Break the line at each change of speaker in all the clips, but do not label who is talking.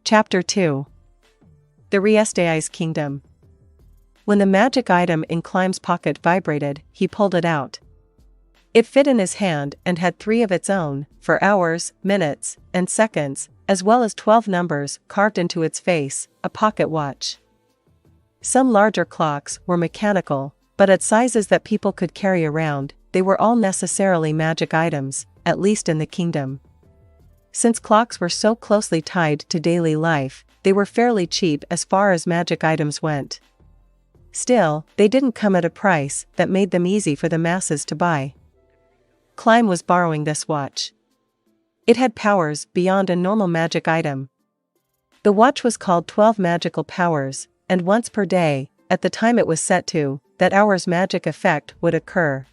Chapter 2. The Re-Estize Kingdom. When the magic item in Climb's pocket vibrated, he pulled it out. It fit in his hand and had 3 of its own, for hours, minutes, and seconds, as well as 12 numbers carved into its face, a pocket watch. Some larger clocks were mechanical, but at sizes that people could carry around, they were all necessarily magic items, at least in the kingdom. Since clocks were so closely tied to daily life, they were fairly cheap as far as magic items went. Still, they didn't come at a price that made them easy for the masses to buy. Climb was borrowing this watch. It had powers beyond a normal magic item. The watch was called 12 magical powers, and once per day, at the time it was set to, that hour's magic effect would occur.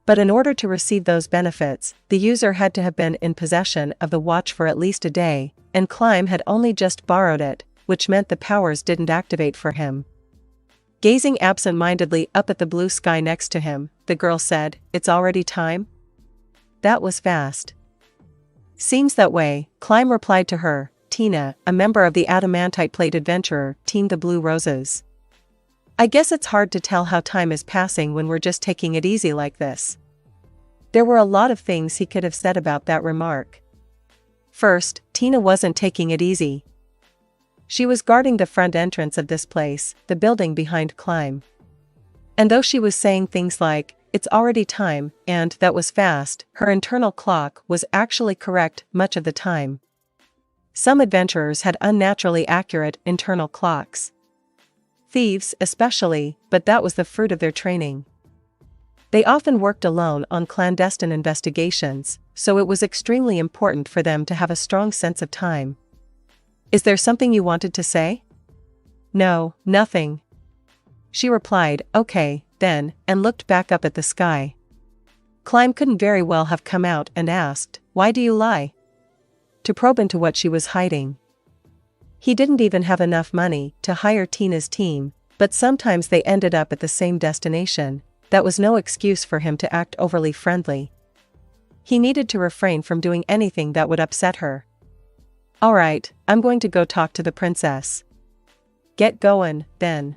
But in order to receive those benefits, the user had to have been in possession of the watch for at least a day, and Climb had only just borrowed it, which meant the powers didn't activate for him. Gazing absent-mindedly up at the blue sky next to him, the girl said, "It's already time?" That was fast. "Seems that way," Climb replied to her. Tina, a member of the Adamantite Plate Adventurer Team the Blue Roses. "I guess it's hard to tell how time is passing when we're just taking it easy like this." There were a lot of things he could have said about that remark. First, Tina wasn't taking it easy. She was guarding the front entrance of this place, the building behind Climb. And though she was saying things like, "It's already time," and "that was fast," her internal clock was actually correct much of the time. Some adventurers had unnaturally accurate internal clocks. Thieves especially, but that was the fruit of their training. They often worked alone on clandestine investigations, so it was extremely important for them to have a strong sense of time. "Is there something you wanted to say?" "No, nothing." She replied, "Okay, then," and looked back up at the sky. Climb couldn't very well have come out and asked, "Why do you lie?" to probe into what she was hiding. He didn't even have enough money to hire Tina's team, but sometimes they ended up at the same destination. That was no excuse for him to act overly friendly. He needed to refrain from doing anything that would upset her. "All right, I'm going to go talk to the princess." "Get going, then."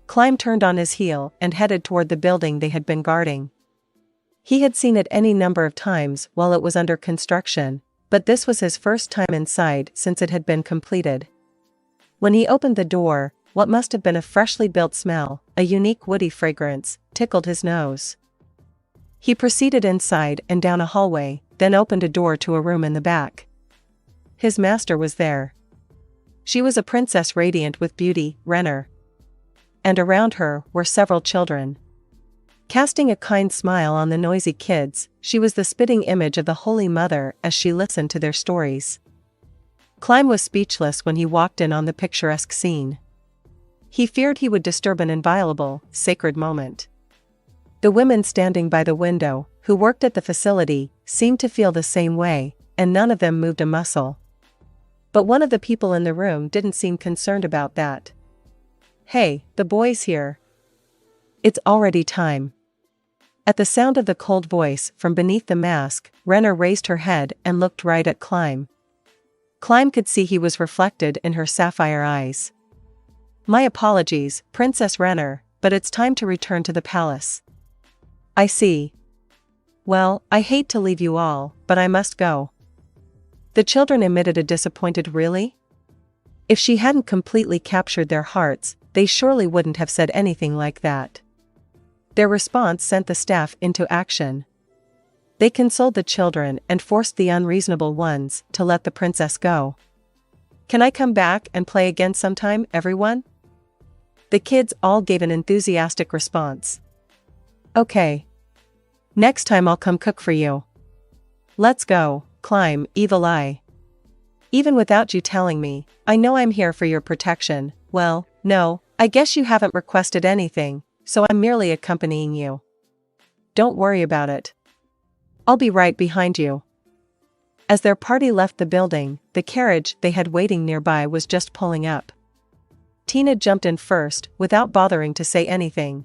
Climb turned on his heel and headed toward the building they had been guarding. He had seen it any number of times while it was under construction, but this was his first time inside since it had been completed. When he opened the door, what must have been a freshly built smell, a unique woody fragrance, tickled his nose. He proceeded inside and down a hallway, then opened a door to a room in the back. His master was there. She was a princess radiant with beauty, Renner. And around her were several children. Casting a kind smile on the noisy kids, she was the spitting image of the Holy Mother as she listened to their stories. Climb was speechless when he walked in on the picturesque scene. He feared he would disturb an inviolable, sacred moment. The women standing by the window, who worked at the facility, seemed to feel the same way, and none of them moved a muscle. But one of the people in the room didn't seem concerned about that. "Hey, the boy's here. It's already time." At the sound of the cold voice from beneath the mask, Renner raised her head and looked right at Climb. Climb could see he was reflected in her sapphire eyes. "My apologies, Princess Renner, but it's time to return to the palace." "I see. Well, I hate to leave you all, but I must go." The children emitted a disappointed "really?" If she hadn't completely captured their hearts, they surely wouldn't have said anything like that. Their response sent the staff into action. They consoled the children and forced the unreasonable ones to let the princess go. "Can I come back and play again sometime, everyone?" The kids all gave an enthusiastic response. "Okay. Next time I'll come cook for you." "Let's go, Climb, Evil Eye. Even without you telling me, I know I'm here for your protection." "Well, no, I guess you haven't requested anything, so I'm merely accompanying you." "Don't worry about it. I'll be right behind you." As their party left the building, the carriage they had waiting nearby was just pulling up. Tina jumped in first, without bothering to say anything.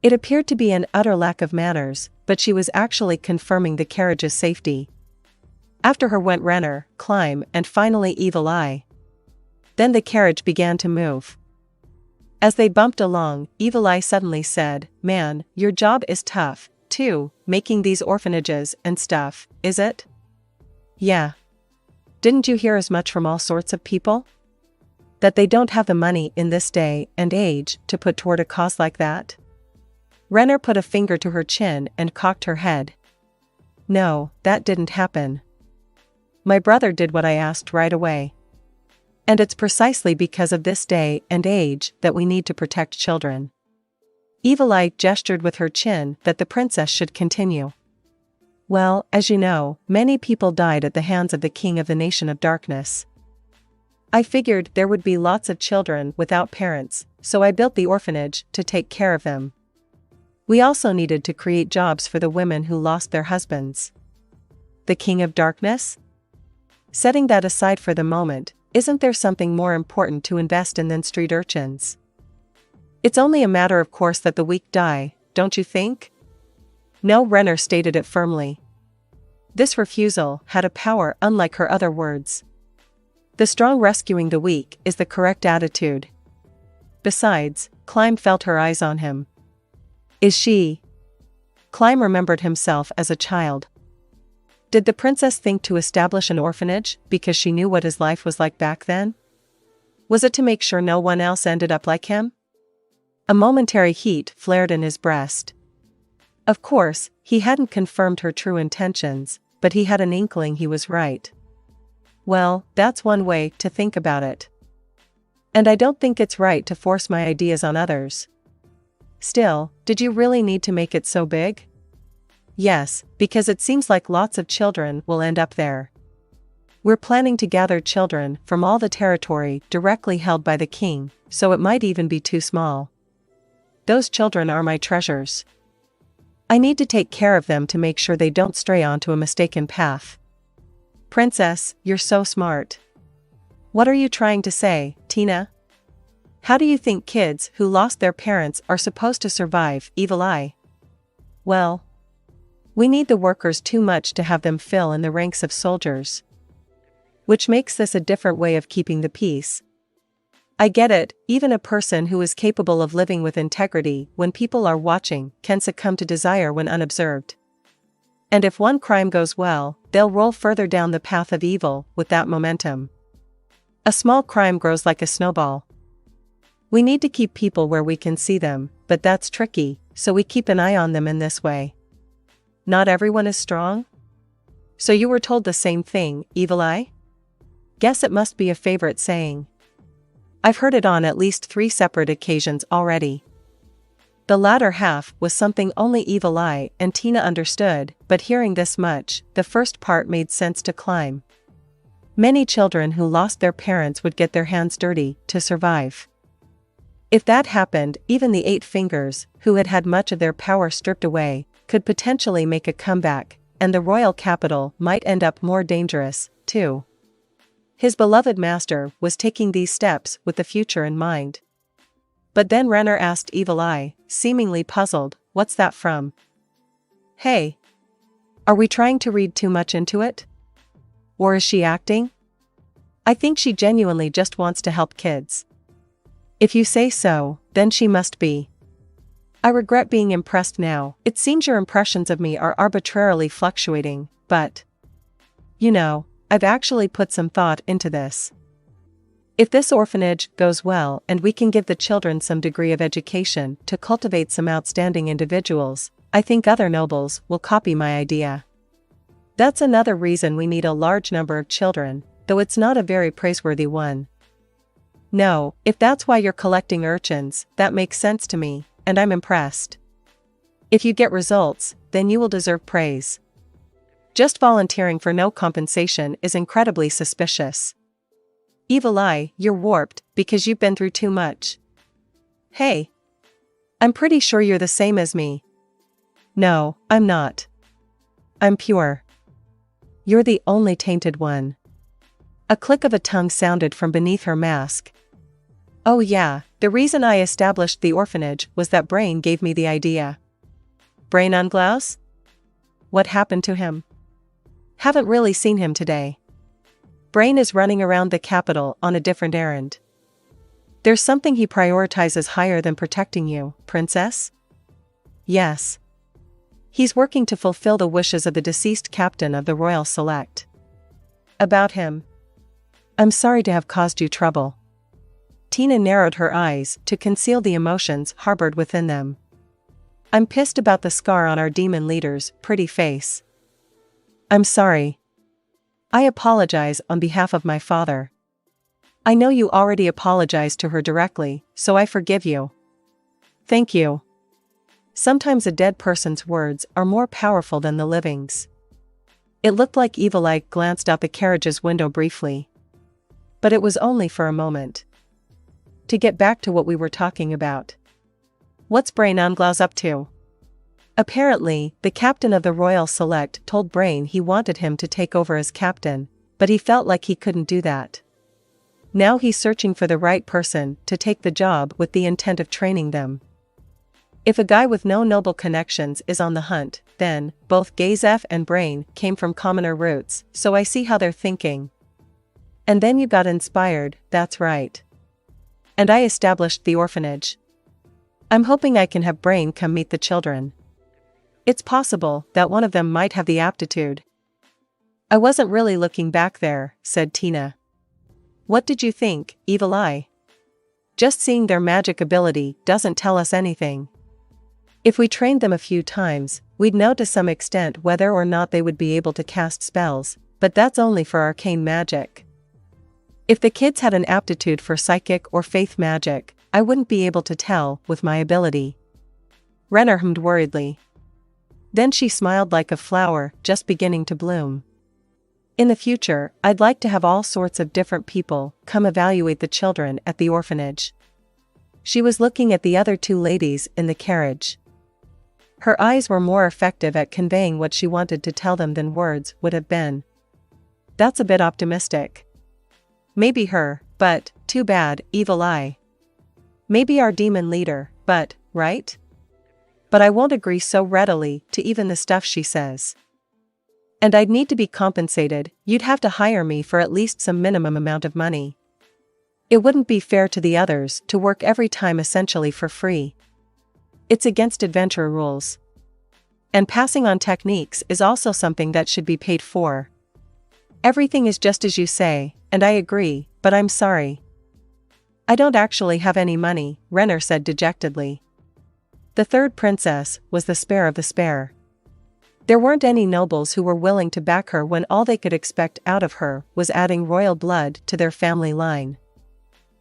It appeared to be an utter lack of manners, but she was actually confirming the carriage's safety. After her went Renner, Climb, and finally Evil Eye. Then the carriage began to move. As they bumped along, Evil Eye suddenly said, "Man, your job is tough, too, making these orphanages and stuff, is it?" "Yeah. Didn't you hear as much from all sorts of people? That they don't have the money in this day and age to put toward a cause like that?" Renner put a finger to her chin and cocked her head. "No, that didn't happen. My brother did what I asked right away. And it's precisely because of this day and age that we need to protect children." Evil Eye gestured with her chin that the princess should continue. "Well, as you know, many people died at the hands of the king of the nation of darkness. I figured there would be lots of children without parents, so I built the orphanage to take care of them. We also needed to create jobs for the women who lost their husbands." "The king of darkness? Setting that aside for the moment, isn't there something more important to invest in than street urchins? It's only a matter of course that the weak die, don't you think?" "No," Renner stated it firmly. This refusal had a power unlike her other words. The strong rescuing the weak is the correct attitude. Besides, Climb felt her eyes on him. "Is she?" Climb remembered himself as a child. Did the princess think to establish an orphanage because she knew what his life was like back then? Was it to make sure no one else ended up like him? A momentary heat flared in his breast. Of course, he hadn't confirmed her true intentions, but he had an inkling he was right. Well, that's one way to think about it. And I don't think it's right to force my ideas on others. Still, did you really need to make it so big? Yes, because it seems like lots of children will end up there. We're planning to gather children from all the territory directly held by the king, so it might even be too small. Those children are my treasures. I need to take care of them to make sure they don't stray onto a mistaken path." "Princess, you're so smart. What are you trying to say, Tina? How do you think kids who lost their parents are supposed to survive, Evil Eye?" "Well, we need the workers too much to have them fill in the ranks of soldiers. Which makes this a different way of keeping the peace. I get it, even a person who is capable of living with integrity when people are watching can succumb to desire when unobserved. And if one crime goes well, they'll roll further down the path of evil with that momentum. A small crime grows like a snowball. We need to keep people where we can see them, but that's tricky, so we keep an eye on them in this way." "Not everyone is strong?" "So you were told the same thing, Evil Eye?" "Guess it must be a favorite saying. I've heard it on at least 3 separate occasions already." The latter half was something only Evil Eye and Tina understood, but hearing this much, the first part made sense to Climb. Many children who lost their parents would get their hands dirty to survive. If that happened, even the 8 Fingers, who had had much of their power stripped away, could potentially make a comeback, and the royal capital might end up more dangerous, too. His beloved master was taking these steps with the future in mind. But then Renner asked Evil Eye, seemingly puzzled, "What's that from?" "Hey. Are we trying to read too much into it? Or is she acting? I think she genuinely just wants to help kids." "If you say so, then she must be. I regret being impressed now. It seems your impressions of me are arbitrarily fluctuating, but you know, I've actually put some thought into this. If this orphanage goes well and we can give the children some degree of education to cultivate some outstanding individuals, I think other nobles will copy my idea. That's another reason we need a large number of children, though it's not a very praiseworthy one." "No, if that's why you're collecting urchins, that makes sense to me, and I'm impressed. If you get results, then you will deserve praise. Just volunteering for no compensation is incredibly suspicious. Evil Eye, you're warped, because you've been through too much." "Hey. I'm pretty sure you're the same as me." "No, I'm not. I'm pure. You're the only tainted one." A click of a tongue sounded from beneath her mask. "Oh yeah, the reason I established the orphanage was that Brain gave me the idea." "Brain Unglaus? What happened to him?" Haven't really seen him today. Brain is running around the capital on a different errand. There's something he prioritizes higher than protecting you, princess? Yes. He's working to fulfill the wishes of the deceased captain of the Royal Select. About him. I'm sorry to have caused you trouble. Tina narrowed her eyes to conceal the emotions harbored within them. I'm pissed about the scar on our demon leader's pretty face. I'm sorry. I apologize on behalf of my father. I know you already apologized to her directly, so I forgive you. Thank you. Sometimes a dead person's words are more powerful than the living's. It looked like Evil Eye glanced out the carriage's window briefly. But it was only for a moment. To get back to what we were talking about. What's Brain Anglaus up to? Apparently, the captain of the Royal Select told Brain he wanted him to take over as captain, but he felt like he couldn't do that. Now he's searching for the right person to take the job with the intent of training them. If a guy with no noble connections is on the hunt, then, both Gazef and Brain came from commoner roots, so I see how they're thinking. And then you got inspired, that's right. And I established the orphanage. I'm hoping I can have Brain come meet the children. It's possible that one of them might have the aptitude. I wasn't really looking back there, said Tina. What did you think, Evil Eye? Just seeing their magic ability doesn't tell us anything. If we trained them a few times, we'd know to some extent whether or not they would be able to cast spells, but that's only for arcane magic. If the kids had an aptitude for psychic or faith magic, I wouldn't be able to tell with my ability. Renner hummed worriedly. Then she smiled like a flower just beginning to bloom. In the future, I'd like to have all sorts of different people come evaluate the children at the orphanage. She was looking at the other two ladies in the carriage. Her eyes were more effective at conveying what she wanted to tell them than words would have been. That's a bit optimistic. Maybe her, but, too bad, Evil Eye. Maybe our demon leader, but, right? But I won't agree so readily to even the stuff she says. And I'd need to be compensated, you'd have to hire me for at least some minimum amount of money. It wouldn't be fair to the others to work every time essentially for free. It's against adventure rules. And passing on techniques is also something that should be paid for. Everything is just as you say, and I agree, but I'm sorry. I don't actually have any money, Renner said dejectedly. The third princess was the spare of the spare. There weren't any nobles who were willing to back her when all they could expect out of her was adding royal blood to their family line.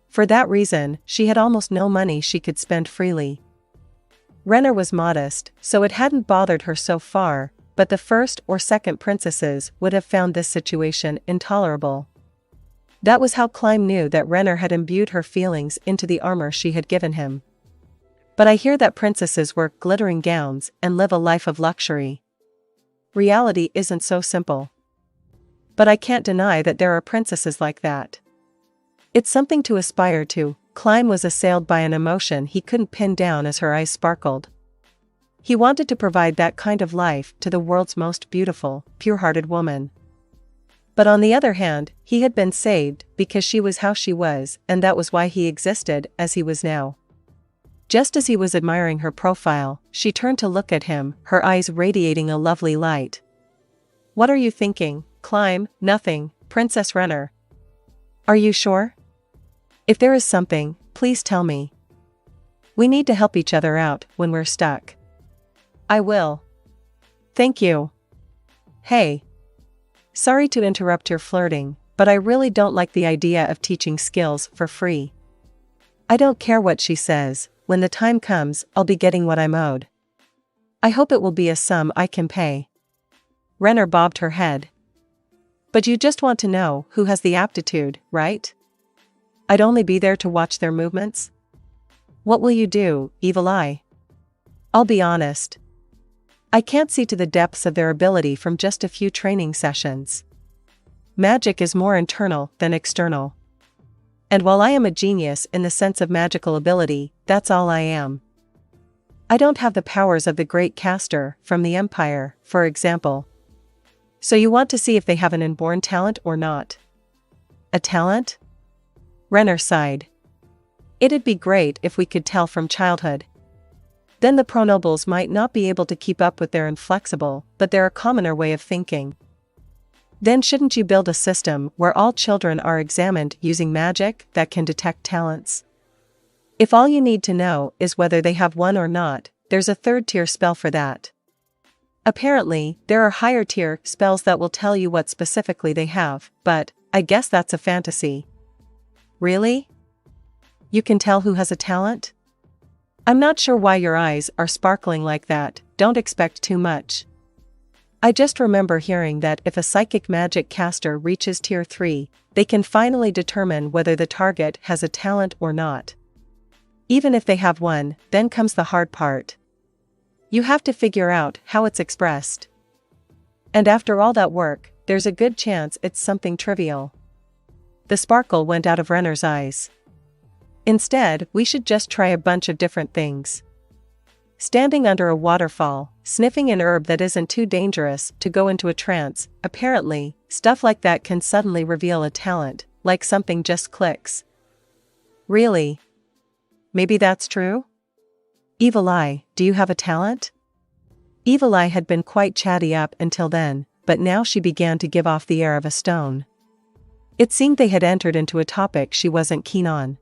For that reason, she had almost no money she could spend freely. Renner was modest, so it hadn't bothered her so far, but the first or second princesses would have found this situation intolerable. That was how Climb knew that Renner had imbued her feelings into the armor she had given him. But I hear that princesses wear glittering gowns and live a life of luxury. Reality isn't so simple. But I can't deny that there are princesses like that. It's something to aspire to. Climb was assailed by an emotion he couldn't pin down as her eyes sparkled. He wanted to provide that kind of life to the world's most beautiful, pure-hearted woman. But on the other hand, he had been saved because she was how she was, and that was why he existed as he was now. Just as he was admiring her profile, she turned to look at him, her eyes radiating a lovely light. What are you thinking, Climb? Nothing, Princess Renner. Are you sure? If there is something, please tell me. We need to help each other out when we're stuck. I will. Thank you. Hey. Sorry to interrupt your flirting, but I really don't like the idea of teaching skills for free. I don't care what she says, when the time comes, I'll be getting what I'm owed. I hope it will be a sum I can pay. Renner bobbed her head. But you just want to know who has the aptitude, right? I'd only be there to watch their movements? What will you do, Evil Eye? I'll be honest. I can't see to the depths of their ability from just a few training sessions. Magic is more internal than external. And while I am a genius in the sense of magical ability, that's all I am. I don't have the powers of the great caster from the Empire, for example. So you want to see if they have an inborn talent or not? A talent? Renner sighed. It'd be great if we could tell from childhood. Then the pronobles might not be able to keep up with their inflexible, but they're a commoner way of thinking. Then shouldn't you build a system where all children are examined using magic that can detect talents? If all you need to know is whether they have one or not, there's a third-tier spell for that. Apparently, there are higher-tier spells that will tell you what specifically they have, but I guess that's a fantasy. Really? You can tell who has a talent? I'm not sure why your eyes are sparkling like that, don't expect too much. I just remember hearing that if a psychic magic caster reaches tier 3, they can finally determine whether the target has a talent or not. Even if they have one, then comes the hard part. You have to figure out how it's expressed. And after all that work, there's a good chance it's something trivial. The sparkle went out of Renner's eyes. Instead, we should just try a bunch of different things. Standing under a waterfall, sniffing an herb that isn't too dangerous to go into a trance, apparently, stuff like that can suddenly reveal a talent, like something just clicks. Really? Maybe that's true? Evil Eye, do you have a talent? Evil Eye had been quite chatty up until then, but now she began to give off the air of a stone. It seemed they had entered into a topic she wasn't keen on.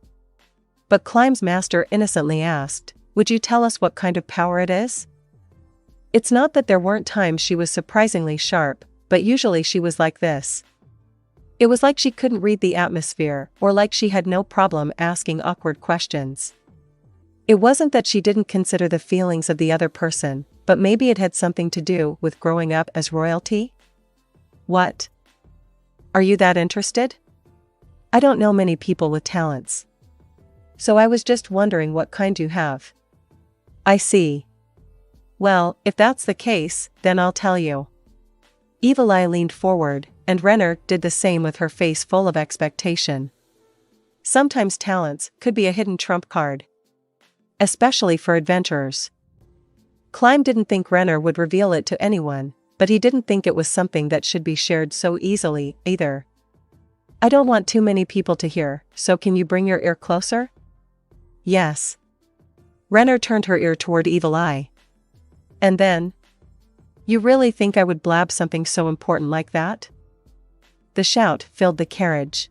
But Climb's master innocently asked, "Would you tell us what kind of power it is?" It's not that there weren't times she was surprisingly sharp, but usually she was like this. It was like she couldn't read the atmosphere, or like she had no problem asking awkward questions. It wasn't that she didn't consider the feelings of the other person, but maybe it had something to do with growing up as royalty? What? Are you that interested? I don't know many people with talents. So I was just wondering what kind you have. I see. Well, if that's the case, then I'll tell you. Evil Eye leaned forward, and Renner did the same with her face full of expectation. Sometimes talents could be a hidden trump card. Especially for adventurers. Climb didn't think Renner would reveal it to anyone, but he didn't think it was something that should be shared so easily, either. I don't want too many people to hear, so can you bring your ear closer? Yes. Renner turned her ear toward Evil Eye. And then? You really think I would blab something so important like that? The shout filled the carriage.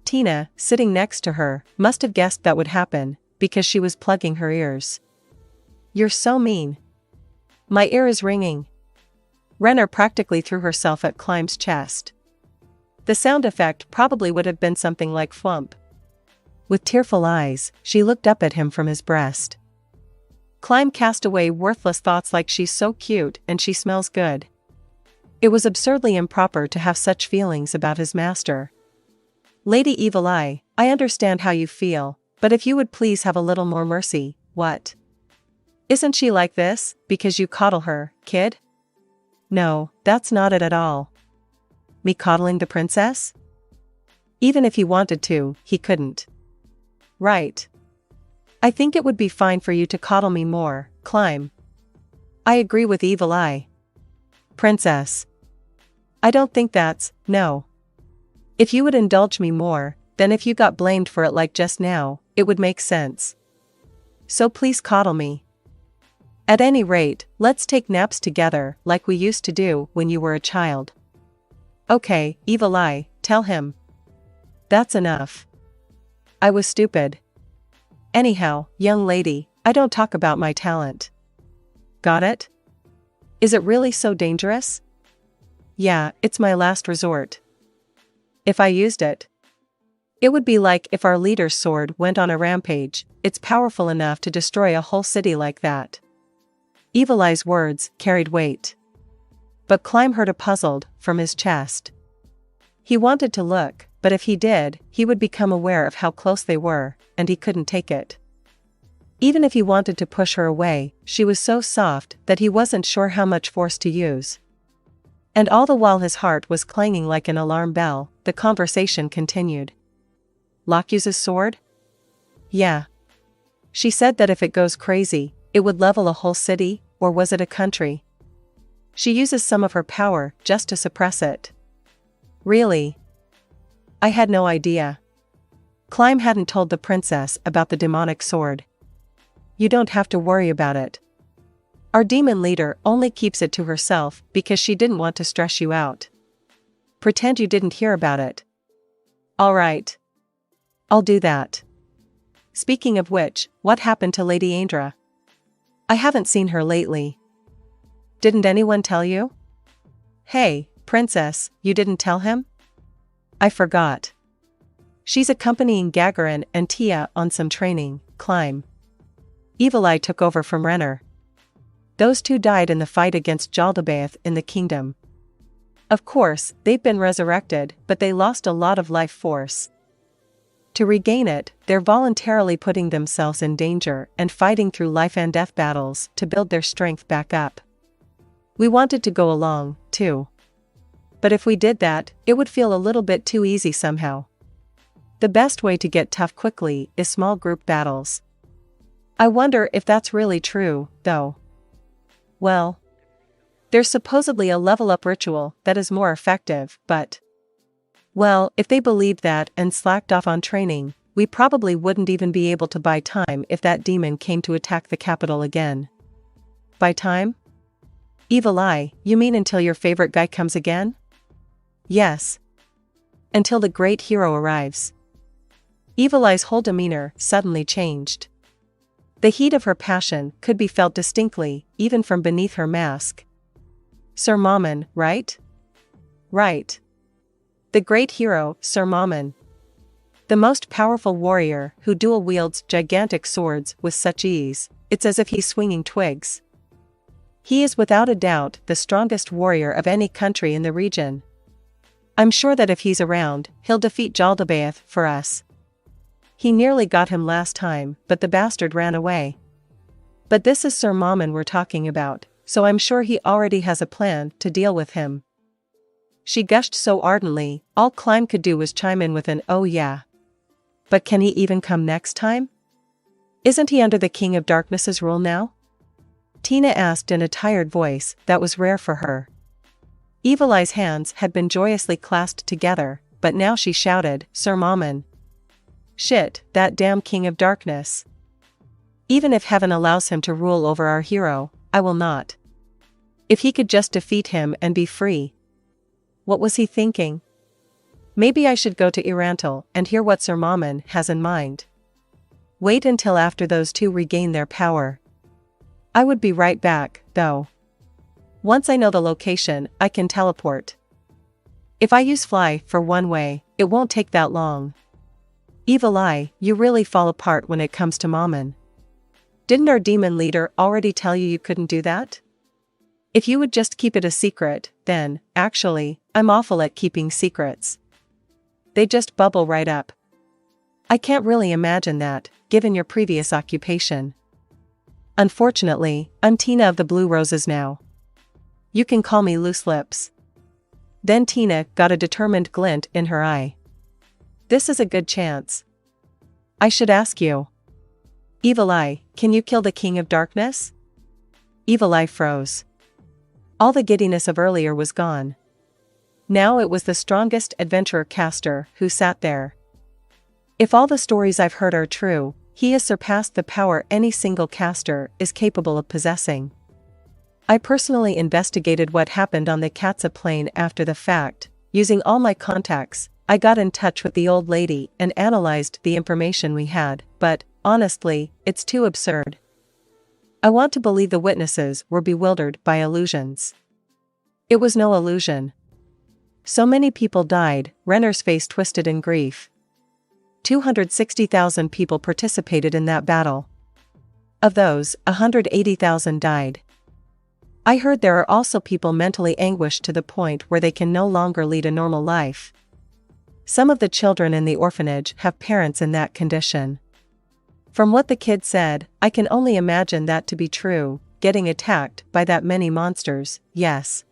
Tina, sitting next to her, must have guessed that would happen, because she was plugging her ears. You're so mean. My ear is ringing. Renner practically threw herself at Climb's chest. The sound effect probably would have been something like thwump. With tearful eyes, she looked up at him from his breast. Climb cast away worthless thoughts like she's so cute and she smells good. It was absurdly improper to have such feelings about his master. Lady Evil Eye, I understand how you feel, but if you would please have a little more mercy, what? Isn't she like this, because you coddle her, kid? No, that's not it at all. Me coddling the princess? Even if he wanted to, he couldn't. Right. I think it would be fine for you to coddle me more, Climb. I agree with Evil Eye. Princess. I don't think that's, no. If you would indulge me more, then if you got blamed for it like just now, it would make sense. So please coddle me. At any rate, let's take naps together like we used to do when you were a child. Okay, Evil Eye, tell him. That's enough. I was stupid. Anyhow, young lady, I don't talk about my talent. Got it? Is it really so dangerous? Yeah, it's my last resort. If I used it, it would be like if our leader's sword went on a rampage. It's powerful enough to destroy a whole city like that. Evil Eye's words carried weight. But Climb heard a puzzled from his chest. He wanted to look, but if he did, he would become aware of how close they were, and he couldn't take it. Even if he wanted to push her away, she was so soft that he wasn't sure how much force to use. And all the while his heart was clanging like an alarm bell, the conversation continued. Locke uses sword? Yeah. She said that if it goes crazy, it would level a whole city, or was it a country? She uses some of her power just to suppress it. Really? I had no idea. Climb hadn't told the princess about the demonic sword. You don't have to worry about it. Our demon leader only keeps it to herself because she didn't want to stress you out. Pretend you didn't hear about it. All right. I'll do that. Speaking of which, what happened to Lady Ainz? I haven't seen her lately. Didn't anyone tell you? Hey, princess, you didn't tell him? I forgot. She's accompanying Gagarin and Tia on some training. Climb. Evil Eye took over from Renner. Those two died in the fight against Jaldabaoth in the kingdom. Of course, they've been resurrected, but they lost a lot of life force. To regain it, they're voluntarily putting themselves in danger and fighting through life and death battles to build their strength back up. We wanted to go along, too. But if we did that, it would feel a little bit too easy somehow. The best way to get tough quickly is small group battles. I wonder if that's really true, though. Well, there's supposedly a level-up ritual that is more effective, but... Well, if they believed that and slacked off on training, we probably wouldn't even be able to buy time if that demon came to attack the capital again. Buy time? Evil Eye, you mean until your favorite guy comes again? Yes. Until the great hero arrives. Evil Eye's whole demeanor suddenly changed. The heat of her passion could be felt distinctly, even from beneath her mask. Sir Mammon, right? Right. The great hero, Sir Mammon. The most powerful warrior who dual wields gigantic swords with such ease, it's as if he's swinging twigs. He is without a doubt the strongest warrior of any country in the region. I'm sure that if he's around, he'll defeat Jaldabaoth for us. He nearly got him last time, but the bastard ran away. But this is Sir Mammon we're talking about, so I'm sure he already has a plan to deal with him. She gushed so ardently, all Climb could do was chime in with an "oh yeah." But can he even come next time? Isn't he under the King of Darkness's rule now? Tina asked in a tired voice that was rare for her. Evil Eye's hands had been joyously clasped together, but now she shouted, "Sir Mammon! Shit, that damn King of Darkness! Even if heaven allows him to rule over our hero, I will not. If he could just defeat him and be free." What was he thinking? Maybe I should go to Irantal and hear what Sir Mammon has in mind. Wait until after those two regain their power. I would be right back, though. Once I know the location, I can teleport. If I use fly for one way, it won't take that long. Evil Eye, you really fall apart when it comes to Mammon. Didn't our demon leader already tell you couldn't do that? If you would just keep it a secret, then, actually, I'm awful at keeping secrets. They just bubble right up. I can't really imagine that, given your previous occupation. Unfortunately, I'm Tina of the Blue Roses now. You can call me Loose Lips. Then Tina got a determined glint in her eye. This is a good chance. I should ask you. Evil Eye, can you kill the King of Darkness? Evil Eye froze. All the giddiness of earlier was gone. Now it was the strongest adventurer caster who sat there. If all the stories I've heard are true, he has surpassed the power any single caster is capable of possessing. I personally investigated what happened on the Katsa plane after the fact. Using all my contacts, I got in touch with the old lady and analyzed the information we had, but, honestly, it's too absurd. I want to believe the witnesses were bewildered by illusions. It was no illusion. So many people died, Renner's face twisted in grief. 260,000 people participated in that battle. Of those, 180,000 died. I heard there are also people mentally anguished to the point where they can no longer lead a normal life. Some of the children in the orphanage have parents in that condition. From what the kid said, I can only imagine that to be true, getting attacked by that many monsters, yes.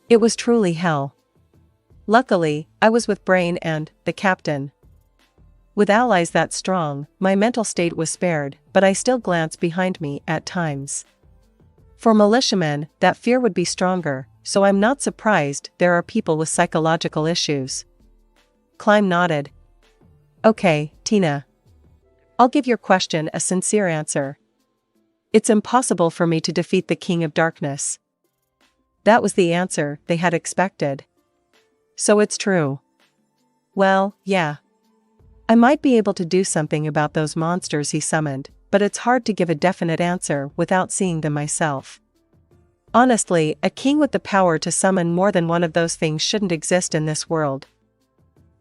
It was truly hell. Luckily, I was with Brain and the captain. With allies that strong, my mental state was spared, but I still glance behind me at times. For militiamen, that fear would be stronger, so I'm not surprised there are people with psychological issues. Climb nodded. Okay, Tina. I'll give your question a sincere answer. It's impossible for me to defeat the King of Darkness. That was the answer they had expected. So it's true. Well, yeah. I might be able to do something about those monsters he summoned, but it's hard to give a definite answer without seeing them myself. Honestly, a king with the power to summon more than one of those things shouldn't exist in this world.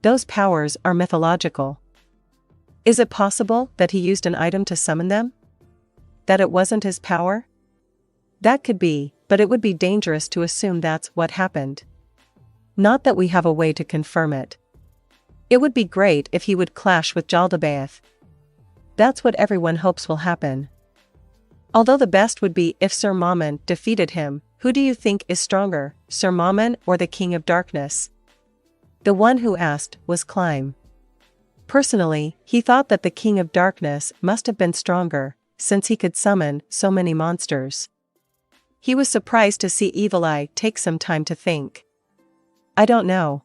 Those powers are mythological. Is it possible that he used an item to summon them? That it wasn't his power? That could be, but it would be dangerous to assume that's what happened. Not that we have a way to confirm it. It would be great if he would clash with Jaldabaoth. That's what everyone hopes will happen. Although the best would be if Sir Mammon defeated him. Who do you think is stronger, Sir Mammon or the King of Darkness? The one who asked was Climb. Personally, he thought that the King of Darkness must have been stronger, since he could summon so many monsters. He was surprised to see Evil Eye take some time to think. I don't know.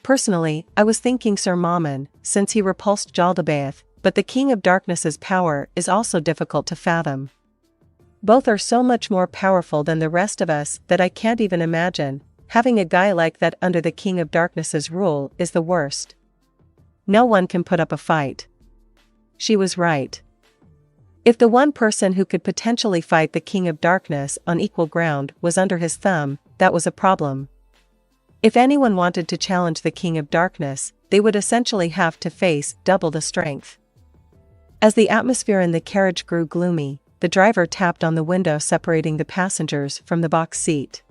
Personally, I was thinking Sir Mammon, since he repulsed Jaldabaoth, but the King of Darkness's power is also difficult to fathom. Both are so much more powerful than the rest of us that I can't even imagine. Having a guy like that under the King of Darkness's rule is the worst. No one can put up a fight. She was right. If the one person who could potentially fight the King of Darkness on equal ground was under his thumb, that was a problem. If anyone wanted to challenge the King of Darkness, they would essentially have to face double the strength. As the atmosphere in the carriage grew gloomy, the driver tapped on the window separating the passengers from the box seat.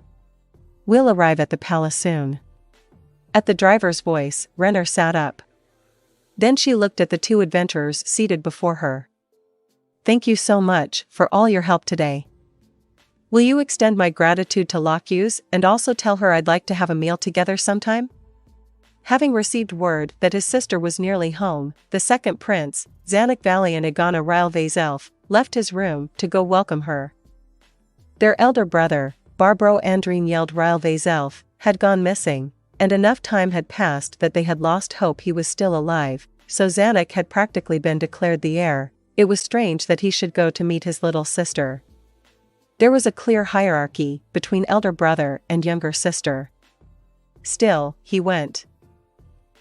We'll arrive at the palace soon. At the driver's voice, Renner sat up. Then she looked at the two adventurers seated before her. Thank you so much for all your help today. Will you extend my gratitude to Lockuse and also tell her I'd like to have a meal together sometime? Having received word that his sister was nearly home, the second prince, Zanuck Valley and Agana Ryle-Vazelf, left his room to go welcome her. Their elder brother, Barbro Andrine Yeld Ryle-Vazelf, had gone missing, and enough time had passed that they had lost hope he was still alive, so Zanuck had practically been declared the heir. It was strange that he should go to meet his little sister. There was a clear hierarchy between elder brother and younger sister. Still, he went.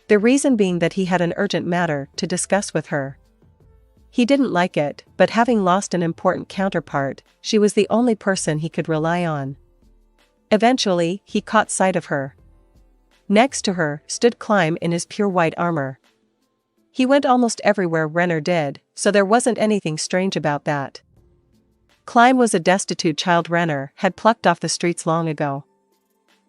The reason being that he had an urgent matter to discuss with her. He didn't like it, but having lost an important counterpart, she was the only person he could rely on. Eventually, he caught sight of her. Next to her stood Climb in his pure white armor. He went almost everywhere Renner did, so there wasn't anything strange about that. Climb was a destitute child Renner had plucked off the streets long ago.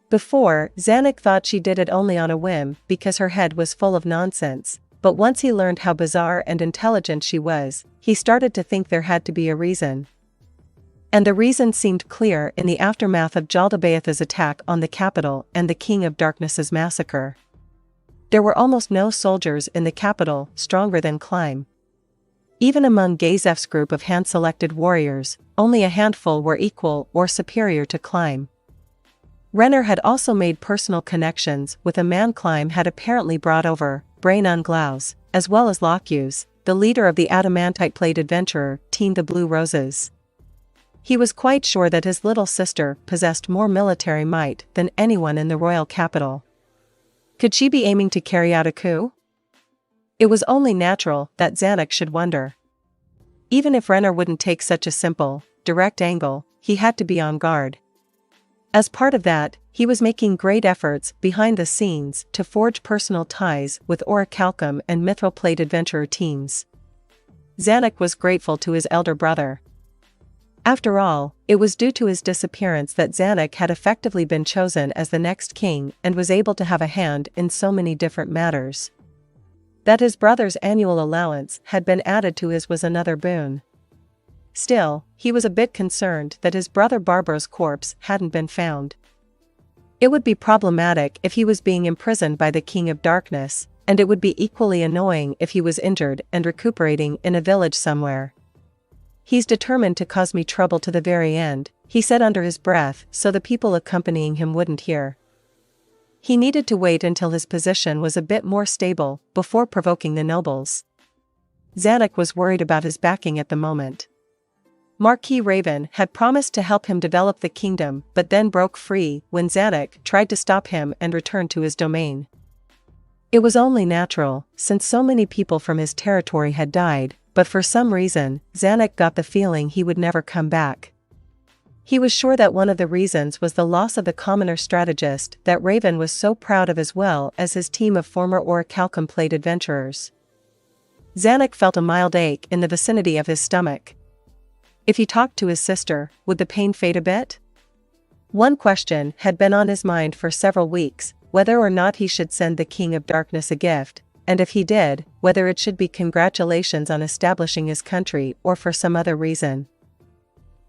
Before, Zanuck thought she did it only on a whim because her head was full of nonsense, but once he learned how bizarre and intelligent she was, he started to think there had to be a reason. And the reason seemed clear in the aftermath of Jaldabaoth's attack on the capital and the King of Darkness's massacre. There were almost no soldiers in the capital stronger than Climb. Even among Gazef's group of hand-selected warriors, only a handful were equal or superior to Climb. Renner had also made personal connections with a man Climb had apparently brought over, Ainz Ooal Gown, as well as Lockuse, the leader of the adamantite-plate adventurer Team the Blue Roses. He was quite sure that his little sister possessed more military might than anyone in the royal capital. Could she be aiming to carry out a coup? It was only natural that Zanuck should wonder. Even if Renner wouldn't take such a simple, direct angle, he had to be on guard. As part of that, he was making great efforts behind the scenes to forge personal ties with Orichalcum and Mithril Plate adventurer teams. Zanuck was grateful to his elder brother. After all, it was due to his disappearance that Zanuck had effectively been chosen as the next king and was able to have a hand in so many different matters. That his brother's annual allowance had been added to his was another boon. Still, he was a bit concerned that his brother Barbro's corpse hadn't been found. It would be problematic if he was being imprisoned by the King of Darkness, and it would be equally annoying if he was injured and recuperating in a village somewhere. He's determined to cause me trouble to the very end, he said under his breath so the people accompanying him wouldn't hear. He needed to wait until his position was a bit more stable before provoking the nobles. Zanuck was worried about his backing at the moment. Marquis Raven had promised to help him develop the kingdom but then broke free when Zanuck tried to stop him and return to his domain. It was only natural, since so many people from his territory had died, but for some reason, Zanuck got the feeling he would never come back. He was sure that one of the reasons was the loss of the commoner strategist that Raven was so proud of as well as his team of former orichalcum-plate adventurers. Zanuck felt a mild ache in the vicinity of his stomach. If he talked to his sister, would the pain fade a bit? One question had been on his mind for several weeks, whether or not he should send the King of Darkness a gift, and if he did, whether it should be congratulations on establishing his country or for some other reason.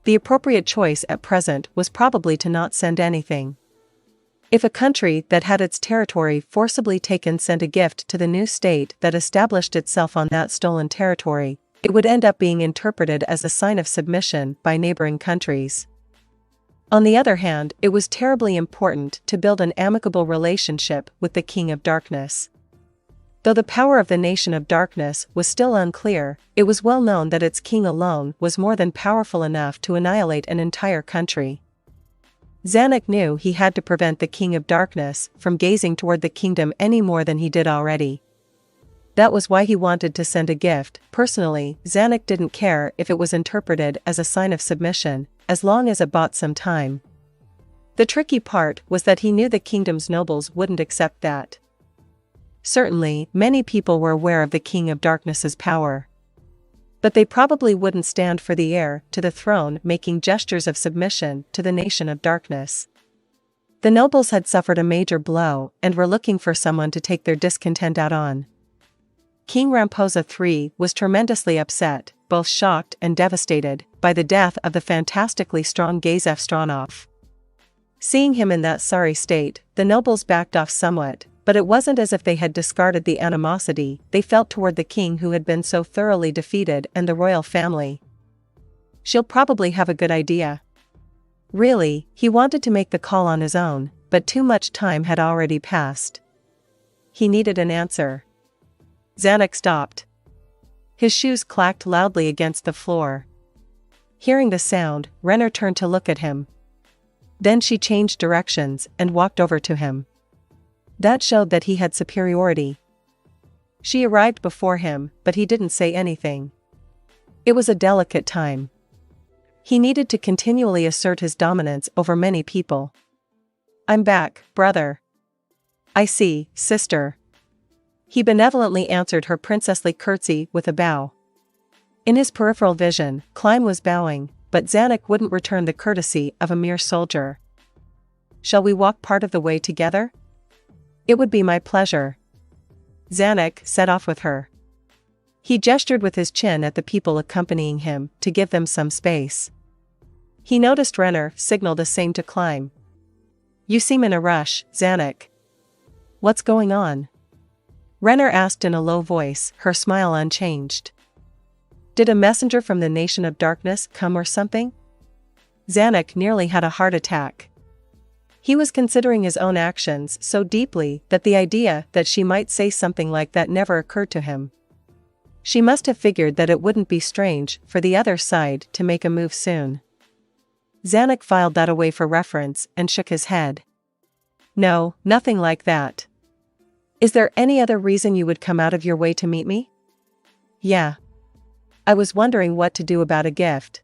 The appropriate choice at present was probably to not send anything. If a country that had its territory forcibly taken sent a gift to the new state that established itself on that stolen territory, it would end up being interpreted as a sign of submission by neighboring countries. On the other hand, it was terribly important to build an amicable relationship with the King of Darkness. Though the power of the Nation of Darkness was still unclear, it was well known that its king alone was more than powerful enough to annihilate an entire country. Zanuck knew he had to prevent the King of Darkness from gazing toward the kingdom any more than he did already. That was why he wanted to send a gift. Personally, Zanuck didn't care if it was interpreted as a sign of submission, as long as it bought some time. The tricky part was that he knew the kingdom's nobles wouldn't accept that. Certainly, many people were aware of the King of Darkness's power. But they probably wouldn't stand for the heir to the throne making gestures of submission to the Nation of Darkness. The nobles had suffered a major blow and were looking for someone to take their discontent out on. King Ramposa III was tremendously upset, both shocked and devastated, by the death of the fantastically strong Gazef Stronov. Seeing him in that sorry state, the nobles backed off somewhat, but it wasn't as if they had discarded the animosity they felt toward the king who had been so thoroughly defeated and the royal family. She'll probably have a good idea. Really, he wanted to make the call on his own, but too much time had already passed. He needed an answer. Zanuck stopped. His shoes clacked loudly against the floor. Hearing the sound, Renner turned to look at him. Then she changed directions and walked over to him. That showed that he had superiority. She arrived before him, but he didn't say anything. It was a delicate time. He needed to continually assert his dominance over many people. "I'm back, brother." "I see, sister." He benevolently answered her princessly curtsy with a bow. In his peripheral vision, Klein was bowing, but Zanuck wouldn't return the courtesy of a mere soldier. "Shall we walk part of the way together?" "It would be my pleasure." Zanuck set off with her. He gestured with his chin at the people accompanying him to give them some space. He noticed Renner signal the same to Klein. "You seem in a rush, Zanuck." "What's going on?" Renner asked in a low voice, her smile unchanged. "Did a messenger from the Nation of Darkness come or something?" Zanuck nearly had a heart attack. He was considering his own actions so deeply that the idea that she might say something like that never occurred to him. She must have figured that it wouldn't be strange for the other side to make a move soon. Zanuck filed that away for reference and shook his head. "No, nothing like that." "Is there any other reason you would come out of your way to meet me?" "Yeah. I was wondering what to do about a gift.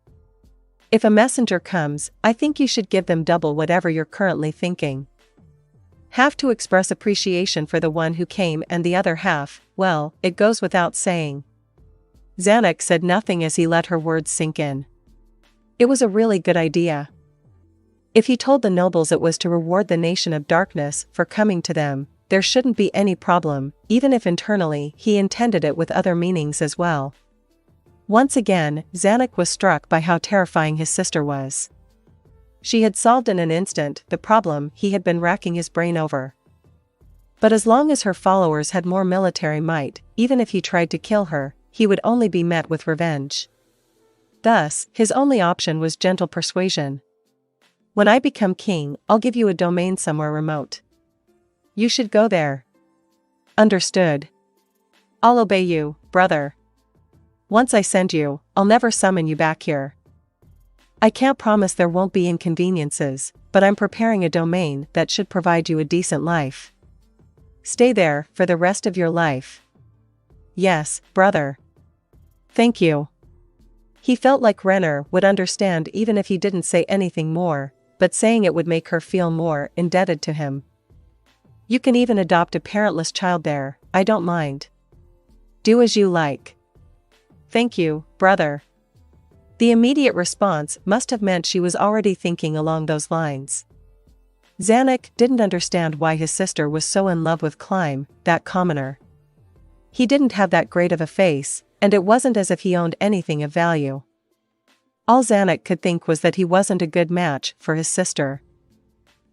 If a messenger comes, I think you should give them double whatever you're currently thinking. Half to express appreciation for the one who came and the other half, well, it goes without saying." Zanuck said nothing as he let her words sink in. It was a really good idea. If he told the nobles it was to reward the Nation of Darkness for coming to them, there shouldn't be any problem, even if internally he intended it with other meanings as well. Once again, Zanuck was struck by how terrifying his sister was. She had solved in an instant the problem he had been racking his brain over. But as long as her followers had more military might, even if he tried to kill her, he would only be met with revenge. Thus, his only option was gentle persuasion. When I become king, I'll give you a domain somewhere remote. You should go there. Understood. I'll obey you, brother. Once I send you, I'll never summon you back here. I can't promise there won't be inconveniences, but I'm preparing a domain that should provide you a decent life. Stay there for the rest of your life. Yes, brother. Thank you. He felt like Renner would understand even if he didn't say anything more, but saying it would make her feel more indebted to him. You can even adopt a parentless child there, I don't mind. Do as you like. Thank you, brother. The immediate response must have meant she was already thinking along those lines. Zanuck didn't understand why his sister was so in love with Climb, that commoner. He didn't have that great of a face, and it wasn't as if he owned anything of value. All Zanuck could think was that he wasn't a good match for his sister.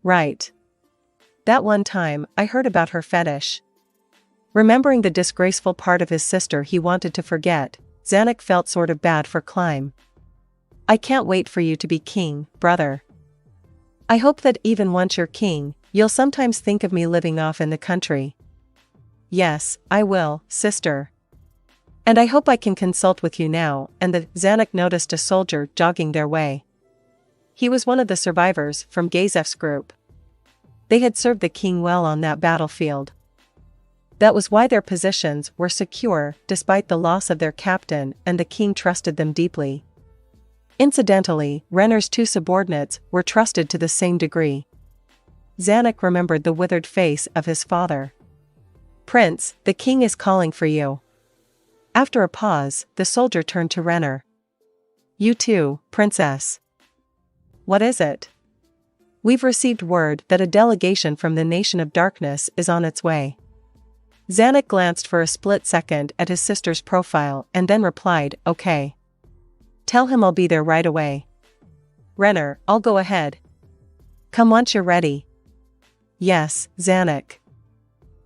Right. That one time, I heard about her fetish. Remembering the disgraceful part of his sister he wanted to forget, Zanuck felt sort of bad for Climb. I can't wait for you to be king, brother. I hope that even once you're king, you'll sometimes think of me living off in the country. Yes, I will, sister. And I hope I can consult with you now. And the Zanuck noticed a soldier jogging their way. He was one of the survivors from Gazef's group. They had served the king well on that battlefield. That was why their positions were secure despite the loss of their captain, and the king trusted them deeply. Incidentally, Renner's two subordinates were trusted to the same degree. Zanuck remembered the withered face of his father. Prince, the king is calling for you. After a pause, the soldier turned to Renner. You too, princess. What is it? We've received word that a delegation from the Nation of Darkness is on its way. Zanuck glanced for a split second at his sister's profile and then replied, okay. Tell him I'll be there right away. Renner, I'll go ahead. Come once you're ready. Yes, Zanuck.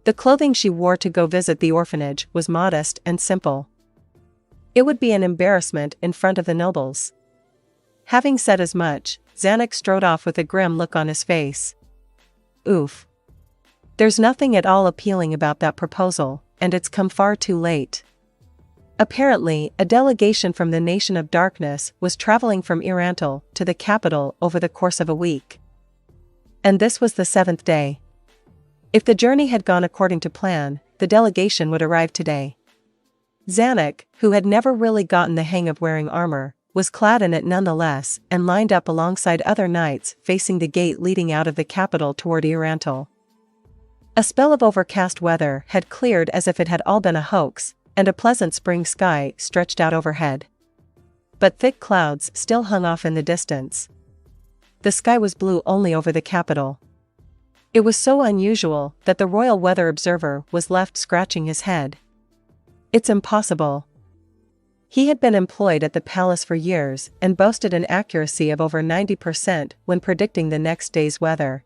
The clothing she wore to go visit the orphanage was modest and simple. It would be an embarrassment in front of the nobles. Having said as much, Zanuck strode off with a grim look on his face. Oof. There's nothing at all appealing about that proposal, and it's come far too late. Apparently, a delegation from the Nation of Darkness was traveling from Irantal to the capital over the course of a week. And this was the 7th day. If the journey had gone according to plan, the delegation would arrive today. Zanuck, who had never really gotten the hang of wearing armor, was clad in it nonetheless and lined up alongside other knights facing the gate leading out of the capital toward Irantal. A spell of overcast weather had cleared as if it had all been a hoax, and a pleasant spring sky stretched out overhead. But thick clouds still hung off in the distance. The sky was blue only over the capital. It was so unusual that the royal weather observer was left scratching his head. It's impossible. He had been employed at the palace for years and boasted an accuracy of over 90% when predicting the next day's weather.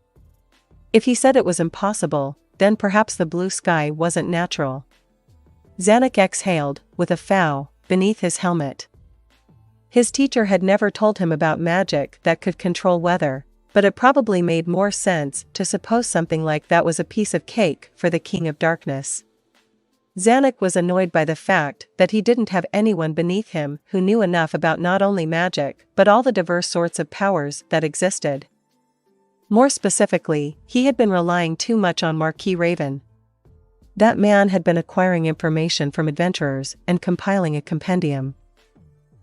If he said it was impossible, then perhaps the blue sky wasn't natural. Zanuck exhaled, with a foul, beneath his helmet. His teacher had never told him about magic that could control weather, but it probably made more sense to suppose something like that was a piece of cake for the King of Darkness. Zanuck was annoyed by the fact that he didn't have anyone beneath him who knew enough about not only magic but all the diverse sorts of powers that existed. More specifically, he had been relying too much on Marquis Raven. That man had been acquiring information from adventurers and compiling a compendium.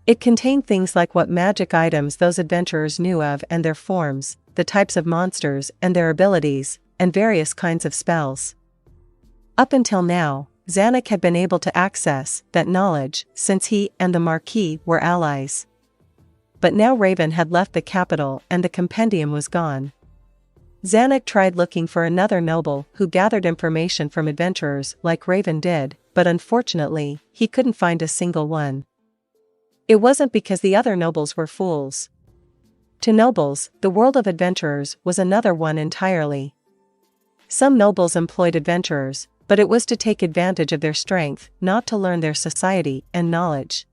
It contained things like what magic items those adventurers knew of and their forms, the types of monsters and their abilities, and various kinds of spells. Up until now, Zanuck had been able to access that knowledge since he and the Marquis were allies. But now Raven had left the capital and the compendium was gone. Zanuck tried looking for another noble who gathered information from adventurers like Raven did, but unfortunately, he couldn't find a single one. It wasn't because the other nobles were fools. To nobles, the world of adventurers was another one entirely. Some nobles employed adventurers, but it was to take advantage of their strength, not to learn their society and knowledge.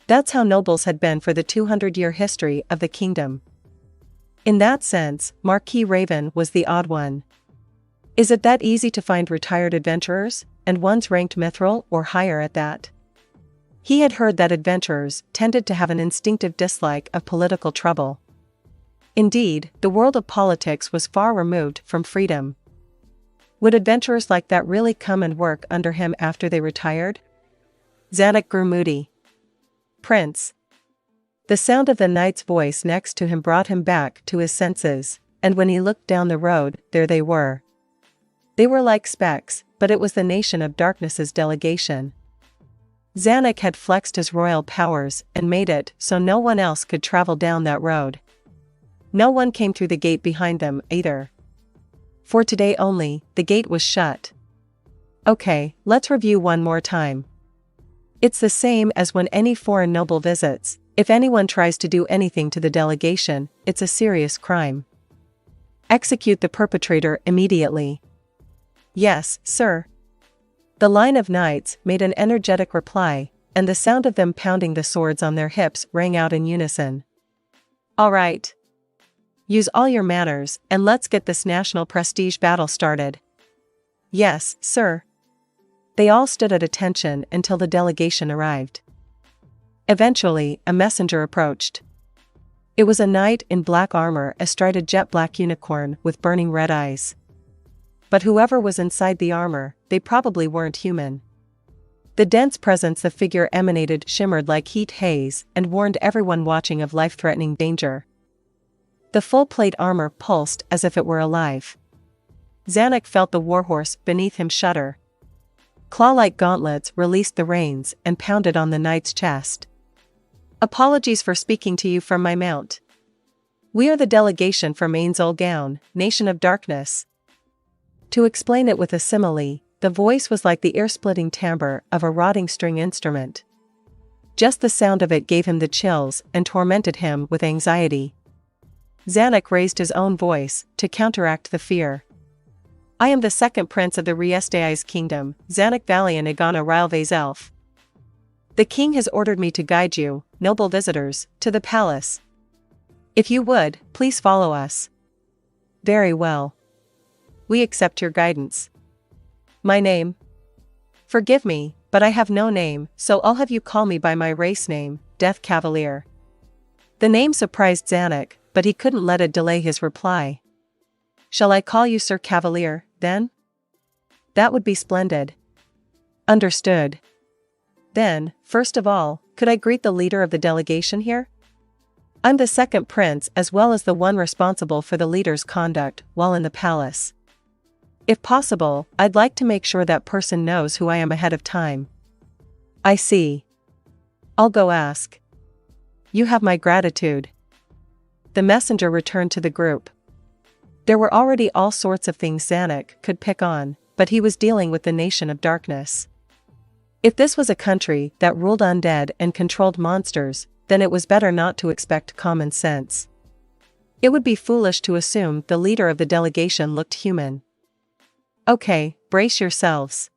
That's how nobles had been for the 200-year history of the kingdom. In that sense, Marquis Raven was the odd one. Is it that easy to find retired adventurers, and ones ranked mithril or higher at that? He had heard that adventurers tended to have an instinctive dislike of political trouble. Indeed, the world of politics was far removed from freedom. Would adventurers like that really come and work under him after they retired? Zanuck grew moody. Prince. The sound of the knight's voice next to him brought him back to his senses, and when he looked down the road, there they were. They were like specks, but it was the Nation of Darkness's delegation. Zanuck had flexed his royal powers and made it so no one else could travel down that road. No one came through the gate behind them, either. For today only, the gate was shut. Okay, let's review one more time. It's the same as when any foreign noble visits. If anyone tries to do anything to the delegation, it's a serious crime. Execute the perpetrator immediately. Yes, sir. The line of knights made an energetic reply, and the sound of them pounding the swords on their hips rang out in unison. All right. Use all your manners, and let's get this national prestige battle started. Yes, sir. They all stood at attention until the delegation arrived. Eventually, a messenger approached. It was a knight in black armor astride a jet-black unicorn with burning red eyes. But whoever was inside the armor, they probably weren't human. The dense presence the figure emanated shimmered like heat haze and warned everyone watching of life-threatening danger. The full-plate armor pulsed as if it were alive. Zanuck felt the warhorse beneath him shudder. Claw-like gauntlets released the reins and pounded on the knight's chest. Apologies for speaking to you from my mount. We are the delegation from Ainz Ooal Gown, Nation of Darkness. To explain it with a simile, the voice was like the ear-splitting timbre of a rotting string instrument. Just the sound of it gave him the chills and tormented him with anxiety. Zanuck raised his own voice to counteract the fear. I am the second prince of the Re-Estize kingdom, Zanuck Valian Igana Rilvazelf. The king has ordered me to guide you, noble visitors, to the palace. If you would, please follow us. Very well. We accept your guidance. My name? Forgive me, but I have no name, so I'll have you call me by my race name, Death Cavalier. The name surprised Zanuck, but he couldn't let it delay his reply. Shall I call you Sir Cavalier, then? That would be splendid. Understood. Then, first of all, could I greet the leader of the delegation here? I'm the second prince as well as the one responsible for the leader's conduct while in the palace. If possible, I'd like to make sure that person knows who I am ahead of time. I see. I'll go ask. You have my gratitude. The messenger returned to the group. There were already all sorts of things Zanuck could pick on, but he was dealing with the Nation of Darkness. If this was a country that ruled undead and controlled monsters, then it was better not to expect common sense. It would be foolish to assume the leader of the delegation looked human. Okay, brace yourselves.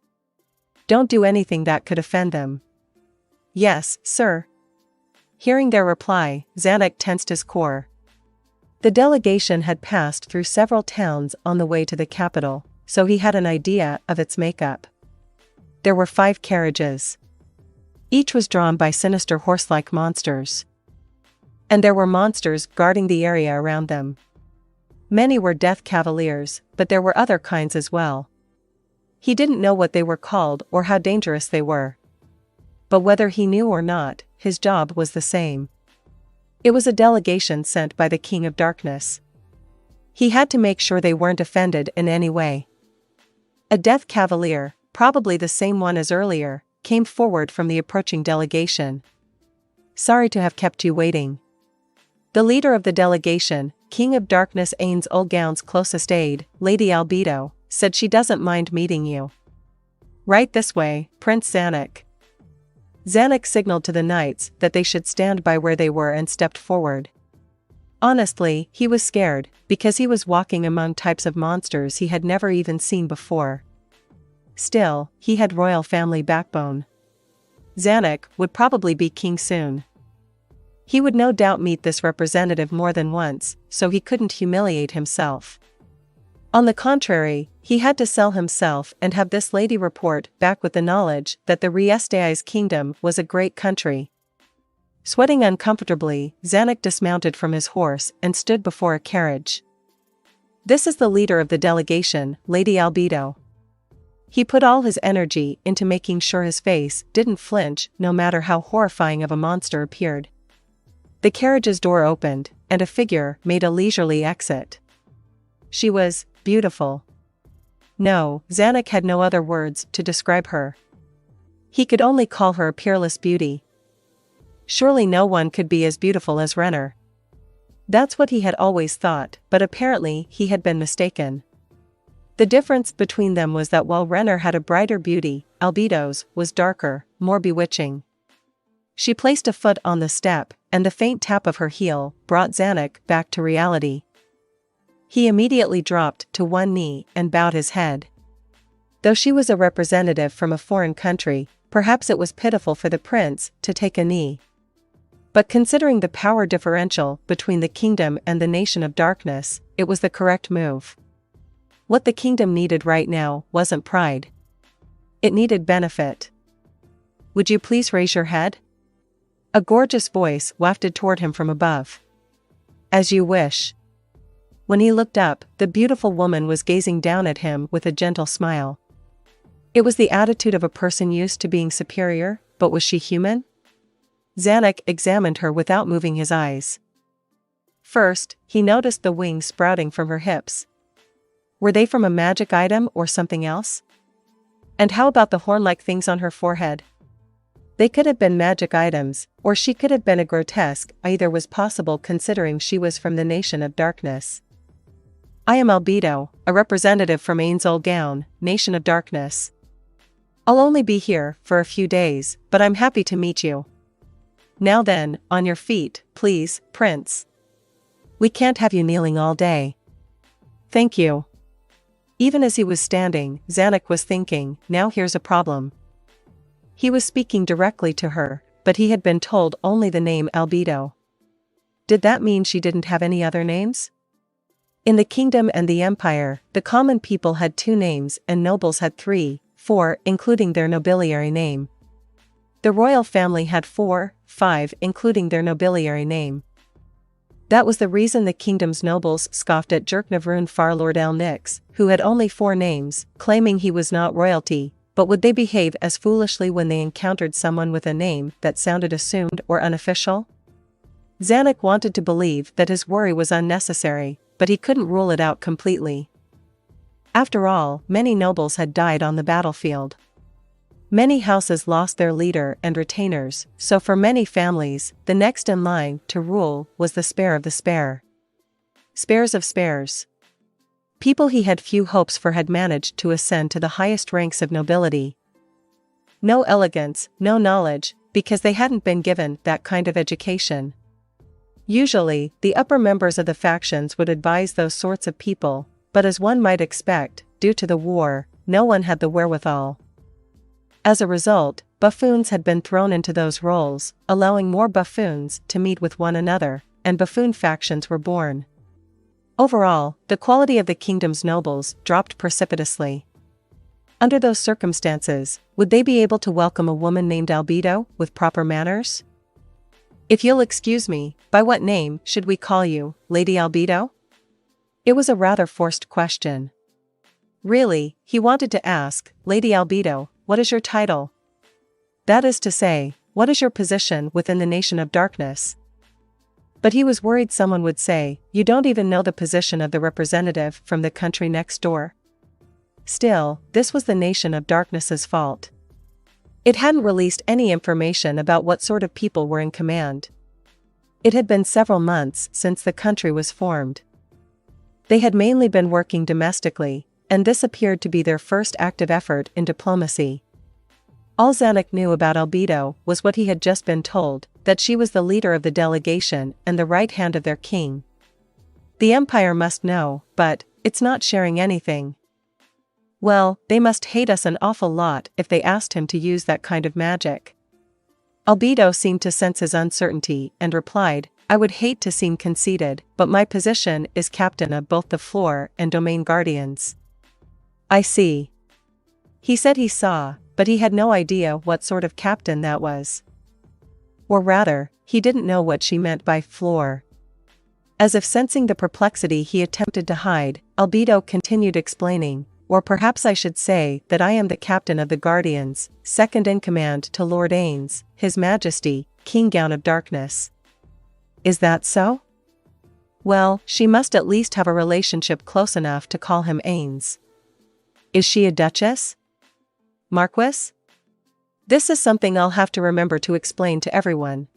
Don't do anything that could offend them. Yes, sir. Hearing their reply, Zanuck tensed his core. The delegation had passed through several towns on the way to the capital, so he had an idea of its makeup. There were 5 carriages. Each was drawn by sinister horse-like monsters. And there were monsters guarding the area around them. Many were Death Cavaliers, but there were other kinds as well. He didn't know what they were called or how dangerous they were. But whether he knew or not, his job was the same. It was a delegation sent by the King of Darkness. He had to make sure they weren't offended in any way. A Death Cavalier, probably the same one as earlier, came forward from the approaching delegation. Sorry to have kept you waiting. The leader of the delegation, King of Darkness Ainz Ooal Gown's closest aide, Lady Albedo, said she doesn't mind meeting you. Right this way, Prince Zanuck. Zanuck signaled to the knights that they should stand by where they were and stepped forward. Honestly, he was scared, because he was walking among types of monsters he had never even seen before. Still, he had royal family backbone. Zanuck would probably be king soon. He would no doubt meet this representative more than once, so he couldn't humiliate himself. On the contrary, he had to sell himself and have this lady report back with the knowledge that the Re-Estize kingdom was a great country. Sweating uncomfortably, Zanuck dismounted from his horse and stood before a carriage. "This is the leader of the delegation, Lady Albedo." He put all his energy into making sure his face didn't flinch no matter how horrifying of a monster appeared. The carriage's door opened, and a figure made a leisurely exit. She was beautiful. No, Zanuck had no other words to describe her. He could only call her a peerless beauty. Surely no one could be as beautiful as Renner. That's what he had always thought, but apparently he had been mistaken. The difference between them was that while Renner had a brighter beauty, Albedo's was darker, more bewitching. She placed a foot on the step, and the faint tap of her heel brought Zanuck back to reality. He immediately dropped to one knee and bowed his head. Though she was a representative from a foreign country, perhaps it was pitiful for the prince to take a knee. But considering the power differential between the kingdom and the nation of darkness, it was the correct move. What the kingdom needed right now wasn't pride. It needed benefit. "Would you please raise your head?" A gorgeous voice wafted toward him from above. "As you wish." When he looked up, the beautiful woman was gazing down at him with a gentle smile. It was the attitude of a person used to being superior, but was she human? Zanuck examined her without moving his eyes. First, he noticed the wings sprouting from her hips. Were they from a magic item or something else? And how about the horn-like things on her forehead? They could have been magic items, or she could have been a grotesque. Either was possible considering she was from the nation of darkness. "I am Albedo, a representative from Ainz Ooal Gown, Nation of Darkness. I'll only be here for a few days, but I'm happy to meet you. Now then, on your feet, please, Prince. We can't have you kneeling all day." "Thank you." Even as he was standing, Zanuck was thinking, now here's a problem. He was speaking directly to her, but he had been told only the name Albedo. Did that mean she didn't have any other names? In the kingdom and the empire, the common people had 2 names and nobles had 3, 4, including their nobiliary name. The royal family had 4, 5, including their nobiliary name. That was the reason the kingdom's nobles scoffed at Jerknavrun Farlord El Nix, who had only 4 names, claiming he was not royalty. But would they behave as foolishly when they encountered someone with a name that sounded assumed or unofficial? Zanuck wanted to believe that his worry was unnecessary, but he couldn't rule it out completely. After all, many nobles had died on the battlefield. Many houses lost their leader and retainers, so for many families, the next in line to rule was the spare of the spare. Spares of spares. People he had few hopes for had managed to ascend to the highest ranks of nobility. No elegance, no knowledge, because they hadn't been given that kind of education. Usually, the upper members of the factions would advise those sorts of people, but as one might expect, due to the war, no one had the wherewithal. As a result, buffoons had been thrown into those roles, allowing more buffoons to meet with one another, and buffoon factions were born. Overall, the quality of the kingdom's nobles dropped precipitously. Under those circumstances, would they be able to welcome a woman named Albedo with proper manners? "If you'll excuse me, by what name should we call you, Lady Albedo?" It was a rather forced question. Really, he wanted to ask, "Lady Albedo, what is your title? That is to say, what is your position within the nation of darkness?" But he was worried someone would say, "You don't even know the position of the representative from the country next door." Still, this was the nation of darkness's fault. It hadn't released any information about what sort of people were in command. It had been several months since the country was formed. They had mainly been working domestically, and this appeared to be their first active effort in diplomacy. All Zanuck knew about Albedo was what he had just been told, that she was the leader of the delegation and the right hand of their king. The Empire must know, but it's not sharing anything. Well, they must hate us an awful lot if they asked him to use that kind of magic. Albedo seemed to sense his uncertainty and replied, I would hate to seem conceited, but my position is captain of both the floor and domain guardians. I see. He said he saw, but he had no idea what sort of captain that was. Or rather, he didn't know what she meant by floor. As if sensing the perplexity he attempted to hide, Albedo continued explaining, or perhaps I should say that I am the captain of the Guardians, second in command to Lord Ainz, His Majesty, King Gown of Darkness. Is that so? Well, she must at least have a relationship close enough to call him Ainz. Is she a duchess? Marquess? This is something I'll have to remember to explain to everyone.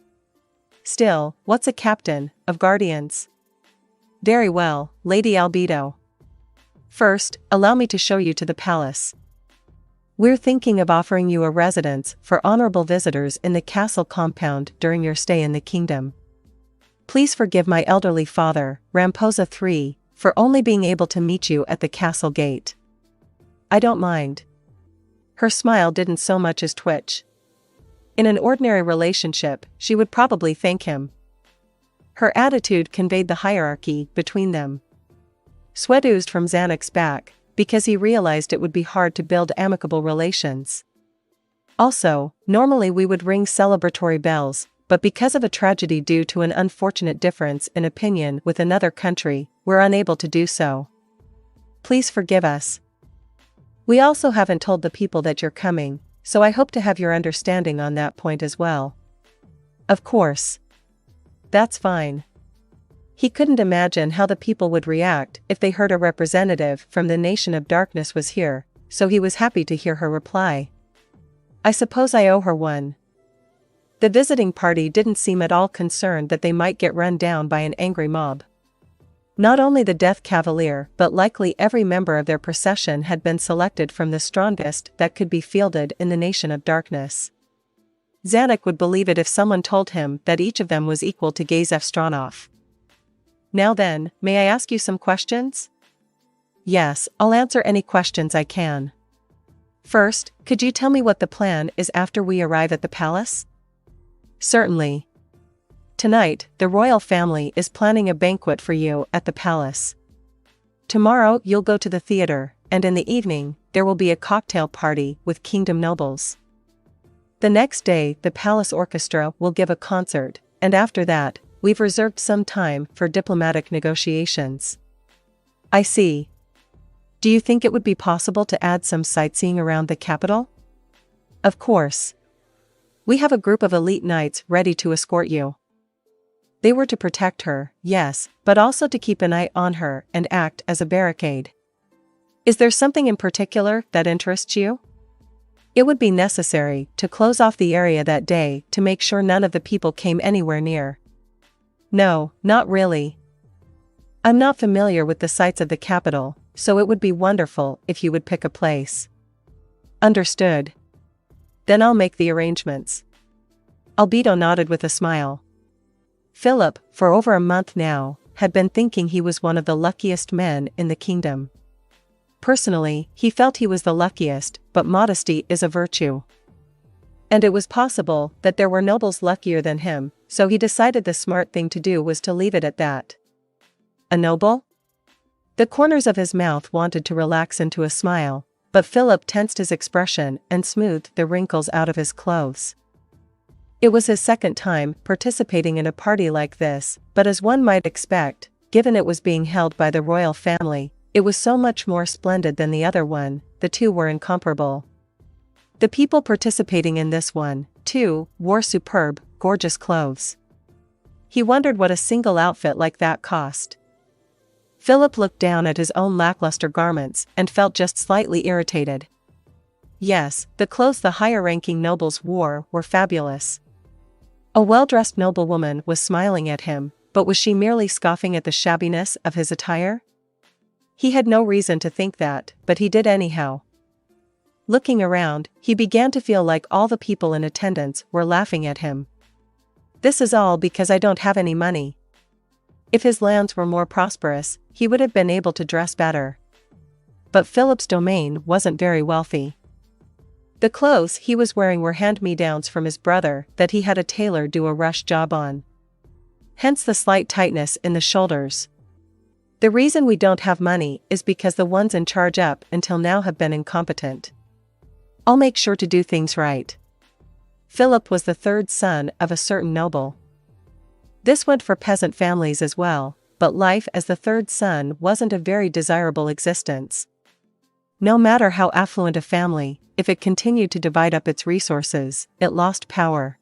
Still, what's a captain of guardians? Very well, Lady Albedo. First, allow me to show you to the palace. We're thinking of offering you a residence for honorable visitors in the castle compound during your stay in the kingdom. Please forgive my elderly father, Ramposa III, for only being able to meet you at the castle gate. I don't mind. Her smile didn't so much as twitch. In an ordinary relationship, she would probably thank him. Her attitude conveyed the hierarchy between them. Sweat oozed from Zanek's back, because he realized it would be hard to build amicable relations. Also, normally we would ring celebratory bells, but because of a tragedy due to an unfortunate difference in opinion with another country, we're unable to do so. Please forgive us. We also haven't told the people that you're coming, so I hope to have your understanding on that point as well. Of course. That's fine. He couldn't imagine how the people would react if they heard a representative from the Nation of Darkness was here, so he was happy to hear her reply. I suppose I owe her one. The visiting party didn't seem at all concerned that they might get run down by an angry mob. Not only the Death Cavalier but likely every member of their procession had been selected from the strongest that could be fielded in the Nation of Darkness. Zanuck would believe it if someone told him that each of them was equal to Gazef Stronov. Now then, may I ask you some questions? Yes, I'll answer any questions I can. First, could you tell me what the plan is after we arrive at the palace? Certainly. Tonight, the royal family is planning a banquet for you at the palace. Tomorrow you'll go to the theater, and in the evening, there will be a cocktail party with kingdom nobles. The next day, the palace orchestra will give a concert, and after that, we've reserved some time for diplomatic negotiations. I see. Do you think it would be possible to add some sightseeing around the capital? Of course. We have a group of elite knights ready to escort you. They were to protect her, yes, but also to keep an eye on her and act as a barricade. Is there something in particular that interests you? It would be necessary to close off the area that day to make sure none of the people came anywhere near. No, not really. I'm not familiar with the sights of the capital, so it would be wonderful if you would pick a place. Understood. Then I'll make the arrangements. Albedo nodded with a smile. Philip, for over a month now, had been thinking he was one of the luckiest men in the kingdom. Personally, he felt he was the luckiest, but modesty is a virtue. And it was possible that there were nobles luckier than him, so he decided the smart thing to do was to leave it at that. A noble? The corners of his mouth wanted to relax into a smile, but Philip tensed his expression and smoothed the wrinkles out of his clothes. It was his second time participating in a party like this, but as one might expect, given it was being held by the royal family, it was so much more splendid than the other one, the two were incomparable. The people participating in this one, too, wore superb, gorgeous clothes. He wondered what a single outfit like that cost. Philip looked down at his own lackluster garments and felt just slightly irritated. Yes, the clothes the higher-ranking nobles wore were fabulous. A well-dressed noblewoman was smiling at him, but was she merely scoffing at the shabbiness of his attire? He had no reason to think that, but he did anyhow. Looking around, he began to feel like all the people in attendance were laughing at him. This is all because I don't have any money. If his lands were more prosperous, he would have been able to dress better. But Philip's domain wasn't very wealthy. The clothes he was wearing were hand-me-downs from his brother that he had a tailor do a rush job on. Hence the slight tightness in the shoulders. The reason we don't have money is because the ones in charge up until now have been incompetent. I'll make sure to do things right. Philip was the third son of a certain noble. This went for peasant families as well, but life as the third son wasn't a very desirable existence. No matter how affluent a family, if it continued to divide up its resources, it lost power.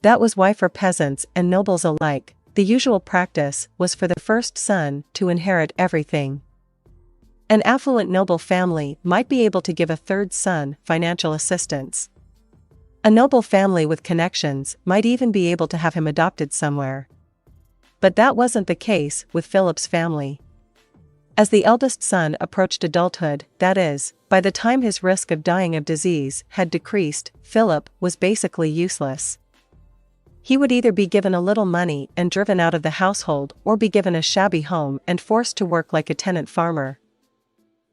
That was why for peasants and nobles alike, the usual practice was for the first son to inherit everything. An affluent noble family might be able to give a third son financial assistance. A noble family with connections might even be able to have him adopted somewhere. But that wasn't the case with Philip's family. As the eldest son approached adulthood, that is, by the time his risk of dying of disease had decreased, Philip was basically useless. He would either be given a little money and driven out of the household or be given a shabby home and forced to work like a tenant farmer.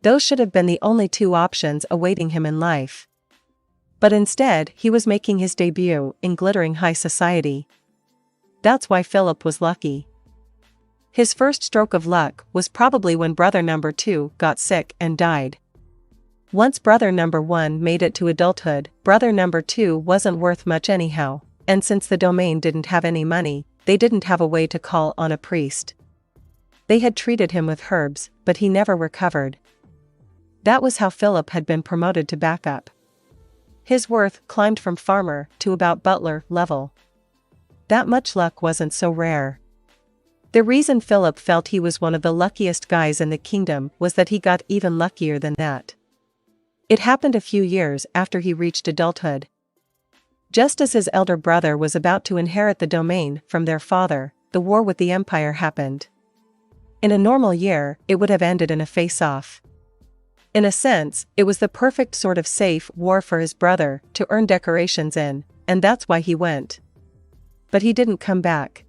Those should have been the only two options awaiting him in life. But instead, he was making his debut in glittering high society. That's why Philip was lucky. His first stroke of luck was probably when brother number 2 got sick and died. Once brother number 1 made it to adulthood, brother number 2 wasn't worth much anyhow, and since the domain didn't have any money, they didn't have a way to call on a priest. They had treated him with herbs, but he never recovered. That was how Philip had been promoted to backup. His worth climbed from farmer to about butler level. That much luck wasn't so rare. The reason Philip felt he was one of the luckiest guys in the kingdom was that he got even luckier than that. It happened a few years after he reached adulthood. Just as his elder brother was about to inherit the domain from their father, the war with the empire happened. In a normal year, it would have ended in a face-off. In a sense, it was the perfect sort of safe war for his brother to earn decorations in, and that's why he went. But he didn't come back.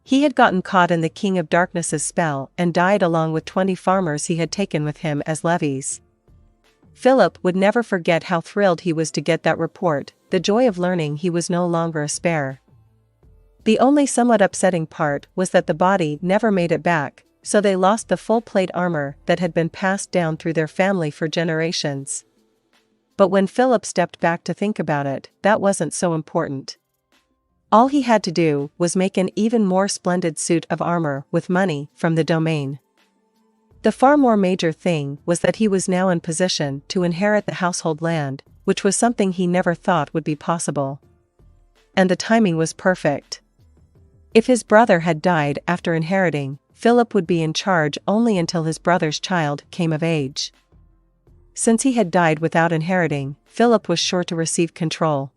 He had gotten caught in the King of Darkness's spell and died along with 20 farmers he had taken with him as levies. Philip would never forget how thrilled he was to get that report, the joy of learning he was no longer a spare. The only somewhat upsetting part was that the body never made it back, so they lost the full plate armor that had been passed down through their family for generations. But when Philip stepped back to think about it, that wasn't so important. All he had to do was make an even more splendid suit of armor with money from the domain. The far more major thing was that he was now in position to inherit the household land, which was something he never thought would be possible. And the timing was perfect. If his brother had died after inheriting, Philip would be in charge only until his brother's child came of age. Since he had died without inheriting, Philip was sure to receive control.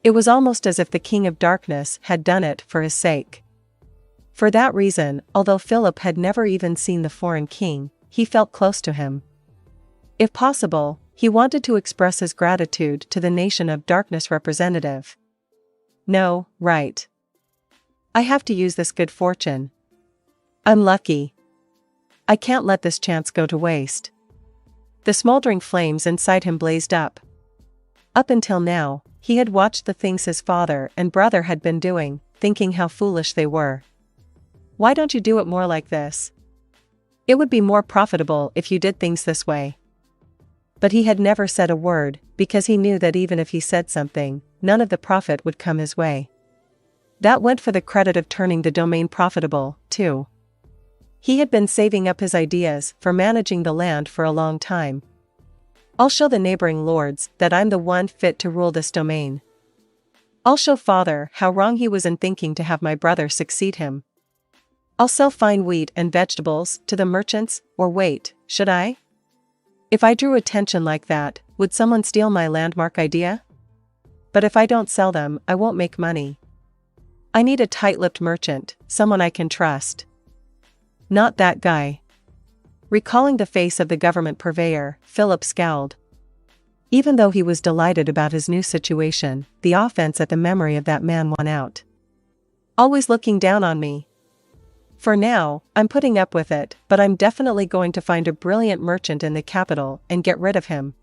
It was almost as if the King of Darkness had done it for his sake. For that reason, although Philip had never even seen the foreign king, he felt close to him. If possible, he wanted to express his gratitude to the Nation of Darkness representative. No, right. I have to use this good fortune. I'm lucky. I can't let this chance go to waste. The smoldering flames inside him blazed up. Up until now, he had watched the things his father and brother had been doing, thinking how foolish they were. Why don't you do it more like this? It would be more profitable if you did things this way. But he had never said a word, because he knew that even if he said something, none of the profit would come his way. That went for the credit of turning the domain profitable, too. He had been saving up his ideas for managing the land for a long time. I'll show the neighboring lords that I'm the one fit to rule this domain. I'll show father how wrong he was in thinking to have my brother succeed him. I'll sell fine wheat and vegetables to the merchants, or wait, should I? If I drew attention like that, would someone steal my landmark idea? But if I don't sell them, I won't make money. I need a tight-lipped merchant, someone I can trust. Not that guy. Recalling the face of the government purveyor, Philip scowled. Even though he was delighted about his new situation, the offense at the memory of that man won out. Always looking down on me. For now, I'm putting up with it, but I'm definitely going to find a brilliant merchant in the capital and get rid of him.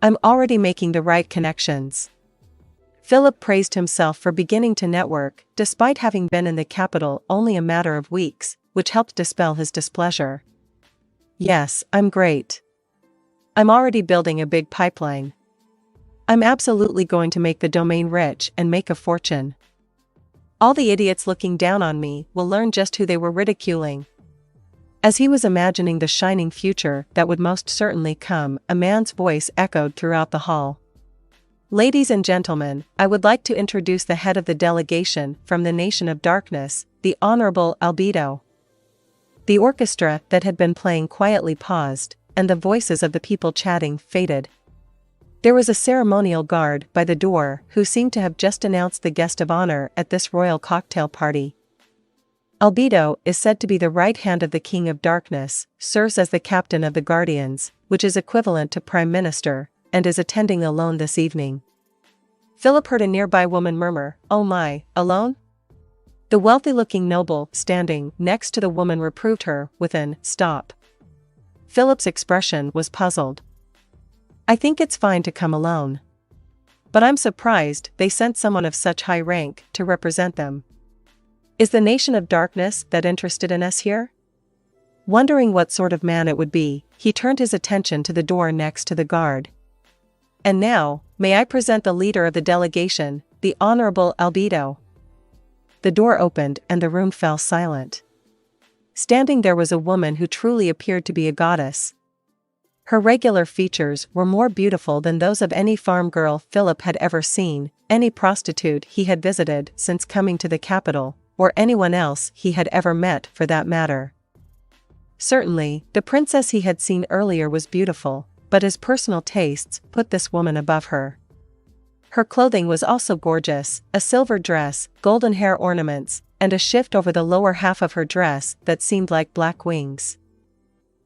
I'm already making the right connections. Philip praised himself for beginning to network, despite having been in the capital only a matter of weeks, which helped dispel his displeasure. Yes, I'm great. I'm already building a big pipeline. I'm absolutely going to make the domain rich and make a fortune. All the idiots looking down on me will learn just who they were ridiculing. As he was imagining the shining future that would most certainly come, a man's voice echoed throughout the hall. Ladies and gentlemen, I would like to introduce the head of the delegation from the Nation of Darkness, the Honorable Albedo. The orchestra that had been playing quietly paused, and the voices of the people chatting faded. There was a ceremonial guard by the door who seemed to have just announced the guest of honor at this royal cocktail party. Albedo is said to be the right hand of the King of Darkness, serves as the captain of the Guardians, which is equivalent to Prime Minister, and is attending alone this evening. Philip heard a nearby woman murmur, "Oh my, alone?" The wealthy-looking noble standing next to the woman reproved her with an "Stop." Philip's expression was puzzled. "I think it's fine to come alone. But I'm surprised they sent someone of such high rank to represent them. Is the Nation of Darkness that interested in us here?" Wondering what sort of man it would be, he turned his attention to the door next to the guard. "And now, may I present the leader of the delegation, the Honorable Albedo." The door opened and the room fell silent. Standing there was a woman who truly appeared to be a goddess. Her regular features were more beautiful than those of any farm girl Philip had ever seen, any prostitute he had visited since coming to the capital, or anyone else he had ever met for that matter. Certainly, the princess he had seen earlier was beautiful, but his personal tastes put this woman above her. Her clothing was also gorgeous, a silver dress, golden hair ornaments, and a shift over the lower half of her dress that seemed like black wings.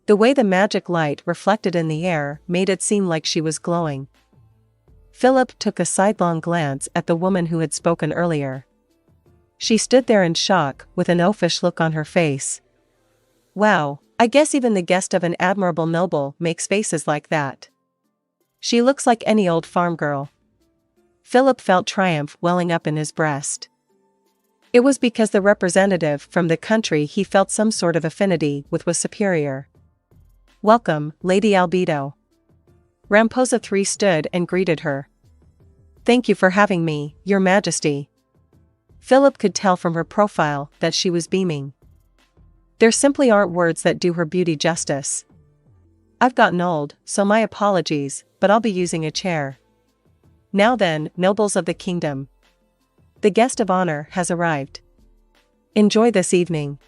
The way the magic light reflected in the air made it seem like she was glowing. Philip took a sidelong glance at the woman who had spoken earlier. She stood there in shock, with an oafish look on her face. Wow, I guess even the guest of an admirable noble makes faces like that. She looks like any old farm girl. Philip felt triumph welling up in his breast. It was because the representative from the country he felt some sort of affinity with was superior. "Welcome, Lady Albedo." Ramposa III stood and greeted her. "Thank you for having me, Your Majesty." Philip could tell from her profile that she was beaming. There simply aren't words that do her beauty justice. "I've gotten old, so my apologies, but I'll be using a chair. Now then, nobles of the kingdom. The guest of honor has arrived. Enjoy this evening.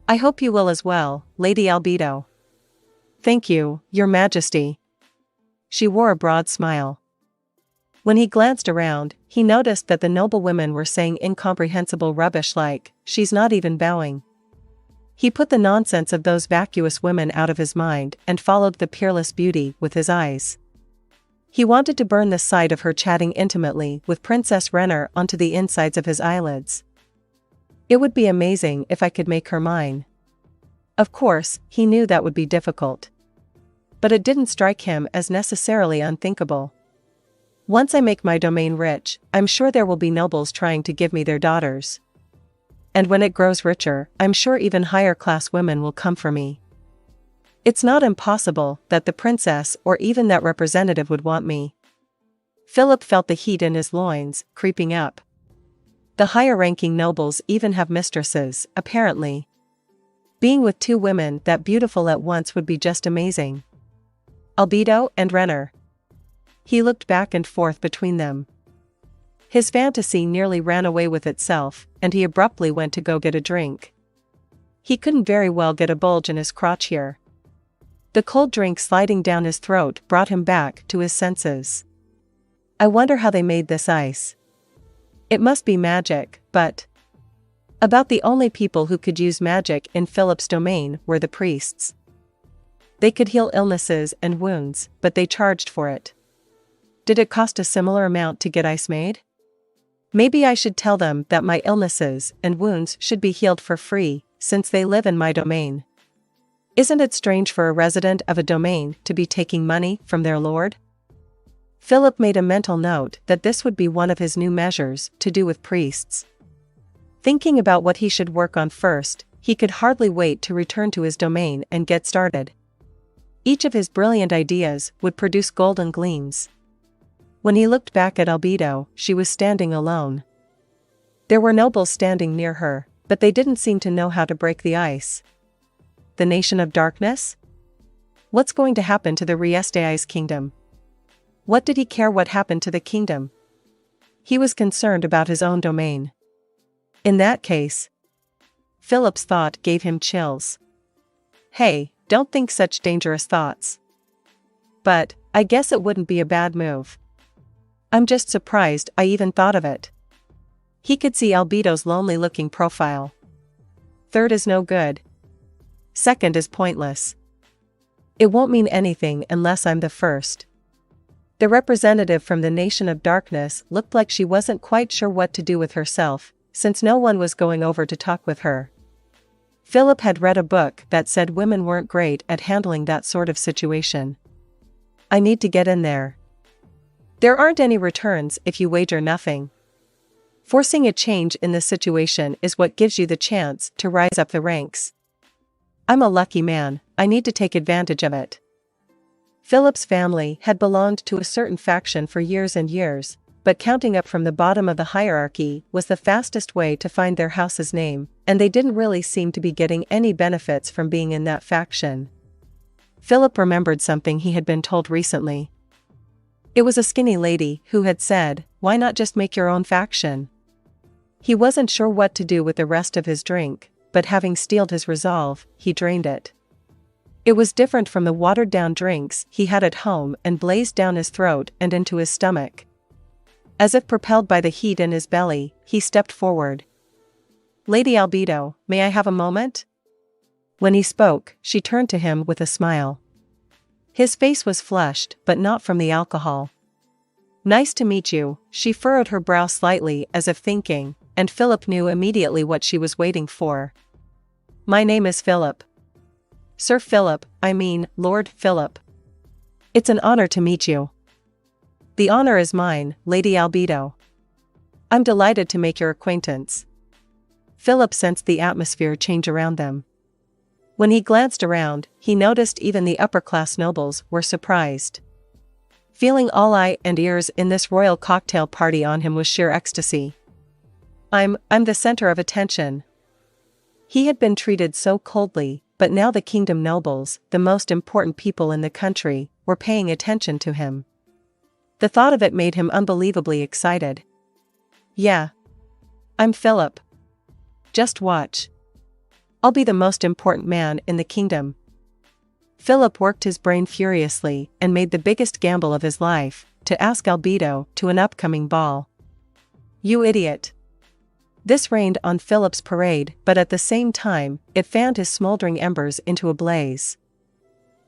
I hope you will as well, Lady Albedo." "Thank you, Your Majesty." She wore a broad smile. When he glanced around, he noticed that the noble women were saying incomprehensible rubbish like, "She's not even bowing." He put the nonsense of those vacuous women out of his mind and followed the peerless beauty with his eyes. He wanted to burn the sight of her chatting intimately with Princess Renner onto the insides of his eyelids. It would be amazing if I could make her mine. Of course, he knew that would be difficult. But it didn't strike him as necessarily unthinkable. Once I make my domain rich, I'm sure there will be nobles trying to give me their daughters. And when it grows richer, I'm sure even higher class women will come for me. It's not impossible that the princess or even that representative would want me. Philip felt the heat in his loins, creeping up. The higher-ranking nobles even have mistresses, apparently. Being with two women that beautiful at once would be just amazing. Albedo and Renner. He looked back and forth between them. His fantasy nearly ran away with itself, and he abruptly went to go get a drink. He couldn't very well get a bulge in his crotch here. The cold drink sliding down his throat brought him back to his senses. I wonder how they made this ice. It must be magic, but... About the only people who could use magic in Philip's domain were the priests. They could heal illnesses and wounds, but they charged for it. Did it cost a similar amount to get ice made? Maybe I should tell them that my illnesses and wounds should be healed for free, since they live in my domain. Isn't it strange for a resident of a domain to be taking money from their lord? Philip made a mental note that this would be one of his new measures to do with priests. Thinking about what he should work on first, he could hardly wait to return to his domain and get started. Each of his brilliant ideas would produce golden gleams. When he looked back at Albedo, she was standing alone. There were nobles standing near her, but they didn't seem to know how to break the ice. The Nation of Darkness? What's going to happen to the Re-Estize kingdom? What did he care what happened to the kingdom? He was concerned about his own domain. In that case, Philip's thought gave him chills. Hey, don't think such dangerous thoughts. But, I guess it wouldn't be a bad move. I'm just surprised I even thought of it. He could see Albedo's lonely-looking profile. Third is no good. Second is pointless. It won't mean anything unless I'm the first. The representative from the Nation of Darkness looked like she wasn't quite sure what to do with herself, since no one was going over to talk with her. Philip had read a book that said women weren't great at handling that sort of situation. I need to get in there. There aren't any returns if you wager nothing. Forcing a change in the situation is what gives you the chance to rise up the ranks. I'm a lucky man, I need to take advantage of it. Philip's family had belonged to a certain faction for years and years, but counting up from the bottom of the hierarchy was the fastest way to find their house's name, and they didn't really seem to be getting any benefits from being in that faction. Philip remembered something he had been told recently. It was a skinny lady who had said, "Why not just make your own faction?" He wasn't sure what to do with the rest of his drink, but having steeled his resolve, he drained it. It was different from the watered-down drinks he had at home and blazed down his throat and into his stomach. As if propelled by the heat in his belly, he stepped forward. "Lady Albedo, may I have a moment?" When he spoke, she turned to him with a smile. His face was flushed, but not from the alcohol. "Nice to meet you," she furrowed her brow slightly as if thinking, and Philip knew immediately what she was waiting for. "My name is Philip." "Sir Philip, I mean, Lord Philip. It's an honor to meet you." "The honor is mine, Lady Albedo. I'm delighted to make your acquaintance." Philip sensed the atmosphere change around them. When he glanced around, he noticed even the upper-class nobles were surprised. Feeling all eye and ears in this royal cocktail party on him was sheer ecstasy. I'm the center of attention." He had been treated so coldly, but now the kingdom nobles, the most important people in the country, were paying attention to him. The thought of it made him unbelievably excited. "Yeah. I'm Philip. Just watch. I'll be the most important man in the kingdom." Philip worked his brain furiously and made the biggest gamble of his life, to ask Albedo to an upcoming ball. "You idiot." This rained on Philip's parade, but at the same time, it fanned his smoldering embers into a blaze.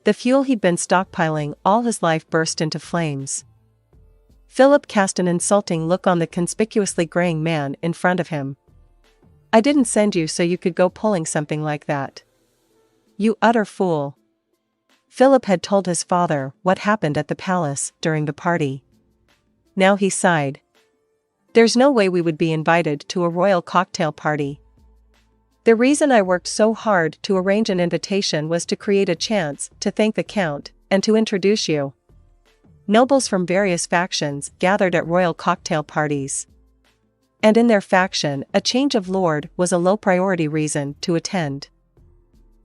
The fuel he'd been stockpiling all his life burst into flames. Philip cast an insulting look on the conspicuously graying man in front of him. "I didn't send you so you could go pulling something like that. You utter fool." Philip had told his father what happened at the palace during the party. Now he sighed. "There's no way we would be invited to a royal cocktail party. The reason I worked so hard to arrange an invitation was to create a chance to thank the Count, and to introduce you." Nobles from various factions gathered at royal cocktail parties. And in their faction, a change of lord was a low-priority reason to attend.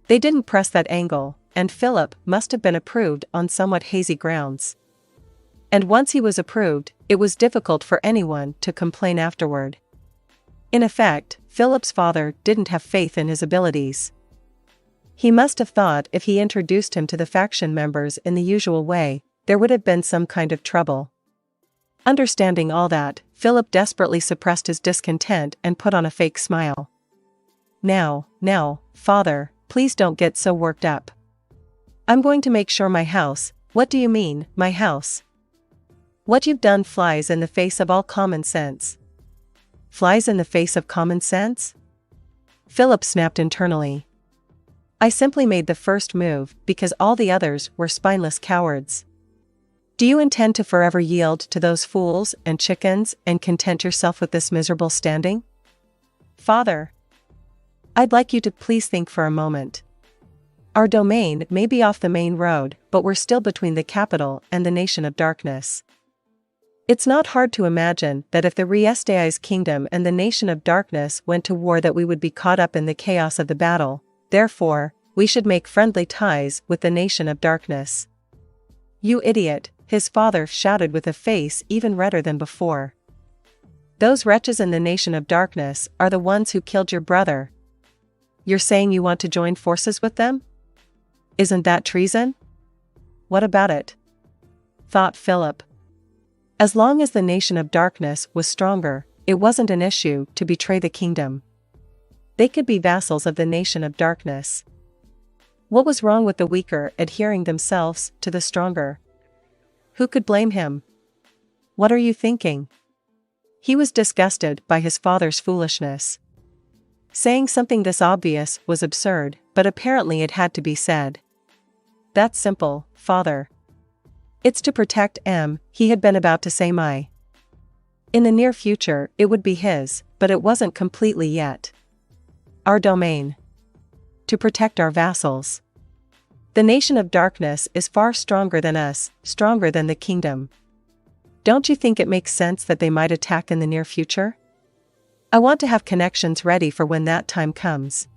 They didn't press that angle, and Philip must have been approved on somewhat hazy grounds. And once he was approved, it was difficult for anyone to complain afterward. In effect, Philip's father didn't have faith in his abilities. He must have thought if he introduced him to the faction members in the usual way, there would have been some kind of trouble. Understanding all that, Philip desperately suppressed his discontent and put on a fake smile. Now, father, please don't get so worked up. I'm going to make sure my house." "What do you mean, my house? What you've done flies in the face of all common sense." "Flies in the face of common sense?" Philip snapped internally. "I simply made the first move because all the others were spineless cowards. Do you intend to forever yield to those fools and chickens and content yourself with this miserable standing? Father, I'd like you to please think for a moment. Our domain may be off the main road, but we're still between the capital and the nation of darkness. It's not hard to imagine that if the Re-Estize kingdom and the nation of darkness went to war that we would be caught up in the chaos of the battle. Therefore, we should make friendly ties with the nation of darkness. You idiot, his father shouted with a face even redder than before. Those wretches in the nation of darkness are the ones who killed your brother. You're saying you want to join forces with them? Isn't that treason? What about it? Thought Philip. As long as the nation of darkness was stronger, it wasn't an issue to betray the kingdom. They could be vassals of the nation of darkness. What was wrong with the weaker adhering themselves to the stronger? Who could blame him? What are you thinking? He was disgusted by his father's foolishness. Saying something this obvious was absurd, but apparently it had to be said. That's simple, father. It's to protect M. He had been about to say my. In the near future, it would be his, but it wasn't completely yet. Our domain. To protect our vassals. The nation of darkness is far stronger than us, stronger than the kingdom. Don't you think it makes sense that they might attack in the near future? I want to have connections ready for when that time comes.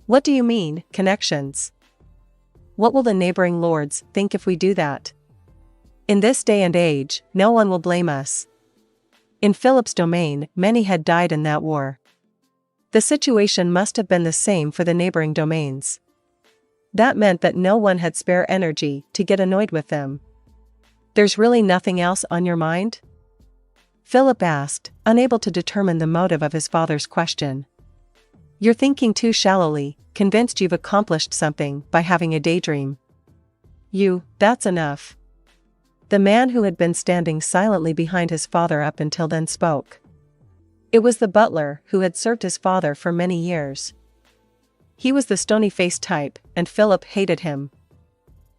What do you mean, connections? What will the neighboring lords think if we do that? In this day and age, no one will blame us. In Philip's domain, many had died in that war. The situation must have been the same for the neighboring domains. That meant that no one had spare energy to get annoyed with them. There's really nothing else on your mind? Philip asked, unable to determine the motive of his father's question. You're thinking too shallowly, convinced you've accomplished something by having a daydream. That's enough. The man who had been standing silently behind his father up until then spoke. It was the butler who had served his father for many years. He was the stony-faced type, and Philip hated him.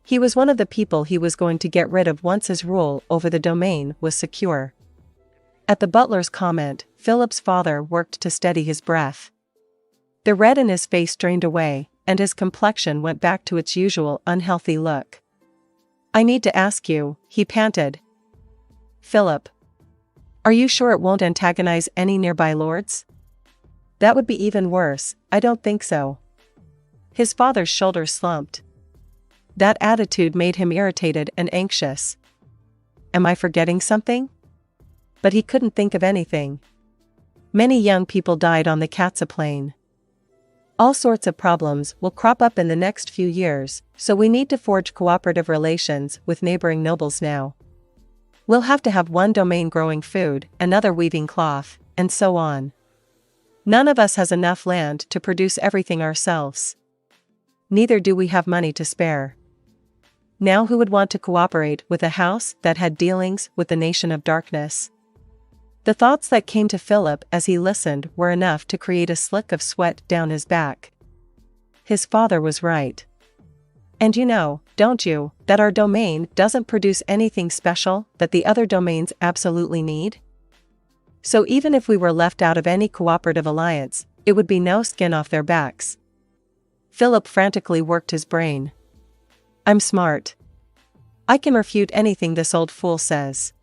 He was one of the people he was going to get rid of once his rule over the domain was secure. At the butler's comment, Philip's father worked to steady his breath. The red in his face drained away, and his complexion went back to its usual unhealthy look. I need to ask you, he panted. Philip. Are you sure it won't antagonize any nearby lords? That would be even worse. I don't think so. His father's shoulders slumped. That attitude made him irritated and anxious. Am I forgetting something? But he couldn't think of anything. Many young people died on the Katsa Plain. All sorts of problems will crop up in the next few years, so we need to forge cooperative relations with neighboring nobles now. We'll have to have one domain growing food, another weaving cloth, and so on. None of us has enough land to produce everything ourselves. Neither do we have money to spare. Now who would want to cooperate with a house that had dealings with the nation of darkness? The thoughts that came to Philip as he listened were enough to create a slick of sweat down his back. His father was right. And you know, don't you, that our domain doesn't produce anything special that the other domains absolutely need? So even if we were left out of any cooperative alliance, it would be no skin off their backs. Philip frantically worked his brain. I'm smart. I can refute anything this old fool says.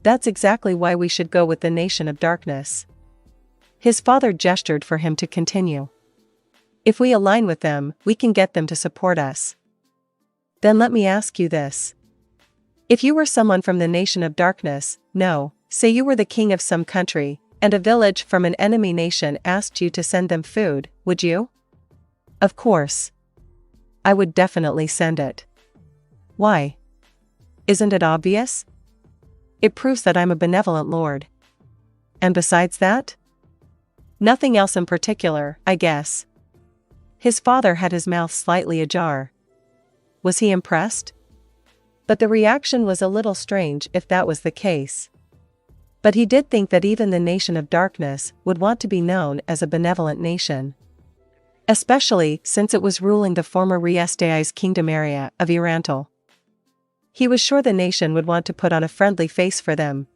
That's exactly why we should go with the nation of darkness. His father gestured for him to continue. If we align with them, we can get them to support us. Then let me ask you this. If you were someone from the nation of darkness, say you were the king of some country, and a village from an enemy nation asked you to send them food, would you? Of course. I would definitely send it. Why? Isn't it obvious? It proves that I'm a benevolent lord. And besides that? Nothing else in particular, I guess. His father had his mouth slightly ajar. Was he impressed? But the reaction was a little strange if that was the case. But he did think that even the nation of darkness would want to be known as a benevolent nation. Especially since it was ruling the former Re-Estize kingdom area of Irantal. He was sure the nation would want to put on a friendly face for them.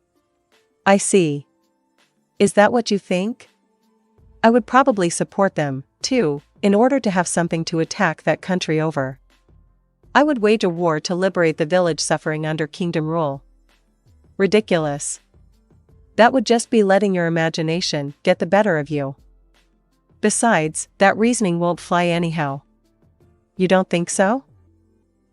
I see. Is that what you think? I would probably support them, too, in order to have something to attack that country over. I would wage a war to liberate the village suffering under kingdom rule. Ridiculous. That would just be letting your imagination get the better of you. Besides, that reasoning won't fly anyhow. You don't think so?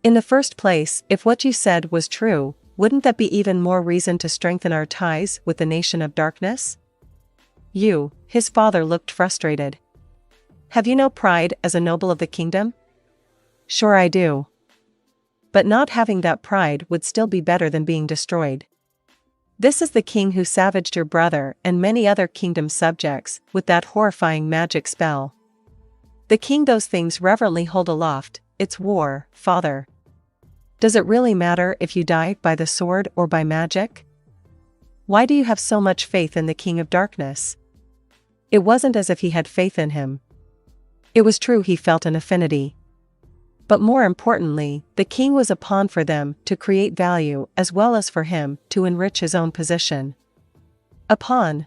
In the first place, if what you said was true, wouldn't that be even more reason to strengthen our ties with the nation of darkness? His father looked frustrated. Have you no pride as a noble of the kingdom? Sure I do. But not having that pride would still be better than being destroyed. This is the king who savaged your brother and many other kingdom subjects with that horrifying magic spell. The king those things reverently hold aloft, it's war, father. Does it really matter if you die by the sword or by magic? Why do you have so much faith in the king of darkness? It wasn't as if he had faith in him. It was true he felt an affinity. But more importantly, the king was a pawn for them to create value as well as for him to enrich his own position. A pawn?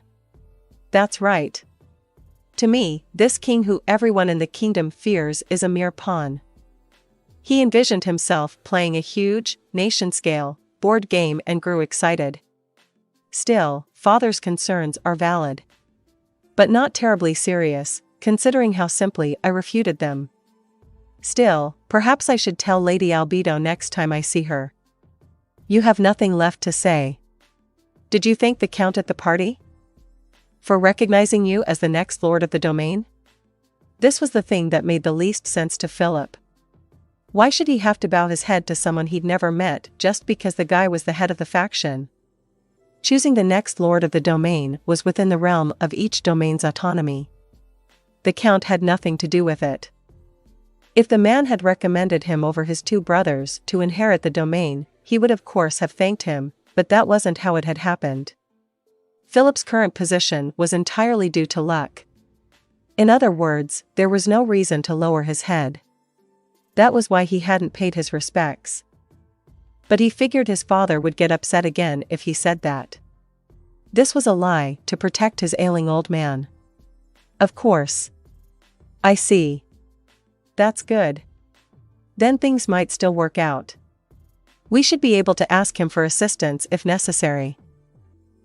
That's right. To me, this king who everyone in the kingdom fears is a mere pawn. He envisioned himself playing a huge, nation-scale, board game and grew excited. Still, father's concerns are valid. But not terribly serious, considering how simply I refuted them. Still, perhaps I should tell Lady Albedo next time I see her. You have nothing left to say. Did you thank the Count at the party? For recognizing you as the next lord of the domain? This was the thing that made the least sense to Philip. Why should he have to bow his head to someone he'd never met just because the guy was the head of the faction? Choosing the next lord of the domain was within the realm of each domain's autonomy. The Count had nothing to do with it. If the man had recommended him over his two brothers to inherit the domain, he would of course have thanked him, but that wasn't how it had happened. Philip's current position was entirely due to luck. In other words, there was no reason to lower his head. That was why he hadn't paid his respects. But he figured his father would get upset again if he said that. This was a lie to protect his ailing old man. Of course. I see. That's good. Then things might still work out. We should be able to ask him for assistance if necessary.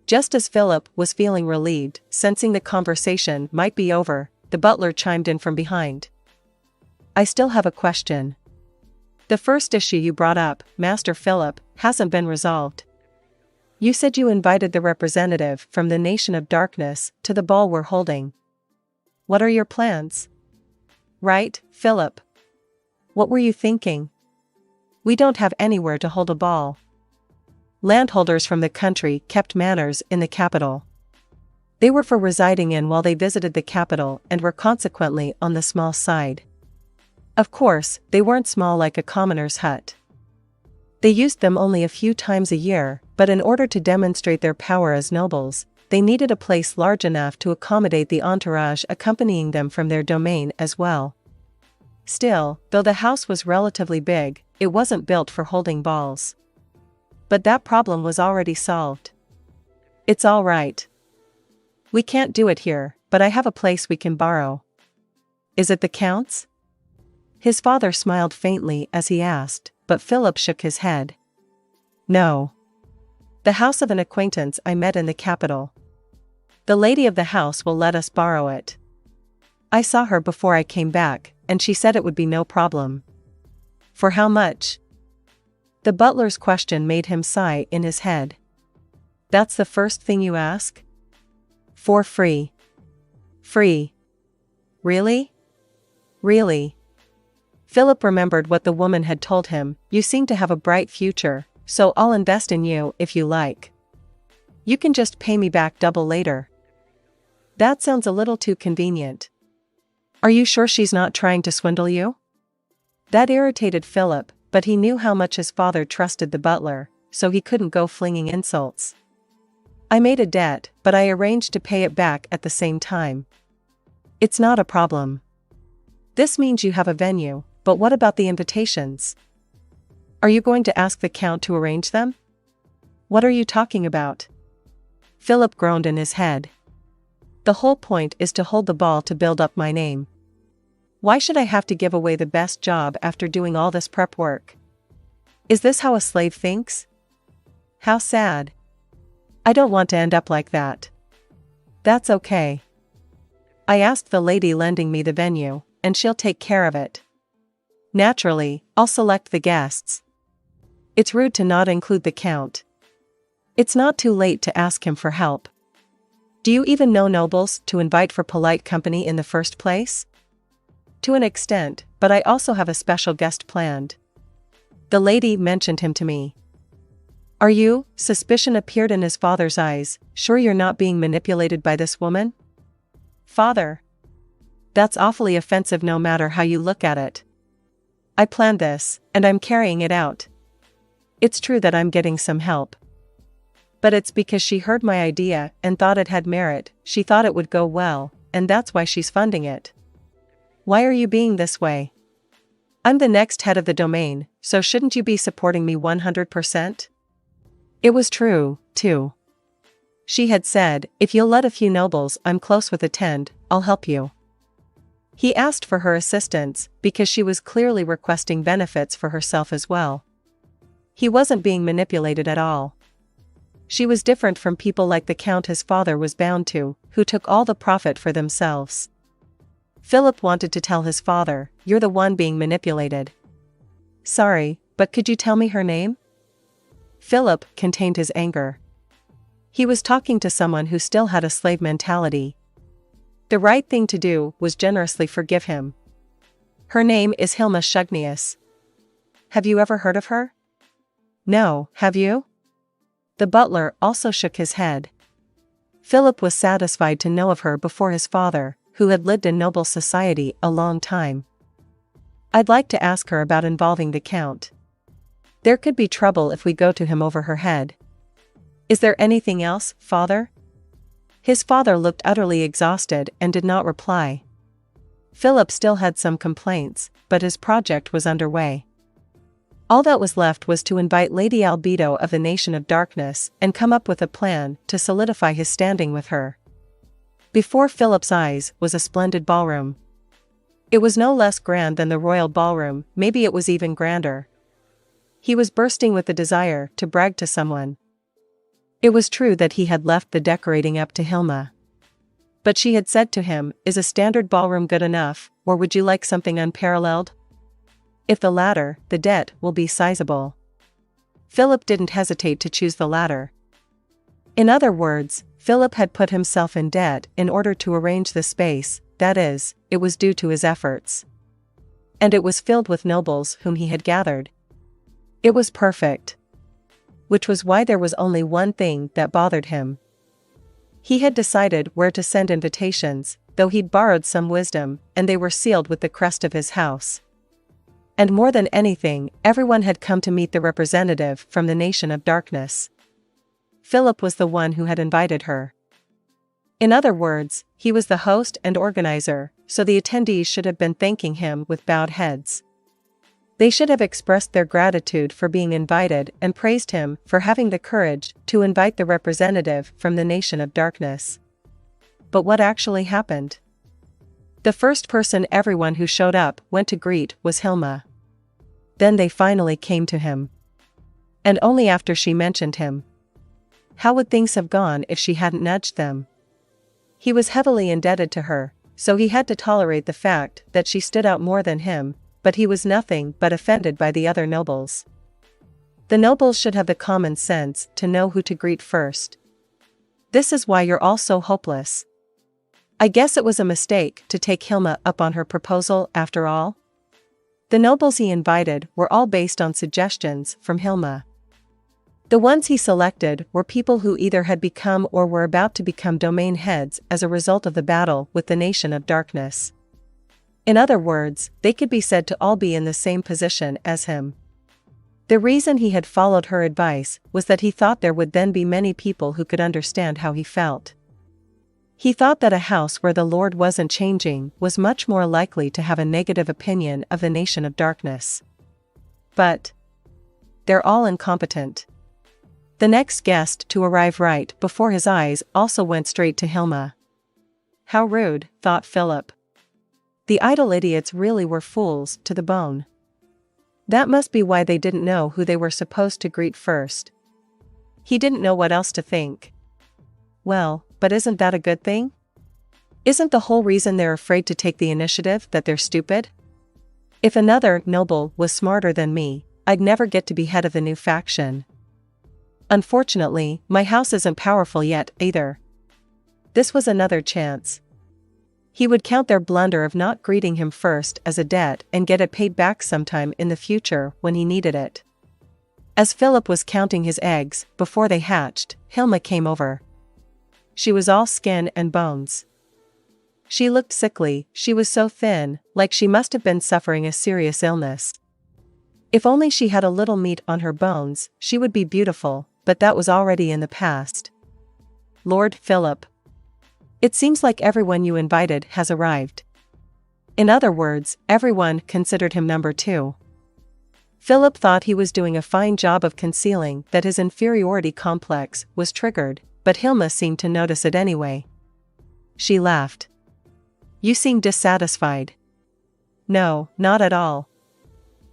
Just as Philip was feeling relieved, sensing the conversation might be over, the butler chimed in from behind. I still have a question. The first issue you brought up, Master Philip, hasn't been resolved. You said you invited the representative from the Nation of Darkness to the ball we're holding. What are your plans? Right, Philip. What were you thinking? We don't have anywhere to hold a ball. Landholders from the country kept manors in the capital. They were for residing in while they visited the capital and were consequently on the small side. Of course, they weren't small like a commoner's hut. They used them only a few times a year, but in order to demonstrate their power as nobles, they needed a place large enough to accommodate the entourage accompanying them from their domain as well. Still, though the house was relatively big, it wasn't built for holding balls. But that problem was already solved. It's all right. We can't do it here, but I have a place we can borrow. Is it the Count's? His father smiled faintly as he asked, but Philip shook his head. No. The house of an acquaintance I met in the capital. The lady of the house will let us borrow it. I saw her before I came back, and she said it would be no problem. For how much? The butler's question made him sigh in his head. That's the first thing you ask? For free. Free. Really? Really? Philip remembered what the woman had told him, you seem to have a bright future, so I'll invest in you if you like. You can just pay me back double later. That sounds a little too convenient. Are you sure she's not trying to swindle you? That irritated Philip, but he knew how much his father trusted the butler, so he couldn't go flinging insults. I made a debt, but I arranged to pay it back at the same time. It's not a problem. This means you have a venue, but what about the invitations? Are you going to ask the Count to arrange them? What are you talking about? Philip groaned in his head. The whole point is to hold the ball to build up my name. Why should I have to give away the best job after doing all this prep work? Is this how a slave thinks? How sad. I don't want to end up like that. That's okay. I asked the lady lending me the venue, and she'll take care of it. Naturally, I'll select the guests. It's rude to not include the Count. It's not too late to ask him for help. Do you even know nobles to invite for polite company in the first place? To an extent, but I also have a special guest planned. The lady mentioned him to me. Are you? Suspicion appeared in his father's eyes. Sure you're not being manipulated by this woman? Father. That's awfully offensive no matter how you look at it. I planned this, and I'm carrying it out. It's true that I'm getting some help. But it's because she heard my idea and thought it had merit, she thought it would go well, and that's why she's funding it. Why are you being this way? I'm the next head of the domain, so shouldn't you be supporting me 100%? It was true, too. She had said, if you'll let a few nobles I'm close with attend, I'll help you. He asked for her assistance, because she was clearly requesting benefits for herself as well. He wasn't being manipulated at all. She was different from people like the Count his father was bound to, who took all the profit for themselves. Philip wanted to tell his father, you're the one being manipulated. Sorry, but could you tell me her name? Philip contained his anger. He was talking to someone who still had a slave mentality. The right thing to do was generously forgive him. Her name is Hilma Shugnius. Have you ever heard of her? No, have you? The butler also shook his head. Philip was satisfied to know of her before his father, who had lived in noble society a long time. I'd like to ask her about involving the Count. There could be trouble if we go to him over her head. Is there anything else, father? His father looked utterly exhausted and did not reply. Philip still had some complaints, but his project was underway. All that was left was to invite Lady Albedo of the Nation of Darkness and come up with a plan to solidify his standing with her. Before Philip's eyes was a splendid ballroom. It was no less grand than the royal ballroom, maybe it was even grander. He was bursting with the desire to brag to someone. It was true that he had left the decorating up to Hilma. But she had said to him, is a standard ballroom good enough, or would you like something unparalleled? If the latter, the debt will be sizable. Philip didn't hesitate to choose the latter. In other words, Philip had put himself in debt in order to arrange the space, that is, it was due to his efforts. And it was filled with nobles whom he had gathered. It was perfect. Which was why there was only one thing that bothered him. He had decided where to send invitations, though he'd borrowed some wisdom, and they were sealed with the crest of his house. And more than anything, everyone had come to meet the representative from the Nation of Darkness. Philip was the one who had invited her. In other words, he was the host and organizer, so the attendees should have been thanking him with bowed heads. They should have expressed their gratitude for being invited and praised him for having the courage to invite the representative from the Nation of Darkness. But what actually happened? The first person everyone who showed up went to greet was Hilma. Then they finally came to him. And only after she mentioned him. How would things have gone if she hadn't nudged them? He was heavily indebted to her, so he had to tolerate the fact that she stood out more than him, but he was nothing but offended by the other nobles. The nobles should have the common sense to know who to greet first. This is why you're all so hopeless. I guess it was a mistake to take Hilma up on her proposal after all. The nobles he invited were all based on suggestions from Hilma. The ones he selected were people who either had become or were about to become domain heads as a result of the battle with the Nation of Darkness. In other words, they could be said to all be in the same position as him. The reason he had followed her advice was that he thought there would then be many people who could understand how he felt. He thought that a house where the Lord wasn't changing was much more likely to have a negative opinion of the Nation of Darkness. But they're all incompetent. The next guest to arrive right before his eyes also went straight to Hilma. How rude, thought Philip. The idle idiots really were fools to the bone. That must be why they didn't know who they were supposed to greet first. He didn't know what else to think. Well, but isn't that a good thing? Isn't the whole reason they're afraid to take the initiative that they're stupid? If another noble was smarter than me, I'd never get to be head of the new faction. Unfortunately, my house isn't powerful yet, either. This was another chance. He would count their blunder of not greeting him first as a debt and get it paid back sometime in the future when he needed it. As Philip was counting his eggs before they hatched, Hilma came over. She was all skin and bones. She looked sickly, she was so thin, like she must have been suffering a serious illness. If only she had a little meat on her bones, she would be beautiful, but that was already in the past. Lord Philip. It seems like everyone you invited has arrived. In other words, everyone considered him number 2. Philip thought he was doing a fine job of concealing that his inferiority complex was triggered, but Hilma seemed to notice it anyway. She laughed. You seem dissatisfied. No, not at all.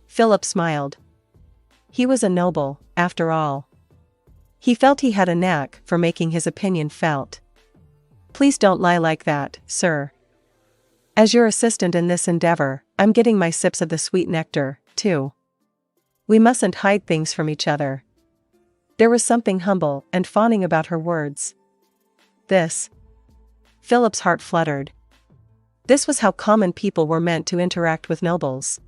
Philip smiled. He was a noble, after all. He felt he had a knack for making his opinion felt. Please don't lie like that, sir. As your assistant in this endeavor, I'm getting my sips of the sweet nectar, too. We mustn't hide things from each other. There was something humble and fawning about her words. This. Philip's heart fluttered. This was how common people were meant to interact with nobles.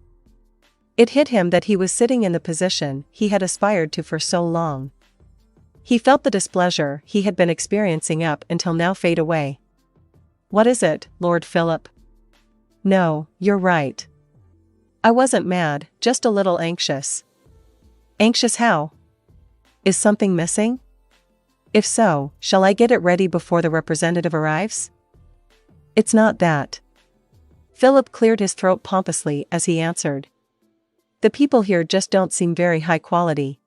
It hit him that he was sitting in the position he had aspired to for so long. He felt the displeasure he had been experiencing up until now fade away. What is it, Lord Philip? No, you're right. I wasn't mad, just a little anxious. Anxious how? Is something missing? If so, shall I get it ready before the representative arrives? It's not that. Philip cleared his throat pompously as he answered. The people here just don't seem very high quality.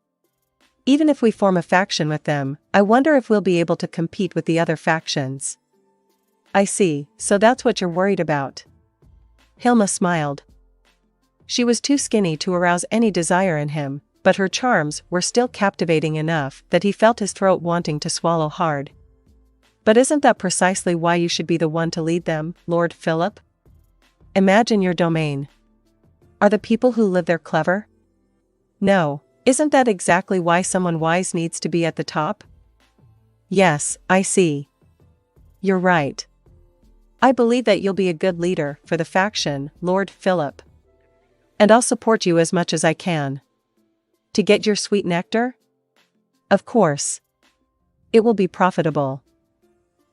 Even if we form a faction with them, I wonder if we'll be able to compete with the other factions. I see, so that's what you're worried about. Hilma smiled. She was too skinny to arouse any desire in him, but her charms were still captivating enough that he felt his throat wanting to swallow hard. But isn't that precisely why you should be the one to lead them, Lord Philip? Imagine your domain. Are the people who live there clever? No. Isn't that exactly why someone wise needs to be at the top? Yes, I see. You're right. I believe that you'll be a good leader for the faction, Lord Philip. And I'll support you as much as I can. To get your sweet nectar? Of course. It will be profitable.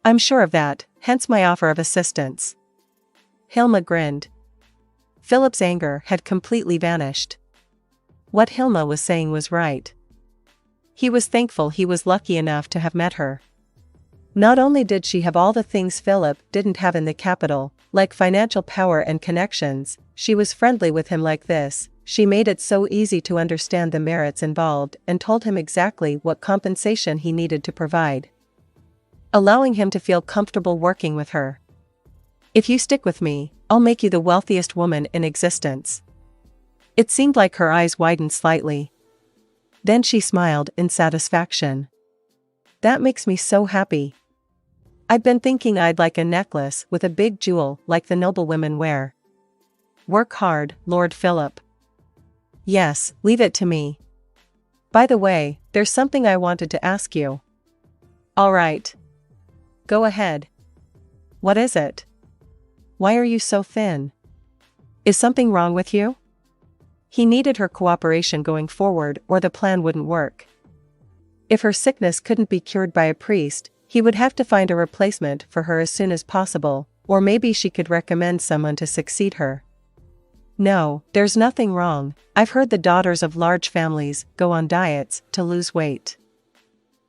I'm sure of that, hence my offer of assistance. Hilma grinned. Philip's anger had completely vanished. What Hilma was saying was right. He was thankful he was lucky enough to have met her. Not only did she have all the things Philip didn't have in the capital, like financial power and connections, she was friendly with him like this. She made it so easy to understand the merits involved and told him exactly what compensation he needed to provide, allowing him to feel comfortable working with her. If you stick with me, I'll make you the wealthiest woman in existence. It seemed like her eyes widened slightly. Then she smiled in satisfaction. That makes me so happy. I've been thinking I'd like a necklace with a big jewel like the noblewomen wear. Work hard, Lord Philip. Yes, leave it to me. By the way, there's something I wanted to ask you. All right. Go ahead. What is it? Why are you so thin? Is something wrong with you? He needed her cooperation going forward or the plan wouldn't work. If her sickness couldn't be cured by a priest, he would have to find a replacement for her as soon as possible, or maybe she could recommend someone to succeed her. No, there's nothing wrong. I've heard the daughters of large families go on diets to lose weight.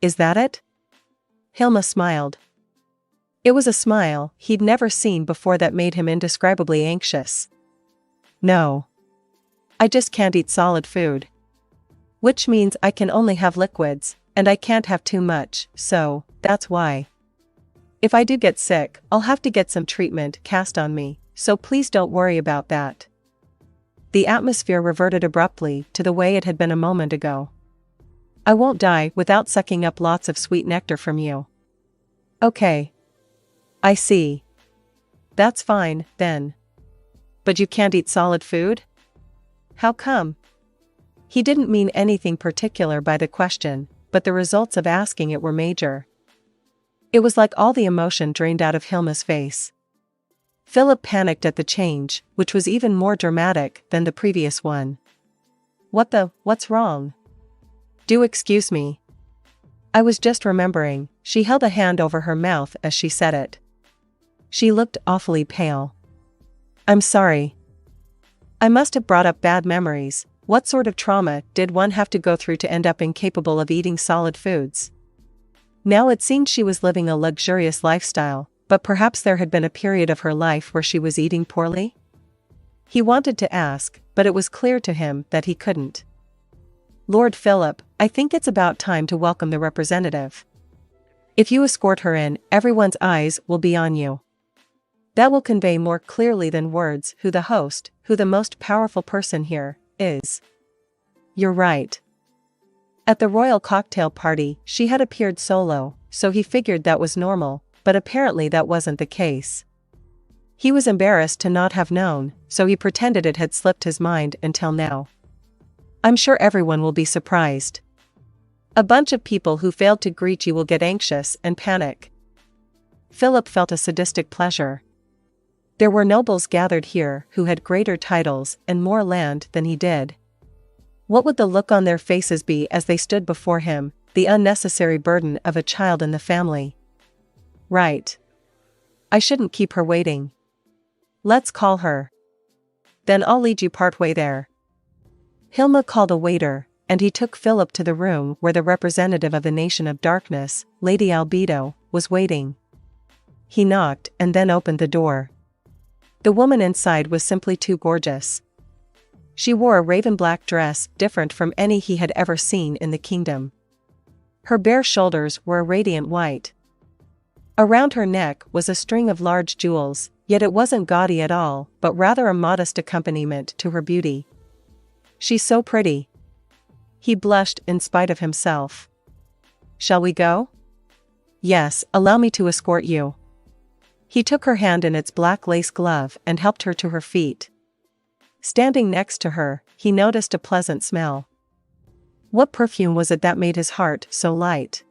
Is that it? Hilma smiled. It was a smile he'd never seen before that made him indescribably anxious. No. I just can't eat solid food. Which means I can only have liquids, and I can't have too much, so that's why. If I do get sick, I'll have to get some treatment cast on me, so please don't worry about that. The atmosphere reverted abruptly to the way it had been a moment ago. I won't die without sucking up lots of sweet nectar from you. Okay. I see. That's fine, then. But you can't eat solid food? How come? He didn't mean anything particular by the question, but the results of asking it were major. It was like all the emotion drained out of Hilma's face. Philip panicked at the change, which was even more dramatic than the previous one. What's wrong? Do excuse me. I was just remembering. She held a hand over her mouth as she said it. She looked awfully pale. I'm sorry. I must have brought up bad memories. What sort of trauma did one have to go through to end up incapable of eating solid foods? Now it seemed she was living a luxurious lifestyle, but perhaps there had been a period of her life where she was eating poorly? He wanted to ask, but it was clear to him that he couldn't. Lord Philip, I think it's about time to welcome the representative. If you escort her in, everyone's eyes will be on you. That will convey more clearly than words who the host, who the most powerful person here, is. You're right. At the royal cocktail party, she had appeared solo, so he figured that was normal, but apparently that wasn't the case. He was embarrassed to not have known, so he pretended it had slipped his mind until now. I'm sure everyone will be surprised. A bunch of people who failed to greet you will get anxious and panic. Philip felt a sadistic pleasure. There were nobles gathered here who had greater titles and more land than he did. What would the look on their faces be as they stood before him, the unnecessary burden of a child in the family? Right. I shouldn't keep her waiting. Let's call her. Then I'll lead you partway there. Hilma called a waiter, and he took Philip to the room where the representative of the Nation of Darkness, Lady Albedo, was waiting. He knocked and then opened the door. The woman inside was simply too gorgeous. She wore a raven-black dress different from any he had ever seen in the kingdom. Her bare shoulders were a radiant white. Around her neck was a string of large jewels, yet it wasn't gaudy at all, but rather a modest accompaniment to her beauty. She's so pretty. He blushed in spite of himself. Shall we go? Yes, allow me to escort you. He took her hand in its black lace glove and helped her to her feet. Standing next to her, he noticed a pleasant smell. What perfume was it that made his heart so light?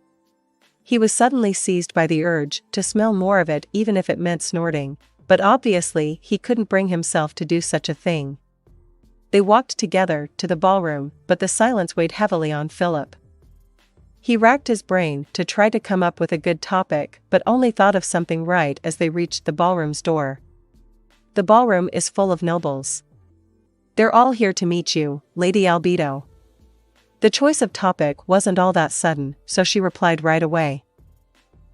He was suddenly seized by the urge to smell more of it even if it meant snorting, but obviously he couldn't bring himself to do such a thing. They walked together to the ballroom, but the silence weighed heavily on Philip. He racked his brain to try to come up with a good topic, but only thought of something right as they reached the ballroom's door. The ballroom is full of nobles. They're all here to meet you, Lady Albedo. The choice of topic wasn't all that sudden, so she replied right away.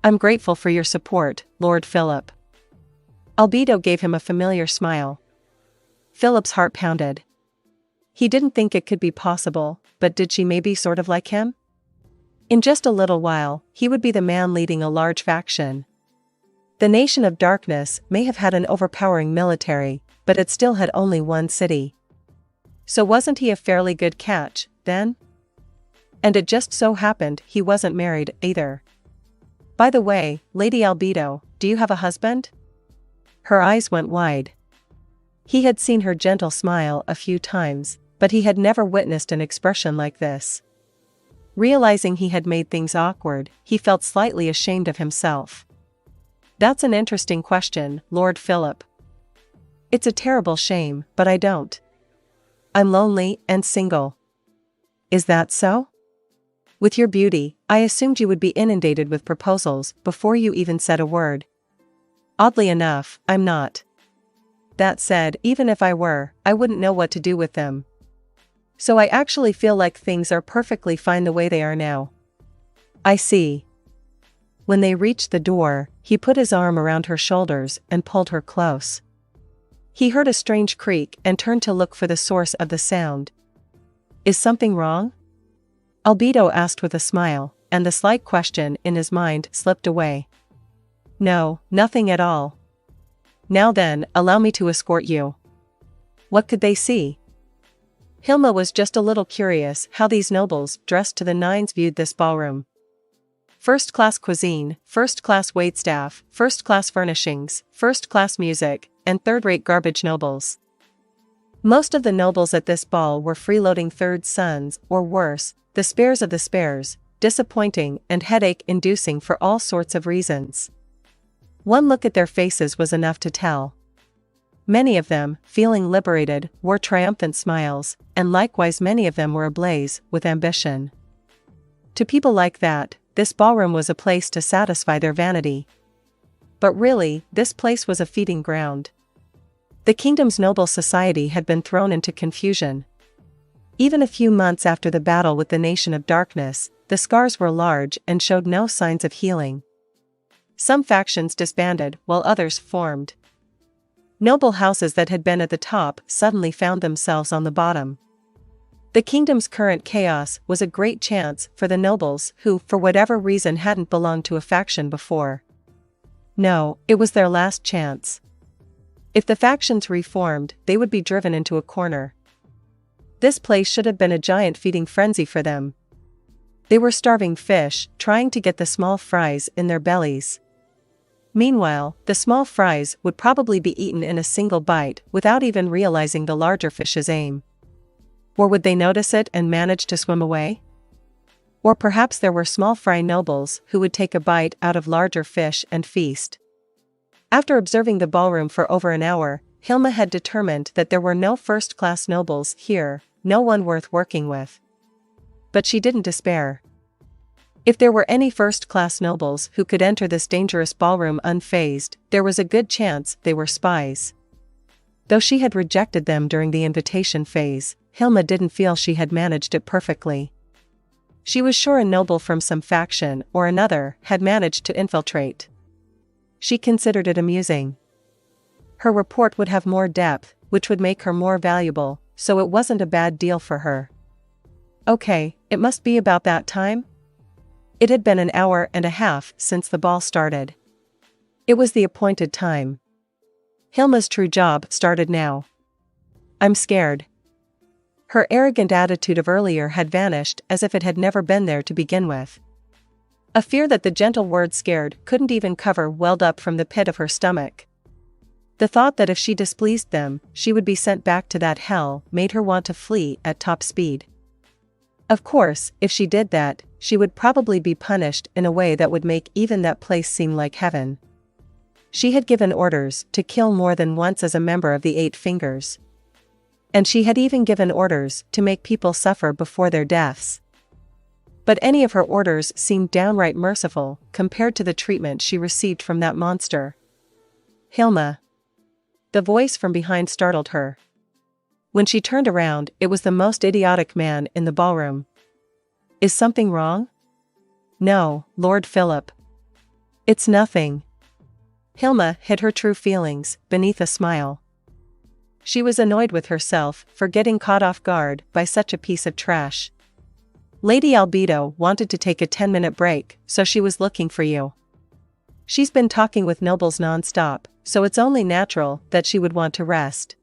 I'm grateful for your support, Lord Philip. Albedo gave him a familiar smile. Philip's heart pounded. He didn't think it could be possible, but did she maybe sort of like him? In just a little while, he would be the man leading a large faction. The Nation of Darkness may have had an overpowering military, but it still had only one city. So wasn't he a fairly good catch, then? And it just so happened he wasn't married either. By the way, Lady Albedo, do you have a husband? Her eyes went wide. He had seen her gentle smile a few times, but he had never witnessed an expression like this. Realizing he had made things awkward, he felt slightly ashamed of himself. That's an interesting question, Lord Philip. It's a terrible shame, but I don't. I'm lonely and single. Is that so? With your beauty, I assumed you would be inundated with proposals before you even said a word. Oddly enough, I'm not. That said, even if I were, I wouldn't know what to do with them. So I actually feel like things are perfectly fine the way they are now. I see. When they reached the door, he put his arm around her shoulders and pulled her close. He heard a strange creak and turned to look for the source of the sound. Is something wrong? Albedo asked with a smile, and the slight question in his mind slipped away. No, nothing at all. Now then, allow me to escort you. What could they see? Hilma was just a little curious how these nobles dressed to the nines viewed this ballroom. First-class cuisine, first-class waitstaff, first-class furnishings, first-class music, and third-rate garbage nobles. Most of the nobles at this ball were freeloading third sons, or worse, the spares of the spares, disappointing and headache-inducing for all sorts of reasons. One look at their faces was enough to tell. Many of them, feeling liberated, wore triumphant smiles, and likewise many of them were ablaze with ambition. To people like that, this ballroom was a place to satisfy their vanity. But really, this place was a feeding ground. The kingdom's noble society had been thrown into confusion. Even a few months after the battle with the Nation of Darkness, the scars were large and showed no signs of healing. Some factions disbanded while others formed. Noble houses that had been at the top suddenly found themselves on the bottom. The kingdom's current chaos was a great chance for the nobles who, for whatever reason, hadn't belonged to a faction before. No, it was their last chance. If the factions reformed, they would be driven into a corner. This place should have been a giant feeding frenzy for them. They were starving fish, trying to get the small fries in their bellies. Meanwhile, the small fries would probably be eaten in a single bite without even realizing the larger fish's aim. Or would they notice it and manage to swim away? Or perhaps there were small fry nobles who would take a bite out of larger fish and feast. After observing the ballroom for over an hour, Hilma had determined that there were no first-class nobles here, no one worth working with. But she didn't despair. If there were any first-class nobles who could enter this dangerous ballroom unfazed, there was a good chance they were spies. Though she had rejected them during the invitation phase, Hilma didn't feel she had managed it perfectly. She was sure a noble from some faction or another had managed to infiltrate. She considered it amusing. Her report would have more depth, which would make her more valuable, so it wasn't a bad deal for her. Okay, it must be about that time? It had been an hour and a half since the ball started. It was the appointed time. Hilma's true job started now. I'm scared. Her arrogant attitude of earlier had vanished as if it had never been there to begin with. A fear that the gentle word scared couldn't even cover welled up from the pit of her stomach. The thought that if she displeased them, she would be sent back to that hell made her want to flee at top speed. Of course, if she did that, she would probably be punished in a way that would make even that place seem like heaven. She had given orders to kill more than once as a member of the Eight Fingers. And she had even given orders to make people suffer before their deaths. But any of her orders seemed downright merciful compared to the treatment she received from that monster. Hilma. The voice from behind startled her. When she turned around, it was the most idiotic man in the ballroom. Is something wrong? No, Lord Philip. It's nothing. Hilma hid her true feelings beneath a smile. She was annoyed with herself for getting caught off guard by such a piece of trash. Lady Albedo wanted to take a 10-minute break, so she was looking for you. She's been talking with nobles non-stop, so it's only natural that she would want to rest.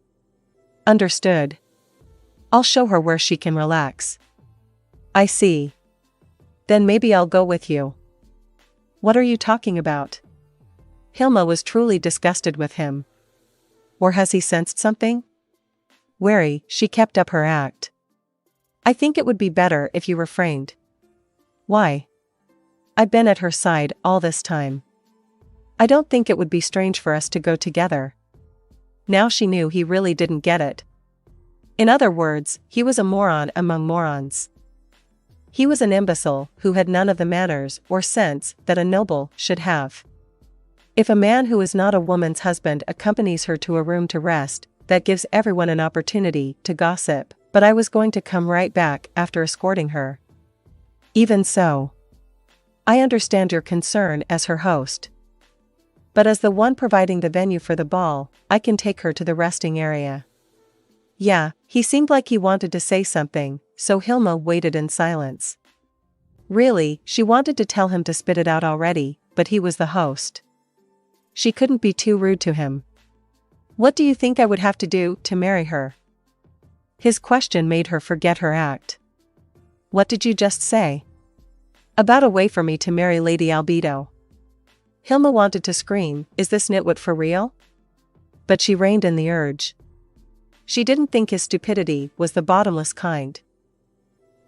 Understood. I'll show her where she can relax. I see. Then maybe I'll go with you. What are you talking about? Hilma was truly disgusted with him. Or has he sensed something? Wary, she kept up her act. I think it would be better if you refrained. Why? I've been at her side all this time. I don't think it would be strange for us to go together. Now she knew he really didn't get it. In other words, he was a moron among morons. He was an imbecile who had none of the manners or sense that a noble should have. If a man who is not a woman's husband accompanies her to a room to rest, that gives everyone an opportunity to gossip, but I was going to come right back after escorting her. Even so. I understand your concern as her host. But as the one providing the venue for the ball, I can take her to the resting area. Yeah, he seemed like he wanted to say something, so Hilma waited in silence. Really, she wanted to tell him to spit it out already, but he was the host. She couldn't be too rude to him. What do you think I would have to do to marry her? His question made her forget her act. What did you just say? About a way for me to marry Lady Albedo. Hilma wanted to scream, is this nitwit for real? But she reined in the urge. She didn't think his stupidity was the bottomless kind.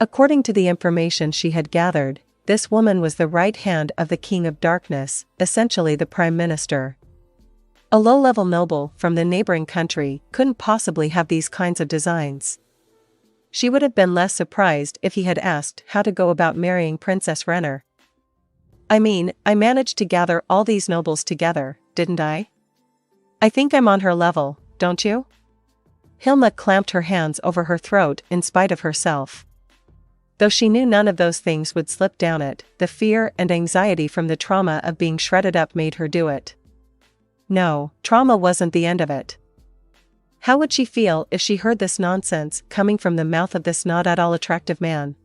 According to the information she had gathered, this woman was the right hand of the King of Darkness, essentially the Prime Minister. A low-level noble from the neighboring country couldn't possibly have these kinds of designs. She would have been less surprised if he had asked how to go about marrying Princess Renner. I mean, I managed to gather all these nobles together, didn't I? I think I'm on her level, don't you? Hilma clamped her hands over her throat in spite of herself. Though she knew none of those things would slip down it, the fear and anxiety from the trauma of being shredded up made her do it. No, trauma wasn't the end of it. How would she feel if she heard this nonsense coming from the mouth of this not at all attractive man?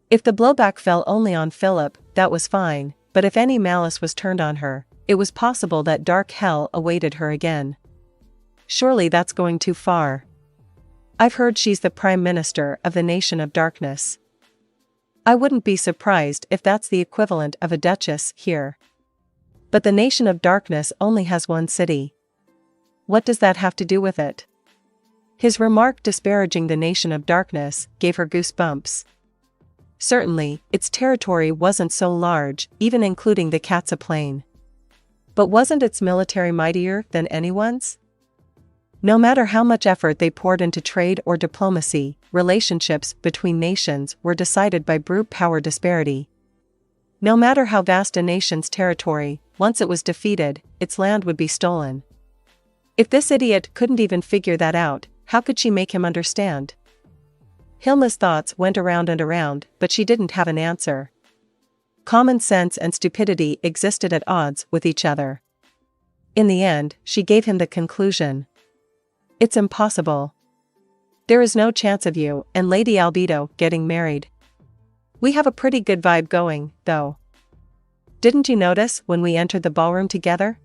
If the blowback fell only on Philip, that was fine, but if any malice was turned on her, it was possible that dark hell awaited her again. Surely that's going too far. I've heard she's the Prime Minister of the Nation of Darkness. I wouldn't be surprised if that's the equivalent of a duchess here. But the Nation of Darkness only has one city. What does that have to do with it? His remark disparaging the Nation of Darkness gave her goosebumps. Certainly, its territory wasn't so large, even including the Katsa Plain. But wasn't its military mightier than anyone's? No matter how much effort they poured into trade or diplomacy, relationships between nations were decided by brute power disparity. No matter how vast a nation's territory, once it was defeated, its land would be stolen. If this idiot couldn't even figure that out, how could she make him understand? Hilma's thoughts went around and around, but she didn't have an answer. Common sense and stupidity existed at odds with each other. In the end, she gave him the conclusion. It's impossible. There is no chance of you and Lady Albedo getting married. We have a pretty good vibe going, though. Didn't you notice when we entered the ballroom together?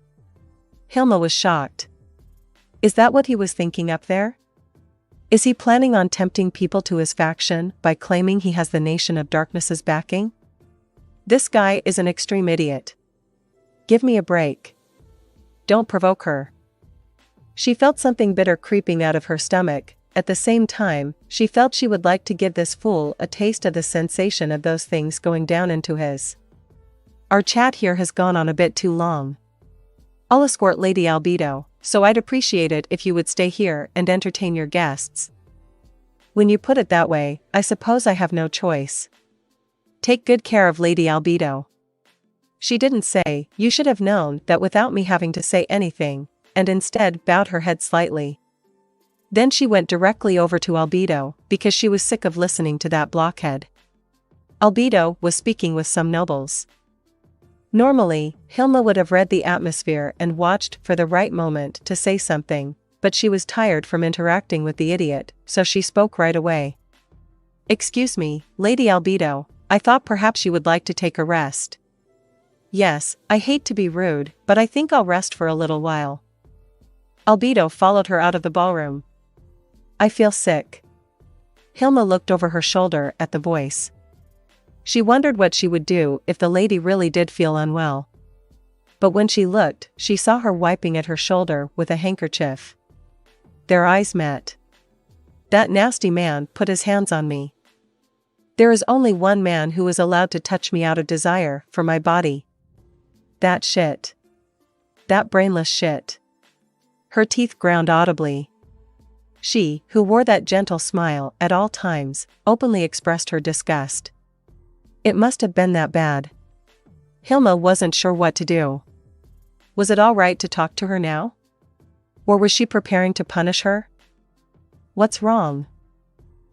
Hilma was shocked. Is that what he was thinking up there? Is he planning on tempting people to his faction by claiming he has the Nation of Darkness's backing? This guy is an extreme idiot. Give me a break. Don't provoke her. She felt something bitter creeping out of her stomach. At the same time, she felt she would like to give this fool a taste of the sensation of those things going down into his. Our chat here has gone on a bit too long. I'll escort Lady Albedo, so I'd appreciate it if you would stay here and entertain your guests. When you put it that way, I suppose I have no choice. Take good care of Lady Albedo. She didn't say, you should have known that without me having to say anything, and instead bowed her head slightly. Then she went directly over to Albedo, because she was sick of listening to that blockhead. Albedo was speaking with some nobles. Normally, Hilma would have read the atmosphere and watched for the right moment to say something, but she was tired from interacting with the idiot, so she spoke right away. Excuse me, Lady Albedo, I thought perhaps you would like to take a rest. Yes, I hate to be rude, but I think I'll rest for a little while. Albedo followed her out of the ballroom. I feel sick. Hilma looked over her shoulder at the voice. She wondered what she would do if the lady really did feel unwell. But when she looked, she saw her wiping at her shoulder with a handkerchief. Their eyes met. That nasty man put his hands on me. There is only one man who is allowed to touch me out of desire for my body. That shit. That brainless shit. Her teeth ground audibly. She, who wore that gentle smile at all times, openly expressed her disgust. It must have been that bad. Hilma wasn't sure what to do. Was it all right to talk to her now? Or was she preparing to punish her? What's wrong?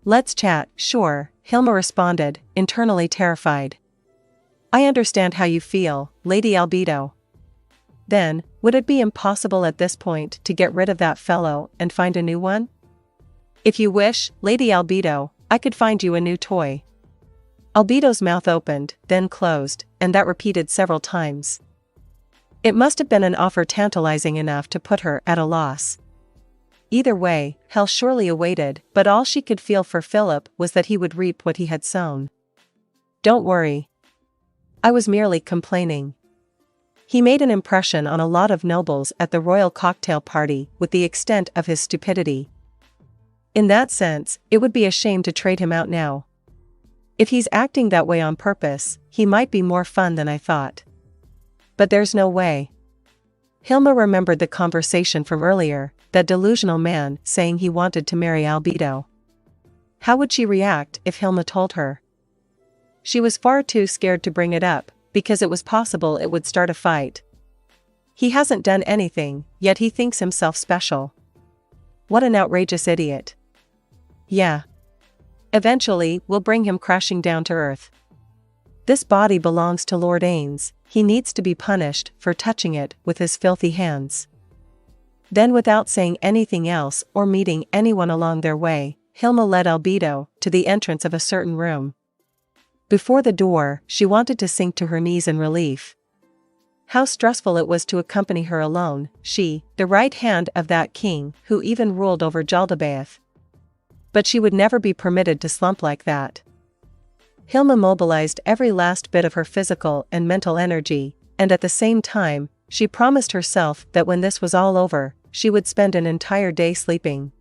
Let's chat, sure, Hilma responded, internally terrified. I understand how you feel, Lady Albedo. Then, would it be impossible at this point to get rid of that fellow and find a new one? If you wish, Lady Albedo, I could find you a new toy. Albedo's mouth opened, then closed, and that repeated several times. It must have been an offer tantalizing enough to put her at a loss. Either way, hell surely awaited, but all she could feel for Philip was that he would reap what he had sown. Don't worry. I was merely complaining. He made an impression on a lot of nobles at the royal cocktail party with the extent of his stupidity. In that sense, it would be a shame to trade him out now. If he's acting that way on purpose, he might be more fun than I thought. But there's no way. Hilma remembered the conversation from earlier, that delusional man saying he wanted to marry Albedo. How would she react if Hilma told her? She was far too scared to bring it up, because it was possible it would start a fight. He hasn't done anything, yet he thinks himself special. What an outrageous idiot. Yeah. Eventually, we'll bring him crashing down to earth. This body belongs to Lord Ainz, he needs to be punished for touching it with his filthy hands. Then without saying anything else or meeting anyone along their way, Hilma led Albedo to the entrance of a certain room. Before the door, she wanted to sink to her knees in relief. How stressful it was to accompany her alone, she, the right hand of that king who even ruled over Jaldabaoth. But she would never be permitted to slump like that. Hilma mobilized every last bit of her physical and mental energy, and at the same time, she promised herself that when this was all over, she would spend an entire day sleeping.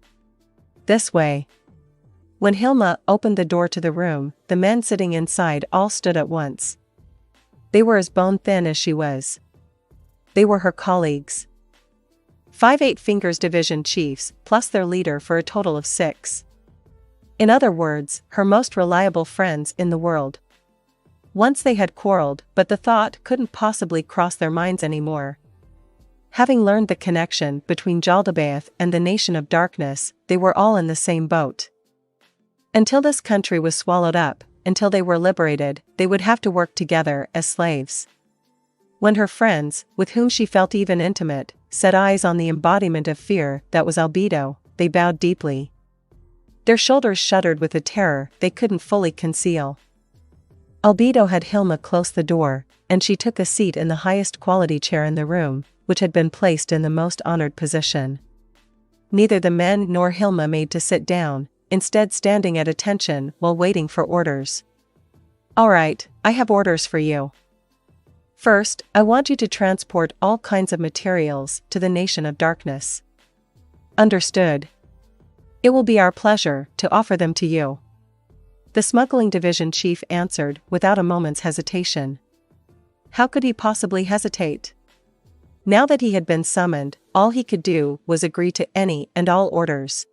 This way. When Hilma opened the door to the room, the men sitting inside all stood at once. They were as bone-thin as she was. They were her colleagues. 5 8-Fingers Division chiefs, plus their leader for a total of 6. In other words, her most reliable friends in the world. Once they had quarreled, but the thought couldn't possibly cross their minds anymore. Having learned the connection between Jaldabaoth and the Nation of Darkness, they were all in the same boat. Until this country was swallowed up, until they were liberated, they would have to work together as slaves. When her friends, with whom she felt even intimate, set eyes on the embodiment of fear that was Albedo, they bowed deeply. Their shoulders shuddered with a terror they couldn't fully conceal. Albedo had Hilma close the door, and she took a seat in the highest quality chair in the room, which had been placed in the most honored position. Neither the men nor Hilma made to sit down, instead standing at attention while waiting for orders. All right, I have orders for you. First, I want you to transport all kinds of materials to the Nation of Darkness. Understood. It will be our pleasure to offer them to you. The smuggling division chief answered without a moment's hesitation. How could he possibly hesitate? Now that he had been summoned, all he could do was agree to any and all orders.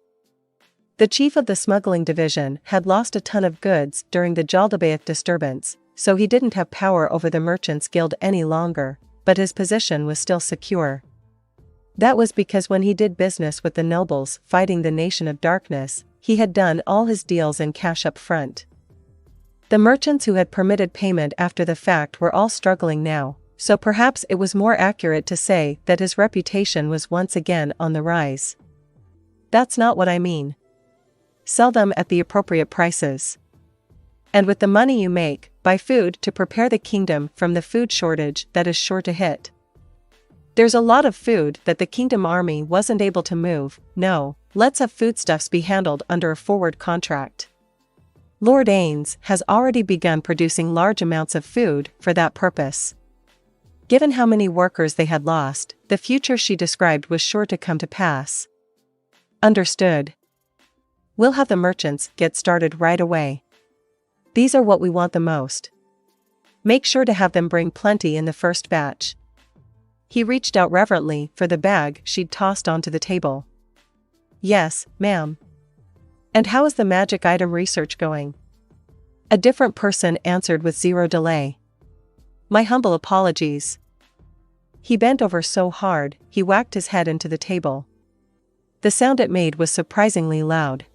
The chief of the smuggling division had lost a ton of goods during the Jaldabaoth disturbance, so he didn't have power over the Merchants Guild any longer, but his position was still secure. That was because when he did business with the nobles fighting the Nation of Darkness, he had done all his deals in cash up front. The merchants who had permitted payment after the fact were all struggling now, so perhaps it was more accurate to say that his reputation was once again on the rise. That's not what I mean. Sell them at the appropriate prices. And with the money you make, buy food to prepare the kingdom from the food shortage that is sure to hit. There's a lot of food that the kingdom army wasn't able to move. No, let's have foodstuffs be handled under a forward contract. Lord Ainz has already begun producing large amounts of food for that purpose. Given how many workers they had lost, the future she described was sure to come to pass. Understood. We'll have the merchants get started right away. These are what we want the most. Make sure to have them bring plenty in the first batch. He reached out reverently for the bag she'd tossed onto the table. Yes, ma'am. And how is the magic item research going? A different person answered with zero delay. My humble apologies. He bent over so hard, he whacked his head into the table. The sound it made was surprisingly loud.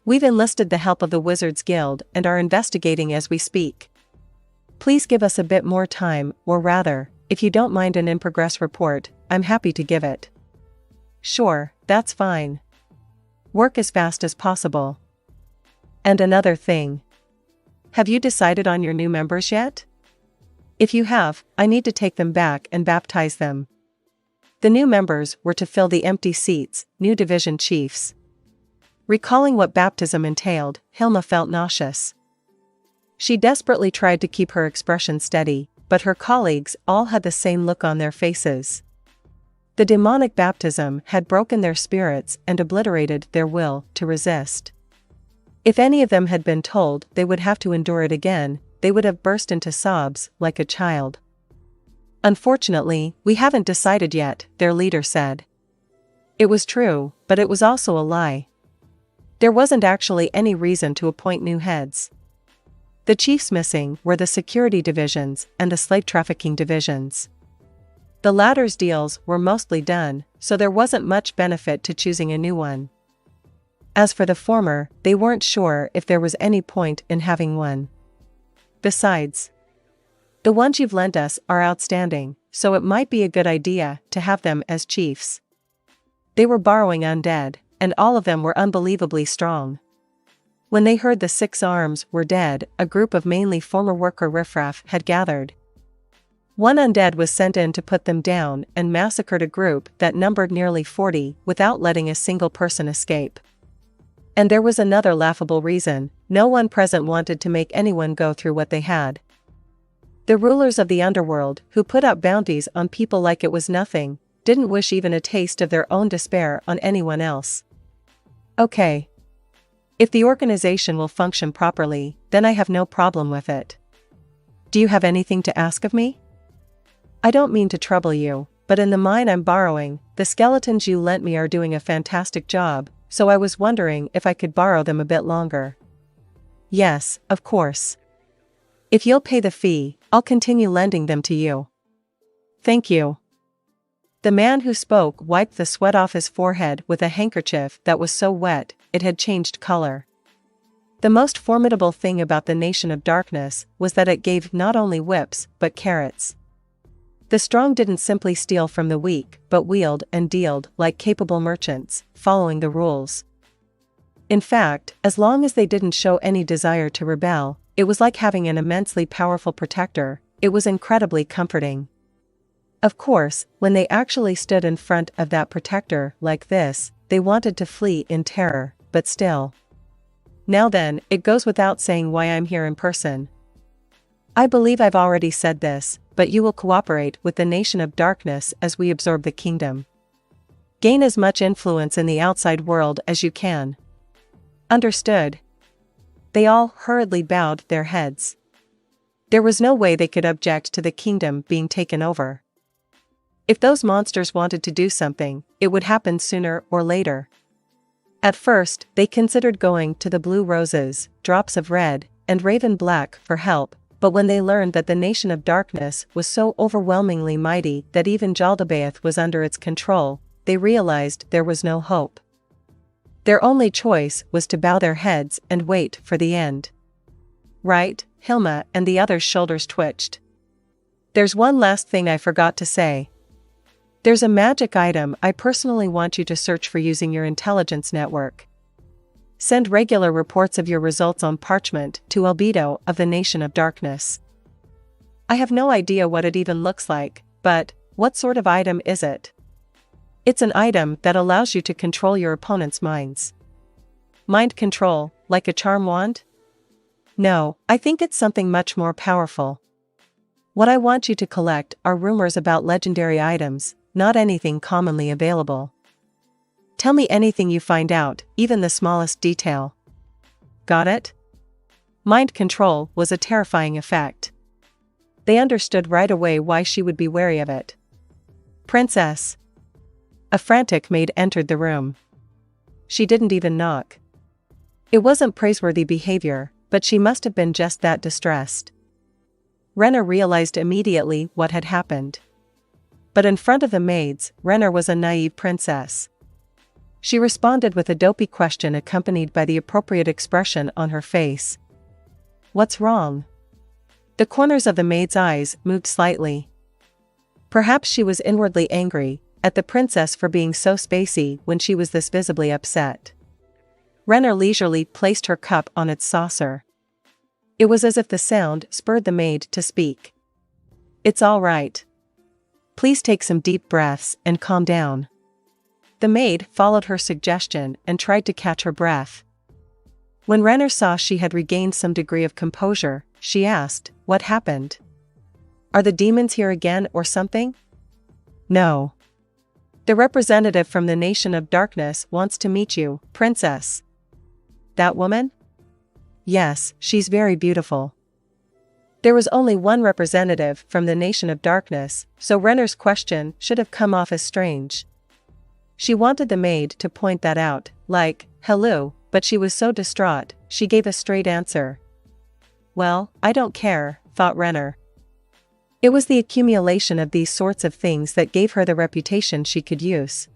We've enlisted the help of the Wizards Guild and are investigating as we speak. Please give us a bit more time, or rather, if you don't mind an in-progress report, I'm happy to give it. Sure, that's fine. Work as fast as possible. And another thing. Have you decided on your new members yet? If you have, I need to take them back and baptize them. The new members were to fill the empty seats, new division chiefs. Recalling what baptism entailed, Hilma felt nauseous. She desperately tried to keep her expression steady, but her colleagues all had the same look on their faces. The demonic baptism had broken their spirits and obliterated their will to resist. If any of them had been told they would have to endure it again, they would have burst into sobs like a child. Unfortunately, we haven't decided yet, their leader said. It was true, but it was also a lie. There wasn't actually any reason to appoint new heads. The chiefs missing were the security divisions and the slave trafficking divisions. The latter's deals were mostly done, so there wasn't much benefit to choosing a new one. As for the former, they weren't sure if there was any point in having one. Besides, the ones you've lent us are outstanding, so it might be a good idea to have them as chiefs. They were borrowing undead, and all of them were unbelievably strong. When they heard the 6 arms were dead, a group of mainly former worker riffraff had gathered. One undead was sent in to put them down and massacred a group that numbered nearly 40 without letting a single person escape. And there was another laughable reason: no one present wanted to make anyone go through what they had. The rulers of the underworld, who put out bounties on people like it was nothing, didn't wish even a taste of their own despair on anyone else. Okay. If the organization will function properly, then I have no problem with it. Do you have anything to ask of me? I don't mean to trouble you, but in the mine I'm borrowing, the skeletons you lent me are doing a fantastic job, so I was wondering if I could borrow them a bit longer. Yes, of course. If you'll pay the fee, I'll continue lending them to you. Thank you. The man who spoke wiped the sweat off his forehead with a handkerchief that was so wet, it had changed color. The most formidable thing about the Nation of Darkness was that it gave not only whips, but carrots. The strong didn't simply steal from the weak, but wheeled and dealed like capable merchants, following the rules. In fact, as long as they didn't show any desire to rebel, it was like having an immensely powerful protector. It was incredibly comforting. Of course, when they actually stood in front of that protector like this, they wanted to flee in terror, but still. Now then, it goes without saying why I'm here in person. I believe I've already said this, but you will cooperate with the Nation of Darkness as we absorb the kingdom. Gain as much influence in the outside world as you can. Understood. They all hurriedly bowed their heads. There was no way they could object to the kingdom being taken over. If those monsters wanted to do something, it would happen sooner or later. At first, they considered going to the Blue Roses, Drops of Red, and Raven Black for help, but when they learned that the Nation of Darkness was so overwhelmingly mighty that even Jaldabaoth was under its control, they realized there was no hope. Their only choice was to bow their heads and wait for the end. Right, Hilma and the others' shoulders twitched. There's one last thing I forgot to say. There's a magic item I personally want you to search for using your intelligence network. Send regular reports of your results on parchment to Albedo of the Nation of Darkness. I have no idea what it even looks like, but what sort of item is it? It's an item that allows you to control your opponent's minds. Mind control, like a charm wand? No, I think it's something much more powerful. What I want you to collect are rumors about legendary items, not anything commonly available. Tell me anything you find out, even the smallest detail. Got it? Mind control was a terrifying effect. They understood right away why she would be wary of it. Princess. A frantic maid entered the room. She didn't even knock. It wasn't praiseworthy behavior, but she must have been just that distressed. Renner realized immediately what had happened. But in front of the maids, Renner was a naive princess. She responded with a dopey question accompanied by the appropriate expression on her face. What's wrong? The corners of the maid's eyes moved slightly. Perhaps she was inwardly angry at the princess for being so spacey when she was this visibly upset. Renner leisurely placed her cup on its saucer. It was as if the sound spurred the maid to speak. "It's all right. Please take some deep breaths and calm down." The maid followed her suggestion and tried to catch her breath. When Renner saw she had regained some degree of composure, she asked, "What happened? Are the demons here again or something?" "No. The representative from the Nation of Darkness wants to meet you, Princess." "That woman?" "Yes, she's very beautiful." There was only one representative from the Nation of Darkness, so Renner's question should have come off as strange. She wanted the maid to point that out, like, "Hello," but she was so distraught, she gave a straight answer. "Well, I don't care," thought Renner. It was the accumulation of these sorts of things that gave her the reputation she could use.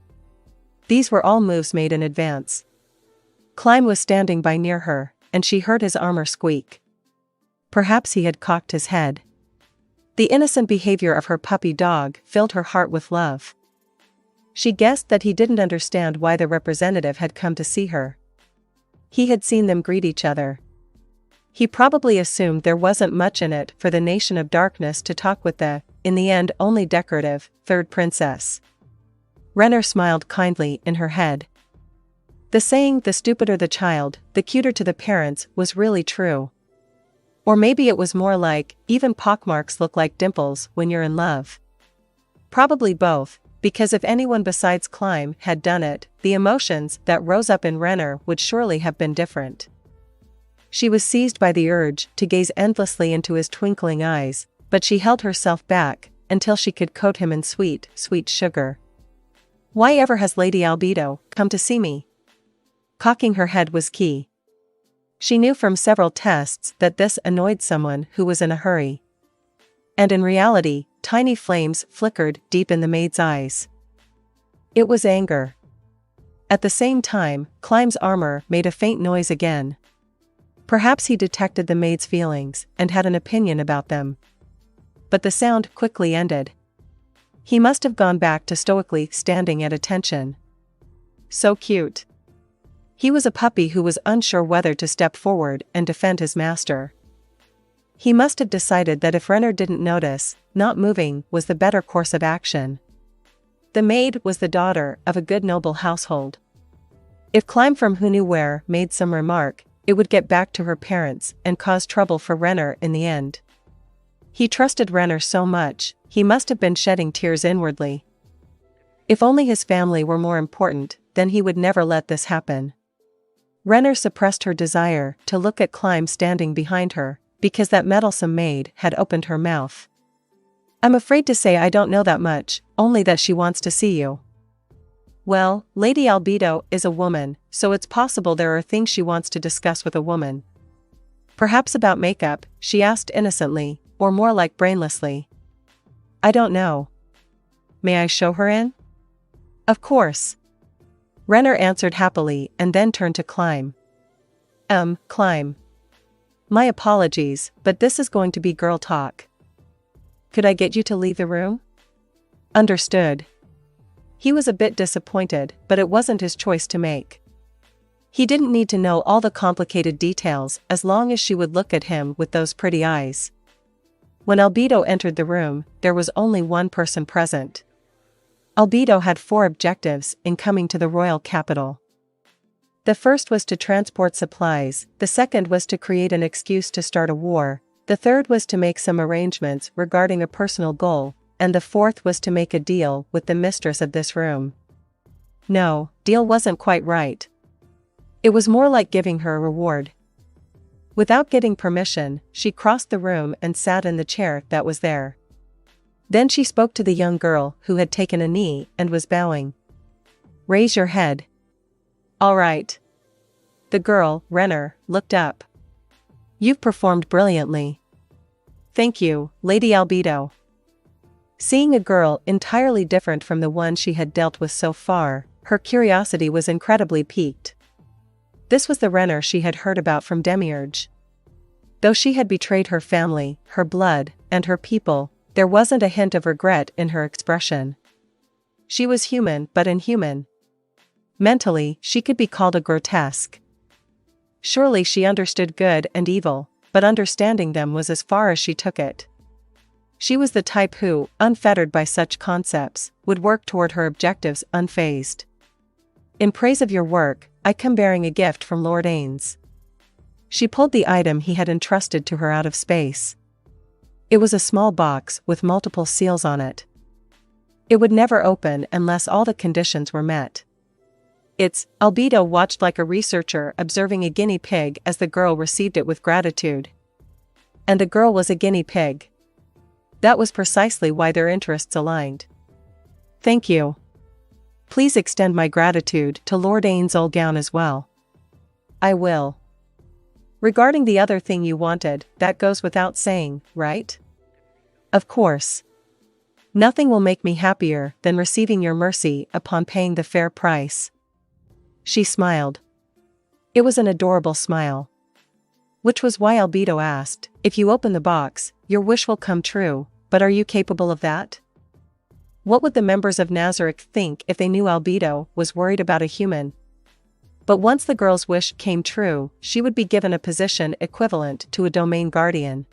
These were all moves made in advance. Clyme was standing by near her, and she heard his armor squeak. Perhaps he had cocked his head. The innocent behavior of her puppy dog filled her heart with love. She guessed that he didn't understand why the representative had come to see her. He had seen them greet each other. He probably assumed there wasn't much in it for the Nation of Darkness to talk with the, in the end only decorative, third princess. Renner smiled kindly in her head. The saying, "the stupider the child, the cuter to the parents," was really true. Or maybe it was more like, even pockmarks look like dimples when you're in love. Probably both, because if anyone besides Clyme had done it, the emotions that rose up in Renner would surely have been different. She was seized by the urge to gaze endlessly into his twinkling eyes, but she held herself back until she could coat him in sweet, sweet sugar. "Why ever has Lady Albedo come to see me?" Cocking her head was key. She knew from several tests that this annoyed someone who was in a hurry. And in reality, tiny flames flickered deep in the maid's eyes. It was anger. At the same time, Clyme's armor made a faint noise again. Perhaps he detected the maid's feelings and had an opinion about them. But the sound quickly ended. He must have gone back to stoically standing at attention. So cute. He was a puppy who was unsure whether to step forward and defend his master. He must have decided that if Renner didn't notice, not moving was the better course of action. The maid was the daughter of a good noble household. If Clyme from who knew where made some remark, it would get back to her parents and cause trouble for Renner in the end. He trusted Renner so much, he must have been shedding tears inwardly. If only his family were more important, then he would never let this happen. Renner suppressed her desire to look at Clyme standing behind her, because that meddlesome maid had opened her mouth. "I'm afraid to say I don't know that much, only that she wants to see you." "Well, Lady Albedo is a woman, so it's possible there are things she wants to discuss with a woman." "Perhaps about makeup," she asked innocently, or more like brainlessly. "I don't know. May I show her in?" "Of course." Renner answered happily and then turned to Clyme. Clyme. My apologies, but this is going to be girl talk. Could I get you to leave the room?" "Understood." He was a bit disappointed, but it wasn't his choice to make. He didn't need to know all the complicated details as long as she would look at him with those pretty eyes. When Albedo entered the room, there was only one person present. Albedo had 4 objectives in coming to the royal capital. The first was to transport supplies, the second was to create an excuse to start a war, the third was to make some arrangements regarding a personal goal, and the fourth was to make a deal with the mistress of this room. No, deal wasn't quite right. It was more like giving her a reward. Without getting permission, she crossed the room and sat in the chair that was there. Then she spoke to the young girl who had taken a knee and was bowing. "Raise your head." "All right." The girl, Renner, looked up. "You've performed brilliantly." "Thank you, Lady Albedo." Seeing a girl entirely different from the one she had dealt with so far, her curiosity was incredibly piqued. This was the Renner she had heard about from Demiurge. Though she had betrayed her family, her blood, and her people, there wasn't a hint of regret in her expression. She was human but inhuman. Mentally, she could be called a grotesque. Surely she understood good and evil, but understanding them was as far as she took it. She was the type who, unfettered by such concepts, would work toward her objectives unfazed. In praise of your work, I come bearing a gift from Lord Ainz. She pulled the item he had entrusted to her out of space. It was a small box with multiple seals on it. It would never open unless all the conditions were met. Its albedo watched like a researcher observing a guinea pig as the girl received it with gratitude. And the girl was a guinea pig. That was precisely why their interests aligned. Thank you. Please extend my gratitude to Lord Ainz Ooal Gown as well. I will. Regarding the other thing you wanted, that goes without saying, right? Of course. Nothing will make me happier than receiving your mercy upon paying the fair price. She smiled. It was an adorable smile. Which was why Albedo asked, if you open the box, your wish will come true, but are you capable of that? What would the members of Nazarick think if they knew Albedo was worried about a human? But once the girl's wish came true, she would be given a position equivalent to a domain guardian.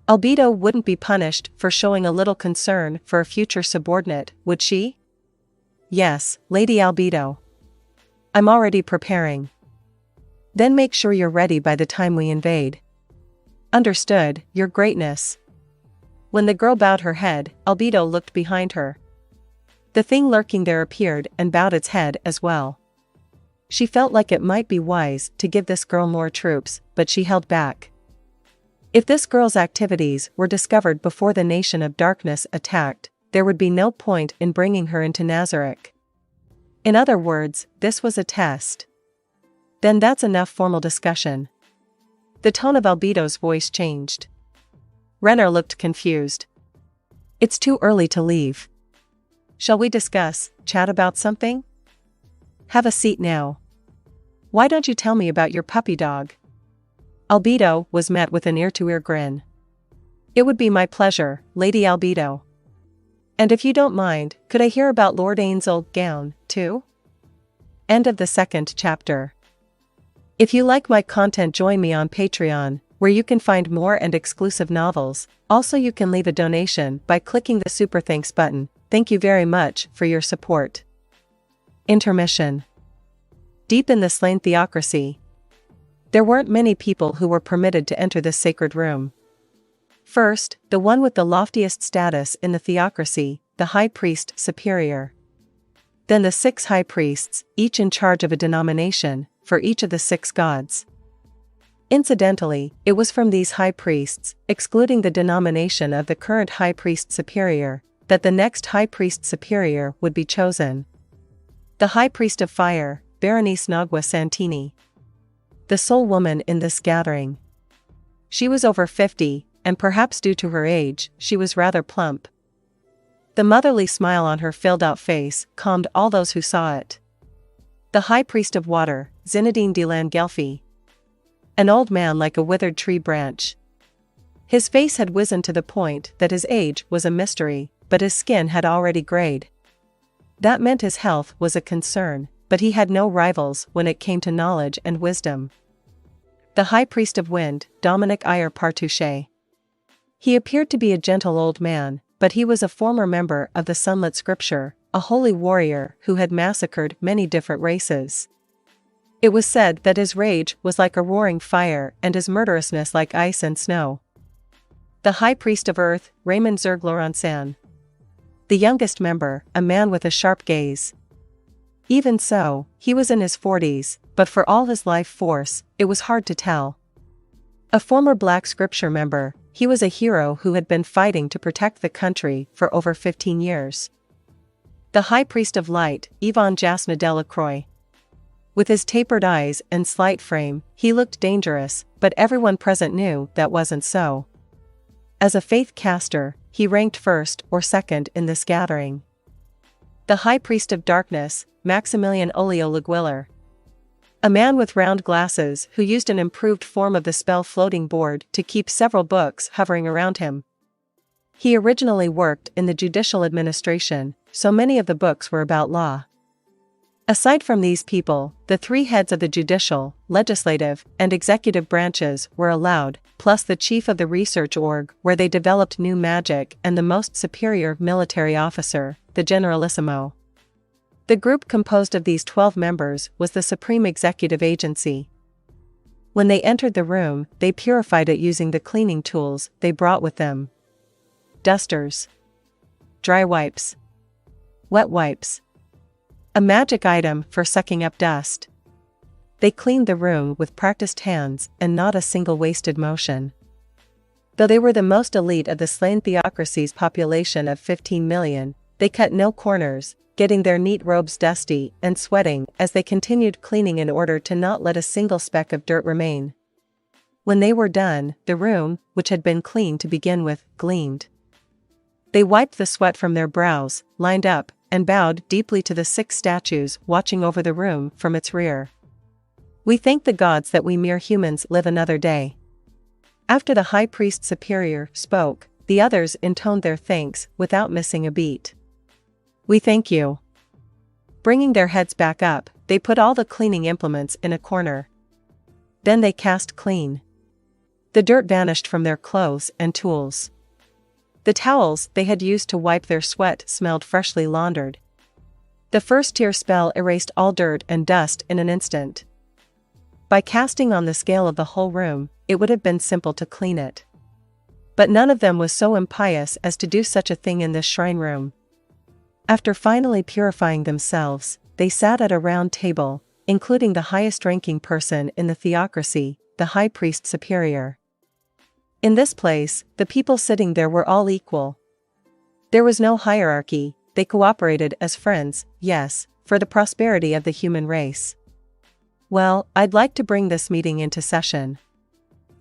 Albedo wouldn't be punished for showing a little concern for a future subordinate, would she? Yes, Lady Albedo. I'm already preparing. Then make sure you're ready by the time we invade. Understood, Your Greatness. When the girl bowed her head, Albedo looked behind her. The thing lurking there appeared and bowed its head as well. She felt like it might be wise to give this girl more troops, but she held back. If this girl's activities were discovered before the Nation of Darkness attacked, there would be no point in bringing her into Nazarick. In other words, this was a test. Then that's enough formal discussion. The tone of Albedo's voice changed. Renner looked confused. It's too early to leave. Shall we chat about something? Have a seat now. Why don't you tell me about your puppy dog? Albedo was met with an ear-to-ear grin. It would be my pleasure, Lady Albedo. And if you don't mind, could I hear about Lord Ainz Ooal Gown, too? End of the second chapter. If you like my content, join me on Patreon, where you can find more and exclusive novels. Also, you can leave a donation by clicking the Super Thanks button. Thank you very much for your support. Intermission. Deep in the slain theocracy, there weren't many people who were permitted to enter this sacred room. First, the one with the loftiest status in the theocracy, the High Priest Superior. Then the 6 High Priests, each in charge of a denomination, for each of the 6 gods. Incidentally, it was from these High Priests, excluding the denomination of the current High Priest Superior, that the next High Priest Superior would be chosen. The High Priest of Fire, Berenice Nagua Santini. The sole woman in this gathering. She was over 50, and perhaps due to her age, she was rather plump. The motherly smile on her filled-out face calmed all those who saw it. The High Priest of Water, Zinedine de Langelfi. An old man like a withered tree branch. His face had wizened to the point that his age was a mystery, but his skin had already grayed. That meant his health was a concern, but he had no rivals when it came to knowledge and wisdom. The High Priest of Wind, Dominic Iyer Partouche. He appeared to be a gentle old man, but he was a former member of the Sunlit Scripture, a holy warrior who had massacred many different races. It was said that his rage was like a roaring fire and his murderousness like ice and snow. The High Priest of Earth, Raymond Zergloransan. The youngest member, a man with a sharp gaze. Even so, he was in his 40s, but for all his life force, it was hard to tell. A former Black Scripture member, he was a hero who had been fighting to protect the country for over 15 years. The High Priest of Light, Yvon Jasna Delacroix. With his tapered eyes and slight frame, he looked dangerous, but everyone present knew that wasn't so. As a faith caster, he ranked first or second in this gathering. The High Priest of Darkness, Maximilian Oleolaguiller. A man with round glasses who used an improved form of the spell floating board to keep several books hovering around him. He originally worked in the judicial administration, so many of the books were about law. Aside from these people, the three heads of the judicial, legislative, and executive branches were allowed, plus the chief of the research org where they developed new magic and the most superior military officer, the generalissimo. The group composed of these 12 members was the Supreme Executive Agency. When they entered the room, they purified it using the cleaning tools they brought with them. Dusters. Dry wipes. Wet wipes. A magic item for sucking up dust. They cleaned the room with practiced hands and not a single wasted motion. Though they were the most elite of the slain theocracy's population of 15 million, they cut no corners, getting their neat robes dusty and sweating as they continued cleaning in order to not let a single speck of dirt remain. When they were done, the room, which had been clean to begin with, gleamed. They wiped the sweat from their brows, lined up, and bowed deeply to the 6 statues watching over the room from its rear. We thank the gods that we mere humans live another day. After the high priest superior spoke, the others intoned their thanks without missing a beat. We thank you. Bringing their heads back up, they put all the cleaning implements in a corner. Then they cast clean. The dirt vanished from their clothes and tools. The towels they had used to wipe their sweat smelled freshly laundered. The first tier spell erased all dirt and dust in an instant. By casting on the scale of the whole room, it would have been simple to clean it. But none of them was so impious as to do such a thing in this shrine room. After finally purifying themselves, they sat at a round table, including the highest-ranking person in the theocracy, the high priest superior. In this place, the people sitting there were all equal. There was no hierarchy, they cooperated as friends, yes, for the prosperity of the human race. Well, I'd like to bring this meeting into session.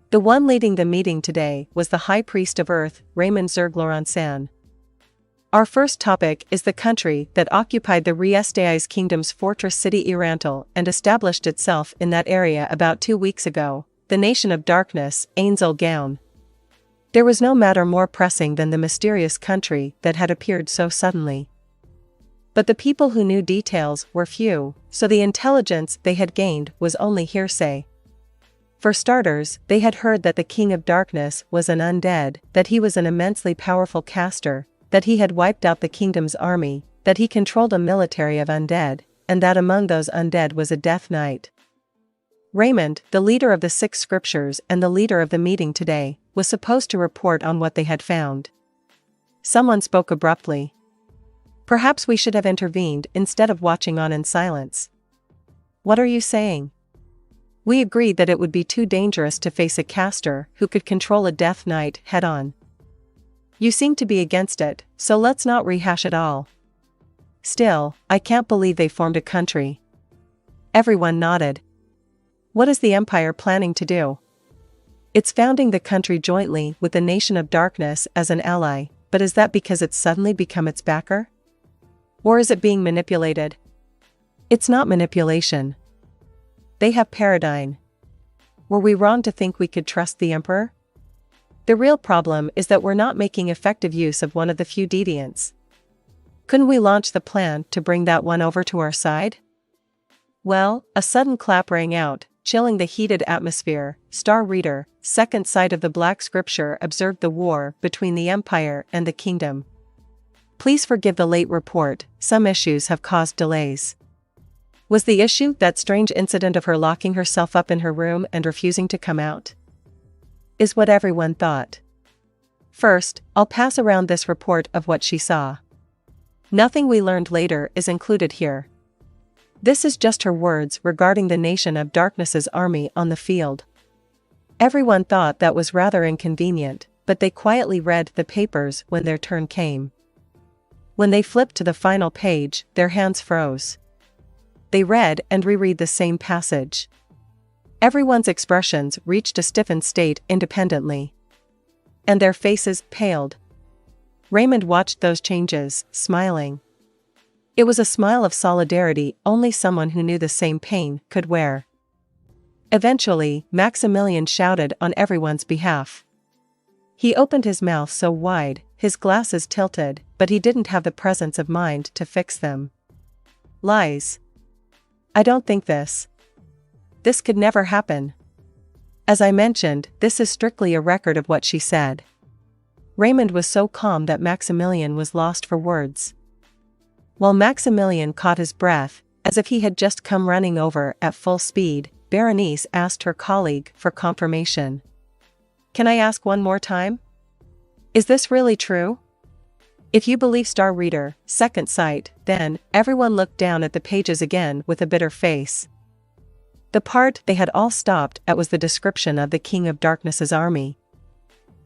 The one leading the meeting today was the High Priest of Earth, Ainz Ooal Gown. Our first topic is the country that occupied the Re-Estize kingdom's fortress city Irantal and established itself in that area about 2 weeks ago, the nation of darkness, Ainz Ooal Gown. There was no matter more pressing than the mysterious country that had appeared so suddenly. But the people who knew details were few, so the intelligence they had gained was only hearsay. For starters, they had heard that the King of Darkness was an undead, that he was an immensely powerful caster, that he had wiped out the kingdom's army, that he controlled a military of undead, and that among those undead was a Death Knight. Raymond, the leader of the 6 scriptures and the leader of the meeting today, was supposed to report on what they had found. Someone spoke abruptly. Perhaps we should have intervened instead of watching on in silence. What are you saying? We agreed that it would be too dangerous to face a caster who could control a Death Knight head-on. You seem to be against it, so let's not rehash it all. Still, I can't believe they formed a country. Everyone nodded. What is the Empire planning to do? It's founding the country jointly with the Nation of Darkness as an ally, but is that because it's suddenly become its backer? Or is it being manipulated? It's not manipulation. They have paradigm. Were we wrong to think we could trust the Emperor? The real problem is that we're not making effective use of one of the few deviants. Couldn't we launch the plan to bring that one over to our side? Well, a sudden clap rang out, chilling the heated atmosphere. Star Reader, second sight of the Black Scripture, observed the war between the Empire and the Kingdom. Please forgive the late report, some issues have caused delays. Was the issue that strange incident of her locking herself up in her room and refusing to come out? Is what everyone thought. First, I'll pass around this report of what she saw. Nothing we learned later is included here. This is just her words regarding the Nation of Darkness's army on the field. Everyone thought that was rather inconvenient, but they quietly read the papers when their turn came. When they flipped to the final page, their hands froze. They read and reread the same passage. Everyone's expressions reached a stiffened state independently. And their faces paled. Raymond watched those changes, smiling. It was a smile of solidarity only someone who knew the same pain could wear. Eventually, Maximilian shouted on everyone's behalf. He opened his mouth so wide, his glasses tilted, but he didn't have the presence of mind to fix them. Lies. I don't think this could never happen. As I mentioned, this is strictly a record of what she said. Raymond was so calm that Maximilian was lost for words. While Maximilian caught his breath, as if he had just come running over at full speed, Berenice asked her colleague for confirmation. Can I ask one more time? Is this really true? If you believe Star Reader, Second Sight, then, everyone looked down at the pages again with a bitter face. The part they had all stopped at was the description of the King of Darkness's army.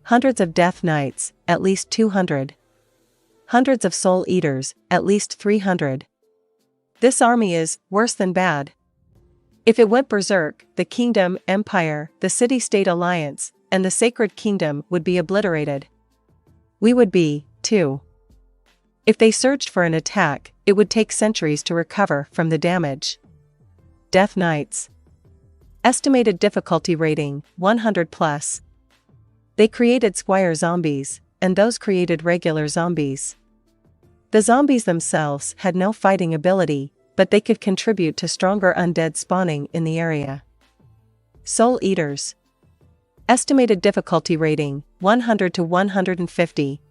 Hundreds of Death Knights, at least 200. Hundreds of Soul Eaters, at least 300. This army is worse than bad. If it went berserk, the kingdom, empire, the city-state alliance, and the sacred kingdom would be obliterated. We would be, too. If they surged for an attack, it would take centuries to recover from the damage. Death Knights. Estimated difficulty rating, 100+. They created squire zombies, and those created regular zombies. The zombies themselves had no fighting ability, but they could contribute to stronger undead spawning in the area. Soul Eaters. Estimated difficulty rating, 100 to 150.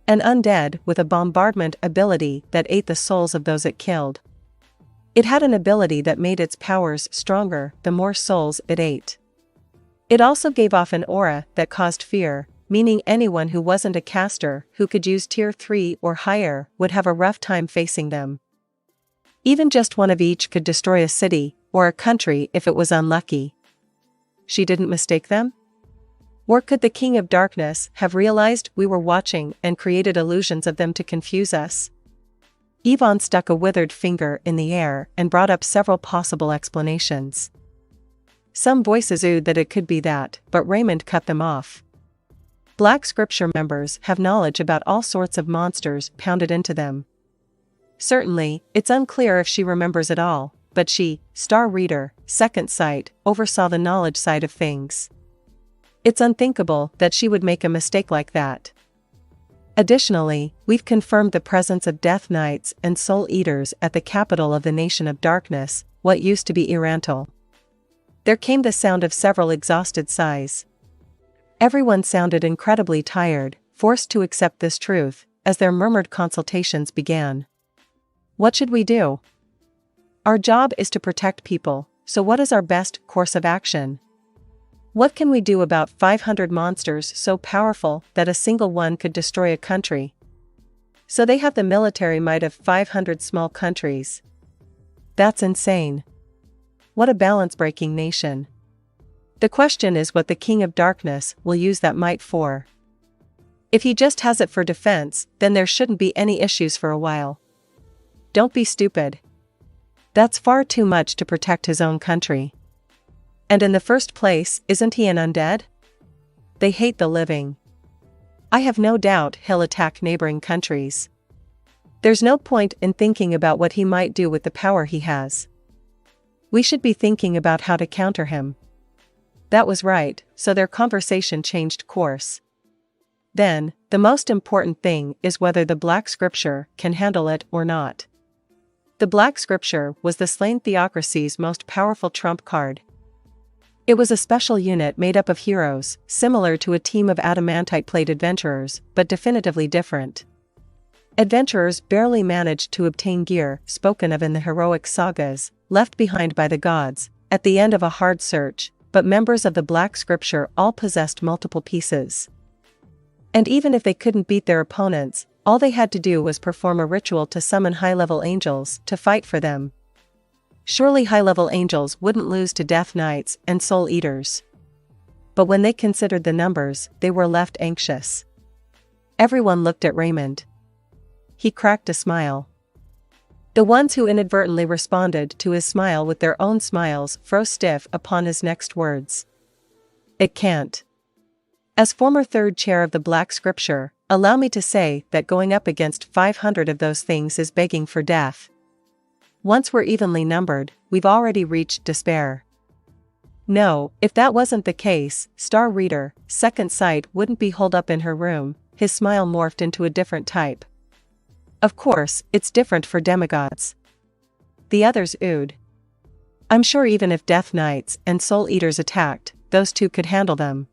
An undead with a bombardment ability that ate the souls of those it killed. It had an ability that made its powers stronger the more souls it ate. It also gave off an aura that caused fear, meaning anyone who wasn't a caster who could use tier 3 or higher would have a rough time facing them. Even just one of each could destroy a city or a country if it was unlucky. She didn't mistake them? Or could the King of Darkness have realized we were watching and created illusions of them to confuse us? Yvonne stuck a withered finger in the air and brought up several possible explanations. Some voices oohed that it could be that, but Raymond cut them off. Black Scripture members have knowledge about all sorts of monsters pounded into them. Certainly, it's unclear if she remembers it all, but she, Star Reader, Second Sight, oversaw the knowledge side of things. It's unthinkable that she would make a mistake like that. Additionally, we've confirmed the presence of Death Knights and Soul Eaters at the capital of the Nation of Darkness, what used to be Irantal. There came the sound of several exhausted sighs. Everyone sounded incredibly tired, forced to accept this truth, as their murmured consultations began. What should we do? Our job is to protect people, so what is our best course of action? What can we do about 500 monsters so powerful that a single one could destroy a country? So they have the military might of 500 small countries. That's insane. What a balance-breaking nation. The question is what the King of Darkness will use that might for. If he just has it for defense, then there shouldn't be any issues for a while. Don't be stupid. That's far too much to protect his own country. And in the first place, isn't he an undead? They hate the living. I have no doubt he'll attack neighboring countries. There's no point in thinking about what he might do with the power he has. We should be thinking about how to counter him. That was right, so their conversation changed course. Then, the most important thing is whether the Black Scripture can handle it or not. The Black Scripture was the slain theocracy's most powerful trump card. It was a special unit made up of heroes, similar to a team of adamantite-plate adventurers, but definitively different. Adventurers barely managed to obtain gear spoken of in the heroic sagas, left behind by the gods, at the end of a hard search, but members of the Black Scripture all possessed multiple pieces. And even if they couldn't beat their opponents, all they had to do was perform a ritual to summon high-level angels to fight for them. Surely high-level angels wouldn't lose to Death Knights and Soul Eaters. But when they considered the numbers, they were left anxious. Everyone looked at Raymond. He cracked a smile. The ones who inadvertently responded to his smile with their own smiles froze stiff upon his next words. It can't. As former third chair of the Black Scripture, allow me to say that going up against 500 of those things is begging for death. Once we're evenly numbered, we've already reached despair. No, if that wasn't the case, Star Reader, Second Sight wouldn't be holed up in her room. His smile morphed into a different type. Of course, it's different for demigods. The others oohed. I'm sure even if Death Knights and Soul Eaters attacked, those two could handle them.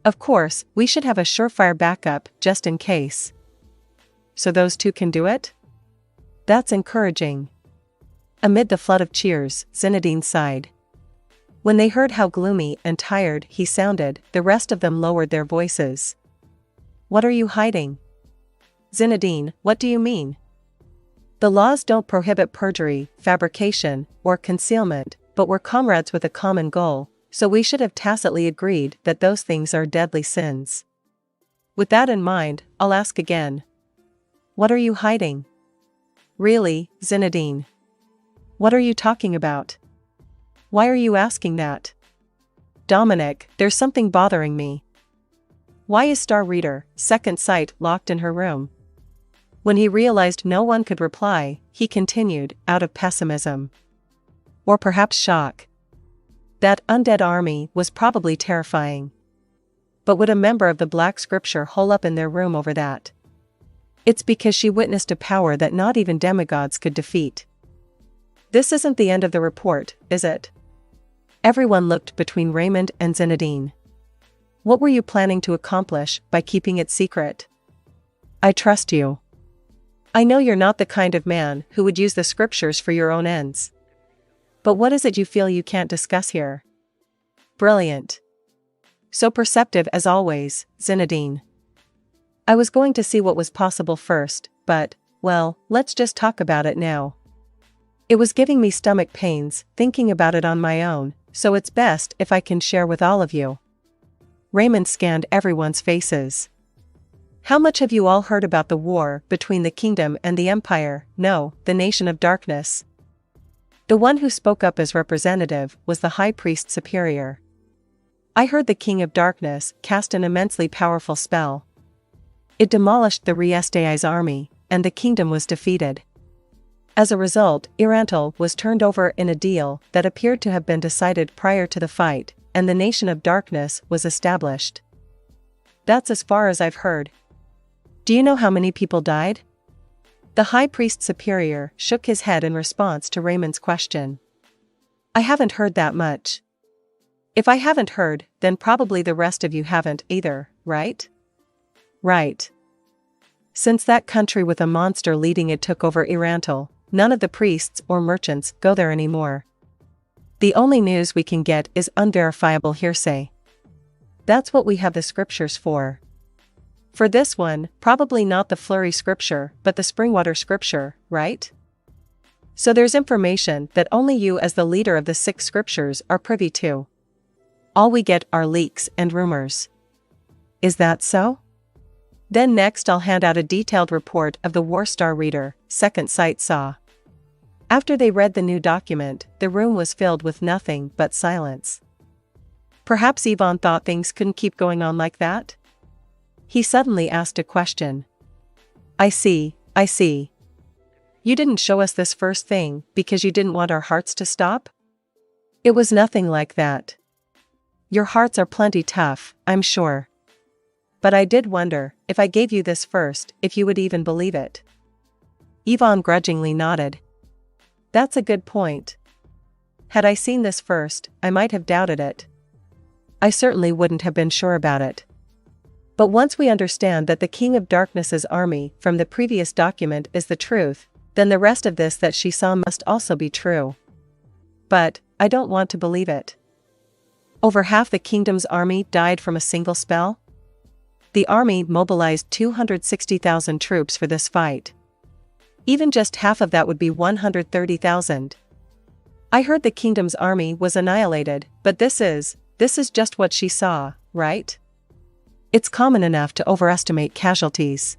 Of course, we should have a surefire backup just in case. So those two can do it? That's encouraging. Amid the flood of cheers, Zinedine sighed. When they heard how gloomy and tired he sounded, the rest of them lowered their voices. What are you hiding? Zinedine, what do you mean? The laws don't prohibit perjury, fabrication, or concealment, but we're comrades with a common goal, so we should have tacitly agreed that those things are deadly sins. With that in mind, I'll ask again. What are you hiding? Really, Zinedine? What are you talking about? Why are you asking that? Dominic, there's something bothering me. Why is Star Reader, Second Sight, locked in her room? When he realized no one could reply, he continued, out of pessimism. Or perhaps shock. That undead army was probably terrifying. But would a member of the Black Scripture hole up in their room over that? It's because she witnessed a power that not even demigods could defeat. This isn't the end of the report, is it? Everyone looked between Raymond and Zinedine. What were you planning to accomplish by keeping it secret? I trust you. I know you're not the kind of man who would use the scriptures for your own ends. But what is it you feel you can't discuss here? Brilliant. So perceptive as always, Zinedine. I was going to see what was possible first, but, well, let's just talk about it now. It was giving me stomach pains, thinking about it on my own, so it's best if I can share with all of you. Raymond scanned everyone's faces. How much have you all heard about the war between the kingdom and the empire, no, the nation of darkness? The one who spoke up as representative was the High Priest Superior. I heard the King of Darkness cast an immensely powerful spell. It demolished the Re-Estize army, and the kingdom was defeated. As a result, Ainz Ooal was turned over in a deal that appeared to have been decided prior to the fight, and the Nation of Darkness was established. That's as far as I've heard. Do you know how many people died? The High Priest Superior shook his head in response to Raymond's question. I haven't heard that much. If I haven't heard, then probably the rest of you haven't either, right? Right. Since that country with a monster leading it took over Ainz Ooal, none of the priests or merchants go there anymore. The only news we can get is unverifiable hearsay. That's what we have the scriptures for. For this one, probably not the Flurry scripture, but the Springwater scripture, right? So there's information that only you as the leader of the 6 scriptures are privy to. All we get are leaks and rumors. Is that so? Then next I'll hand out a detailed report of the war Star Reader, Second Sight saw. After they read the new document, the room was filled with nothing but silence. Perhaps Yvonne thought things couldn't keep going on like that? He suddenly asked a question. I see. You didn't show us this first thing because you didn't want our hearts to stop? It was nothing like that. Your hearts are plenty tough, I'm sure. But I did wonder, if I gave you this first, if you would even believe it. Yvonne grudgingly nodded. That's a good point. Had I seen this first, I might have doubted it. I certainly wouldn't have been sure about it. But once we understand that the King of Darkness's army from the previous document is the truth, then the rest of this that she saw must also be true. But, I don't want to believe it. Over half the kingdom's army died from a single spell? The army mobilized 260,000 troops for this fight. Even just half of that would be 130,000. I heard the kingdom's army was annihilated, but this is just what she saw, right? It's common enough to overestimate casualties.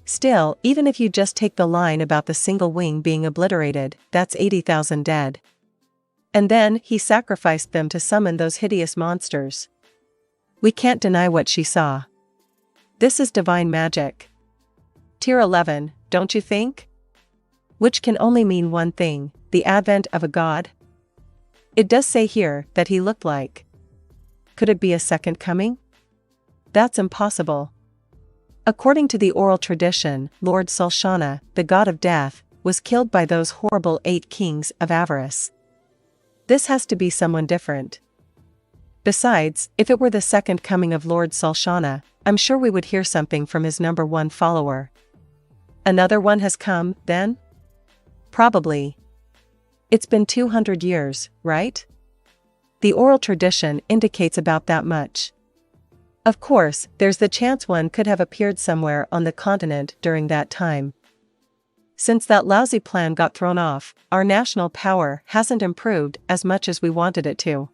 Still, even if you just take the line about the single wing being obliterated, that's 80,000 dead. And then he sacrificed them to summon those hideous monsters. We can't deny what she saw. This is divine magic. Tier 11, don't you think? Which can only mean one thing, the advent of a god. It does say here that he looked like. Could it be a second coming? That's impossible. According to the oral tradition, Lord Sulshana, the god of death, was killed by those horrible 8 kings of avarice. This has to be someone different. Besides, if it were the second coming of Lord Salshana, I'm sure we would hear something from his number one follower. Another one has come, then? Probably. It's been 200 years, right? The oral tradition indicates about that much. Of course, there's the chance one could have appeared somewhere on the continent during that time. Since that lousy plan got thrown off, our national power hasn't improved as much as we wanted it to.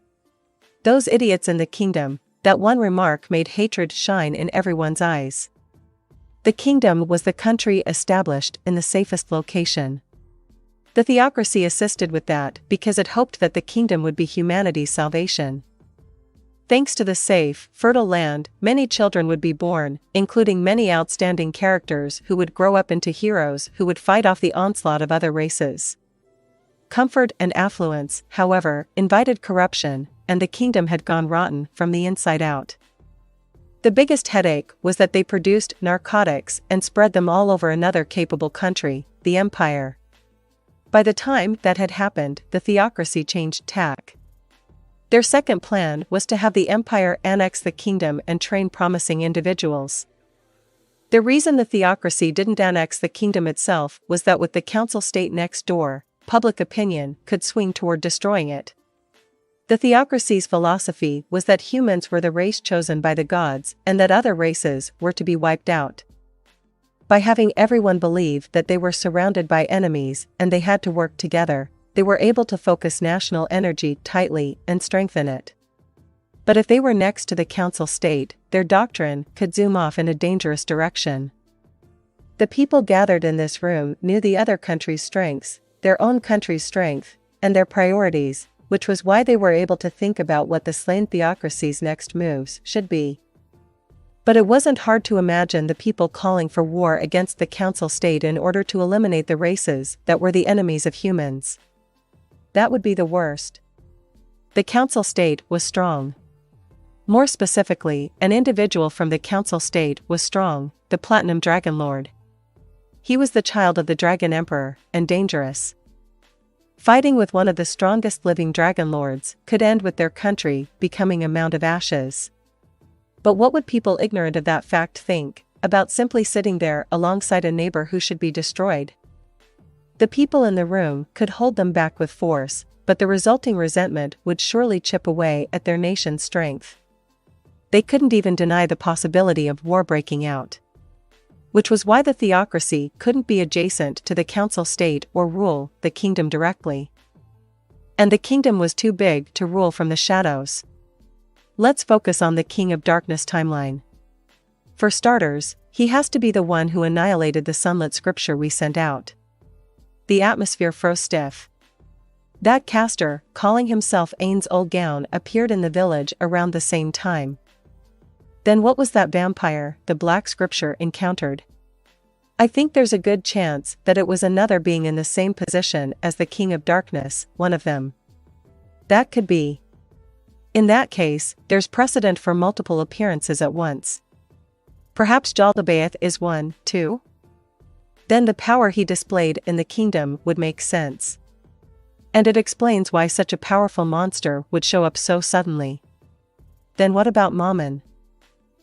Those idiots in the kingdom, that one remark made hatred shine in everyone's eyes. The kingdom was the country established in the safest location. The theocracy assisted with that because it hoped that the kingdom would be humanity's salvation. Thanks to the safe, fertile land, many children would be born, including many outstanding characters who would grow up into heroes who would fight off the onslaught of other races. Comfort and affluence, however, invited corruption, and the kingdom had gone rotten from the inside out. The biggest headache was that they produced narcotics and spread them all over another capable country, the empire. By the time that had happened, the theocracy changed tack. Their second plan was to have the empire annex the kingdom and train promising individuals. The reason the theocracy didn't annex the kingdom itself was that with the council state next door, public opinion could swing toward destroying it. The theocracy's philosophy was that humans were the race chosen by the gods and that other races were to be wiped out. By having everyone believe that they were surrounded by enemies and they had to work together, they were able to focus national energy tightly and strengthen it. But if they were next to the council state, their doctrine could zoom off in a dangerous direction. The people gathered in this room knew the other country's strengths, their own country's strength, and their priorities, which was why they were able to think about what the slain theocracy's next moves should be. But it wasn't hard to imagine the people calling for war against the council state in order to eliminate the races that were the enemies of humans. That would be the worst. The council state was strong. More specifically, an individual from the council state was strong, the Platinum Dragon Lord. He was the child of the Dragon Emperor, and dangerous. Fighting with one of the strongest living Dragon Lords could end with their country becoming a mound of ashes. But what would people ignorant of that fact think about simply sitting there alongside a neighbor who should be destroyed? The people in the room could hold them back with force, but the resulting resentment would surely chip away at their nation's strength. They couldn't even deny the possibility of war breaking out. Which was why the theocracy couldn't be adjacent to the council state or rule the kingdom directly. And the kingdom was too big to rule from the shadows. Let's focus on the King of Darkness timeline. For starters, he has to be the one who annihilated the sunlit scripture we sent out. The atmosphere froze stiff. That caster, calling himself Ainz Ooal Gown, appeared in the village around the same time. Then what was that vampire the Black Scripture encountered? I think there's a good chance that it was another being in the same position as the King of Darkness, one of them. That could be. In that case, there's precedent for multiple appearances at once. Perhaps Jaldabaoth is one, too? Then the power he displayed in the kingdom would make sense. And it explains why such a powerful monster would show up so suddenly. Then what about Mammon?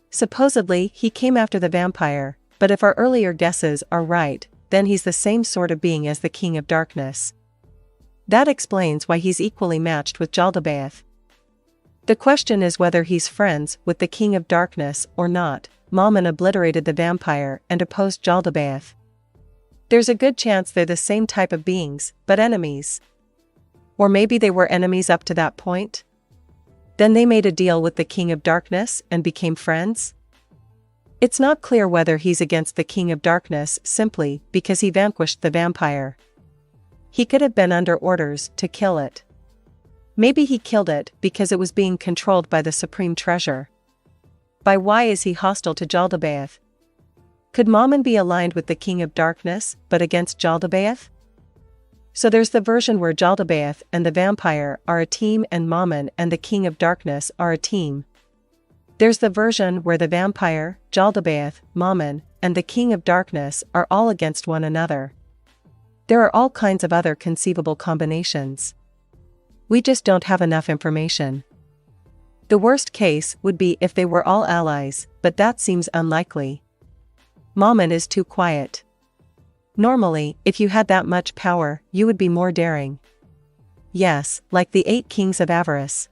Supposedly, he came after the vampire, but if our earlier guesses are right, then he's the same sort of being as the King of Darkness. That explains why he's equally matched with Jaldabaoth. The question is whether he's friends with the King of Darkness or not. Mammon obliterated the vampire and opposed Jaldabaoth. There's a good chance they're the same type of beings, but enemies. Or maybe they were enemies up to that point? Then they made a deal with the King of Darkness and became friends? It's not clear whether he's against the King of Darkness simply because he vanquished the vampire. He could have been under orders to kill it. Maybe he killed it because it was being controlled by the Supreme Treasure. By why is he hostile to Jaldabaoth? Could Mammon be aligned with the King of Darkness, but against Jaldabaoth? So there's the version where Jaldabaoth and the vampire are a team and Mammon and the King of Darkness are a team. There's the version where the vampire, Jaldabaoth, Mammon, and the King of Darkness are all against one another. There are all kinds of other conceivable combinations. We just don't have enough information. The worst case would be if they were all allies, but that seems unlikely. Mammon is too quiet. Normally, if you had that much power, you would be more daring. Yes, like the 8 kings of avarice.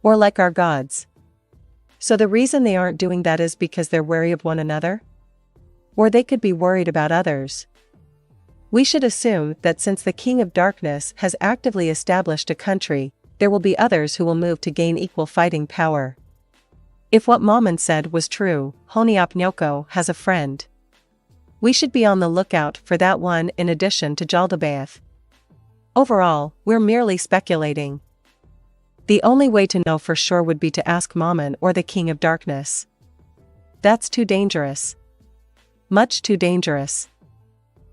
Or like our gods. So the reason they aren't doing that is because they're wary of one another? Or they could be worried about others. We should assume that since the King of Darkness has actively established a country, there will be others who will move to gain equal fighting power. If what Mammon said was true, Honiopnyoko has a friend. We should be on the lookout for that one in addition to Jaldabaoth. Overall, we're merely speculating. The only way to know for sure would be to ask Mammon or the King of Darkness. That's too dangerous. Much too dangerous.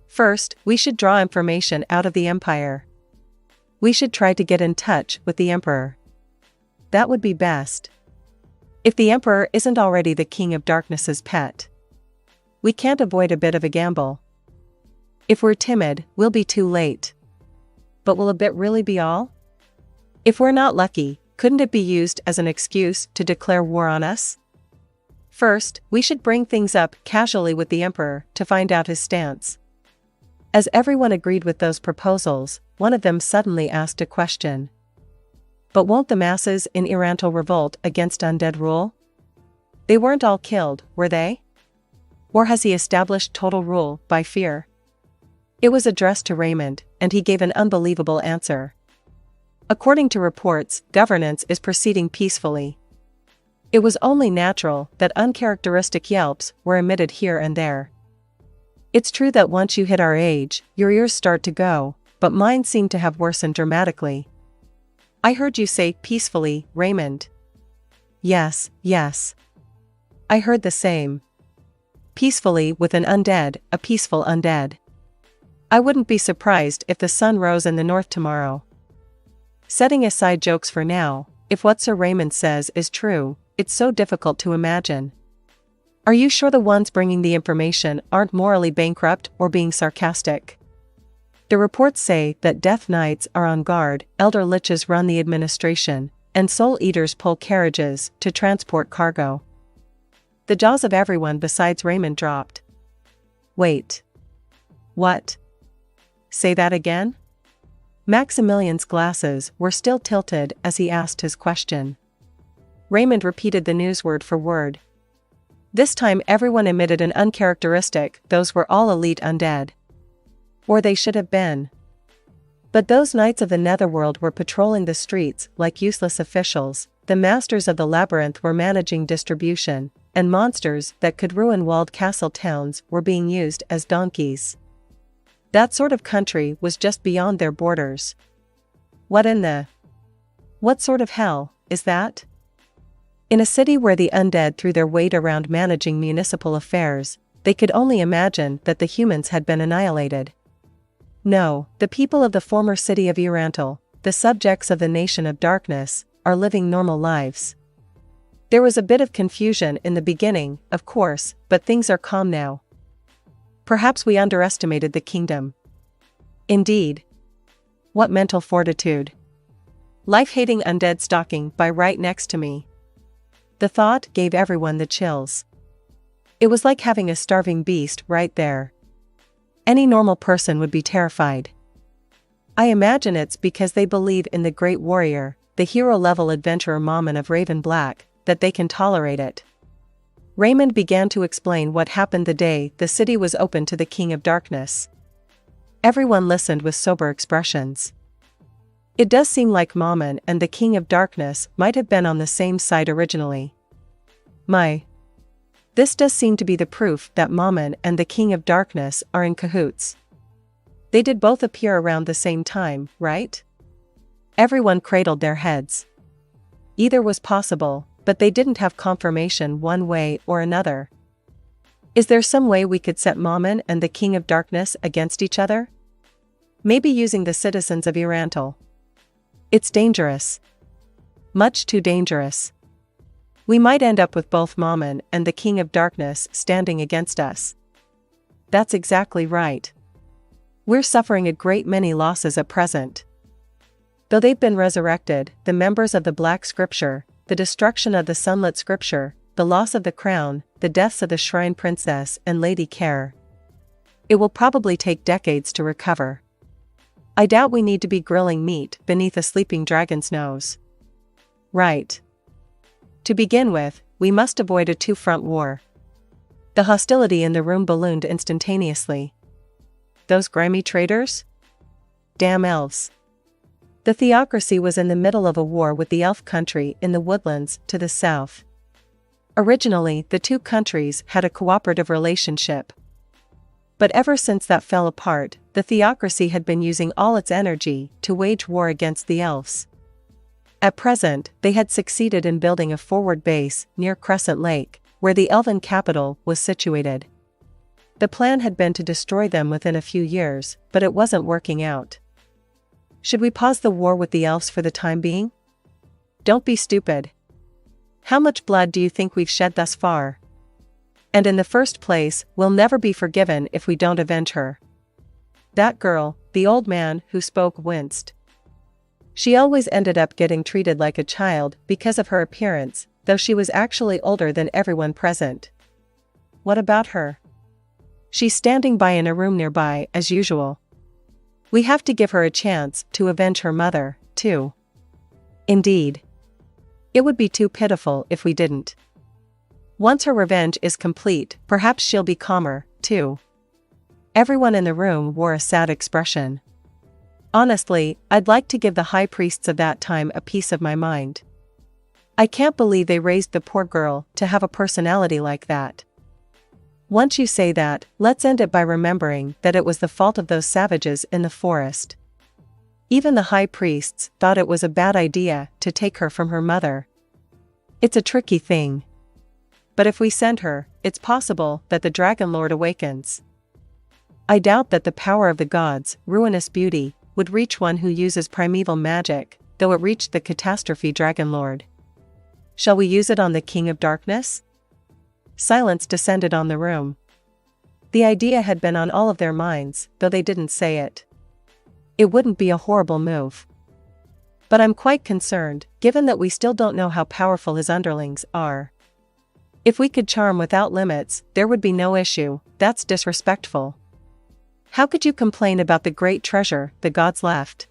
First, we should draw information out of the Empire. We should try to get in touch with the Emperor. That would be best. If the Emperor isn't already the King of Darkness's pet. We can't avoid a bit of a gamble. If we're timid, we'll be too late. But will a bit really be all? If we're not lucky, couldn't it be used as an excuse to declare war on us? First, we should bring things up casually with the Emperor to find out his stance. As everyone agreed with those proposals, one of them suddenly asked a question. But won't the masses in Irantal revolt against undead rule? They weren't all killed, were they? Or has he established total rule by fear? It was addressed to Raymond, and he gave an unbelievable answer. According to reports, governance is proceeding peacefully. It was only natural that uncharacteristic yelps were emitted here and there. It's true that once you hit our age, your ears start to go, but mine seem to have worsened dramatically. I heard you say peacefully, Raymond. Yes, yes. I heard the same. Peacefully with an undead, a peaceful undead. I wouldn't be surprised if the sun rose in the north tomorrow. Setting aside jokes for now, if what Sir Raymond says is true, it's so difficult to imagine. Are you sure the ones bringing the information aren't morally bankrupt or being sarcastic? The reports say that Death Knights are on guard, Elder Liches run the administration, and Soul Eaters pull carriages to transport cargo. The jaws of everyone besides Raymond dropped. Wait. What? Say that again? Maximilian's glasses were still tilted as he asked his question. Raymond repeated the news word for word. This time everyone emitted an uncharacteristic, those were all elite undead. Or they should have been. But those knights of the netherworld were patrolling the streets like useless officials, the masters of the labyrinth were managing distribution, and monsters that could ruin walled castle towns were being used as donkeys. That sort of country was just beyond their borders. What sort of hell is that? In a city where the undead threw their weight around managing municipal affairs, they could only imagine that the humans had been annihilated. No, the people of the former city of Irantal, the subjects of the nation of darkness, are living normal lives. There was a bit of confusion in the beginning, of course, but things are calm now. Perhaps we underestimated the kingdom. Indeed. What mental fortitude. Life-hating undead stalking by right next to me. The thought gave everyone the chills. It was like having a starving beast right there. Any normal person would be terrified. I imagine it's because they believe in the great warrior, the hero-level adventurer Mammon of Raven Black, that they can tolerate it. Raymond began to explain what happened the day the city was open to the King of Darkness. Everyone listened with sober expressions. It does seem like Mammon and the King of Darkness might have been on the same side originally. This does seem to be the proof that Mammon and the King of Darkness are in cahoots. They did both appear around the same time, right? Everyone cradled their heads. Either was possible, but they didn't have confirmation one way or another. Is there some way we could set Mammon and the King of Darkness against each other? Maybe using the citizens of Irantal. It's dangerous. Much too dangerous. We might end up with both Mammon and the King of Darkness standing against us. That's exactly right. We're suffering a great many losses at present. Though they've been resurrected, the members of the Black Scripture, the destruction of the Sunlit Scripture, the loss of the crown, the deaths of the Shrine Princess and Lady Care. It will probably take decades to recover. I doubt we need to be grilling meat beneath a sleeping dragon's nose. Right. To begin with, we must avoid a two-front war. The hostility in the room ballooned instantaneously. Those grimy traitors? Damn elves. The theocracy was in the middle of a war with the elf country in the woodlands to the south. Originally, the two countries had a cooperative relationship. But ever since that fell apart, the theocracy had been using all its energy to wage war against the elves. At present, they had succeeded in building a forward base near Crescent Lake, where the elven capital was situated. The plan had been to destroy them within a few years, but it wasn't working out. Should we pause the war with the elves for the time being? Don't be stupid. How much blood do you think we've shed thus far? And in the first place, we'll never be forgiven if we don't avenge her. That girl, the old man who spoke, winced. She always ended up getting treated like a child because of her appearance, though she was actually older than everyone present. What about her? She's standing by in a room nearby, as usual. We have to give her a chance to avenge her mother, too. Indeed. It would be too pitiful if we didn't. Once her revenge is complete, perhaps she'll be calmer, too. Everyone in the room wore a sad expression. Honestly, I'd like to give the high priests of that time a piece of my mind. I can't believe they raised the poor girl to have a personality like that. Once you say that, let's end it by remembering that it was the fault of those savages in the forest. Even the high priests thought it was a bad idea to take her from her mother. It's a tricky thing. But if we send her, it's possible that the Dragon Lord awakens. I doubt that the power of the gods' ruinous beauty would reach one who uses primeval magic, though it reached the catastrophe Dragon Lord. Shall we use it on the King of Darkness? Silence descended on the room. The idea had been on all of their minds, though they didn't say it. It wouldn't be a horrible move. But I'm quite concerned, given that we still don't know how powerful his underlings are. If we could charm without limits, there would be no issue. That's disrespectful. How could you complain about the great treasure the gods left?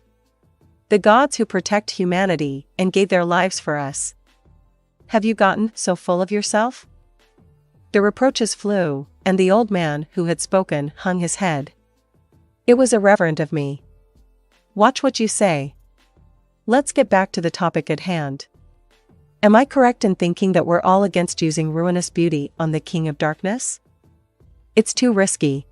The gods who protect humanity and gave their lives for us. Have you gotten so full of yourself? The reproaches flew, and the old man who had spoken hung his head. It was irreverent of me. Watch what you say. Let's get back to the topic at hand. Am I correct in thinking that we're all against using ruinous beauty on the King of Darkness? It's too risky.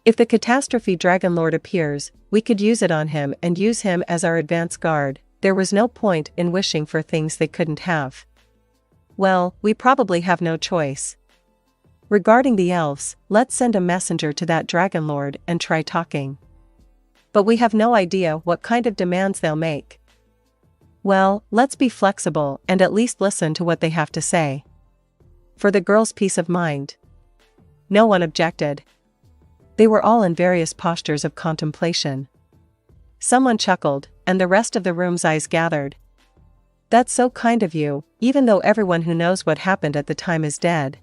If the catastrophe Dragon Lord appears, we could use it on him and use him as our advance guard. There was no point in wishing for things they couldn't have. Well, we probably have no choice. Regarding the elves, let's send a messenger to that Dragon Lord and try talking. But we have no idea what kind of demands they'll make. Well, let's be flexible and at least listen to what they have to say. For the girl's peace of mind. No one objected. They were all in various postures of contemplation. Someone chuckled, and the rest of the room's eyes gathered. That's so kind of you, even though everyone who knows what happened at the time is dead.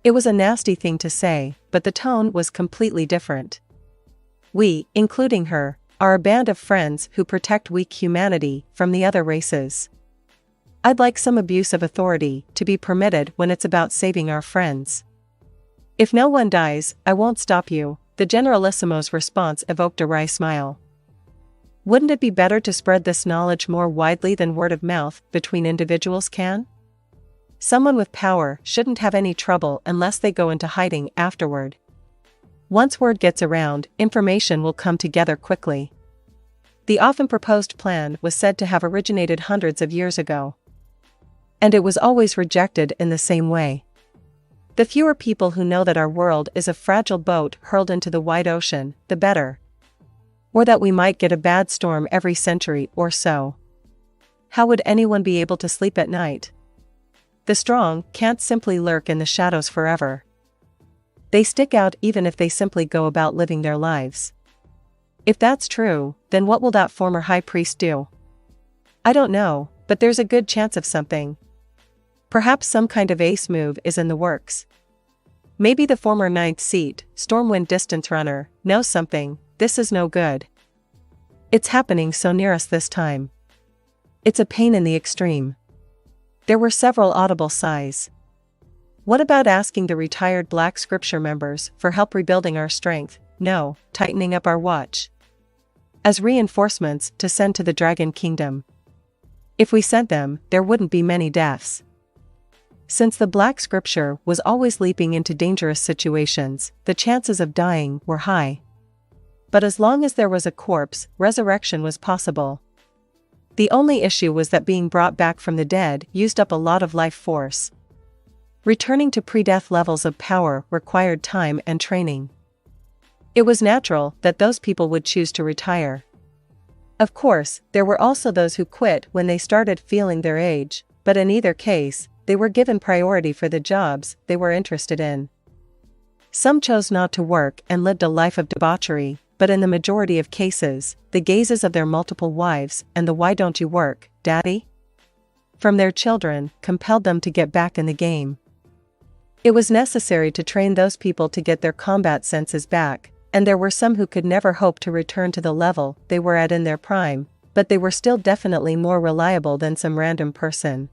It was a nasty thing to say, but the tone was completely different. We, including her, are a band of friends who protect weak humanity from the other races. I'd like some abuse of authority to be permitted when it's about saving our friends. If no one dies, I won't stop you. The Generalissimo's response evoked a wry smile. Wouldn't it be better to spread this knowledge more widely than word of mouth between individuals can? Someone with power shouldn't have any trouble unless they go into hiding afterward. Once word gets around, information will come together quickly. The often proposed plan was said to have originated hundreds of years ago. And it was always rejected in the same way. The fewer people who know that our world is a fragile boat hurled into the wide ocean, the better. Or that we might get a bad storm every century or so. How would anyone be able to sleep at night? The strong can't simply lurk in the shadows forever. They stick out even if they simply go about living their lives. If that's true, then what will that former high priest do? I don't know, but there's a good chance of something. Perhaps some kind of ace move is in the works. Maybe the former ninth seat, Stormwind distance runner, knows something. This is no good. It's happening so near us this time. It's a pain in the extreme. There were several audible sighs. What about asking the retired Black Scripture members for help rebuilding our strength? No, tightening up our watch. As reinforcements to send to the Dragon Kingdom. If we sent them, there wouldn't be many deaths. Since the Black Scripture was always leaping into dangerous situations, the chances of dying were high. But as long as there was a corpse, resurrection was possible. The only issue was that being brought back from the dead used up a lot of life force. Returning to pre-death levels of power required time and training. It was natural that those people would choose to retire. Of course, there were also those who quit when they started feeling their age, but in either case, they were given priority for the jobs they were interested in. Some chose not to work and lived a life of debauchery, but in the majority of cases, the gazes of their multiple wives and the "why don't you work, daddy?" from their children compelled them to get back in the game. It was necessary to train those people to get their combat senses back, and there were some who could never hope to return to the level they were at in their prime, but they were still definitely more reliable than some random person.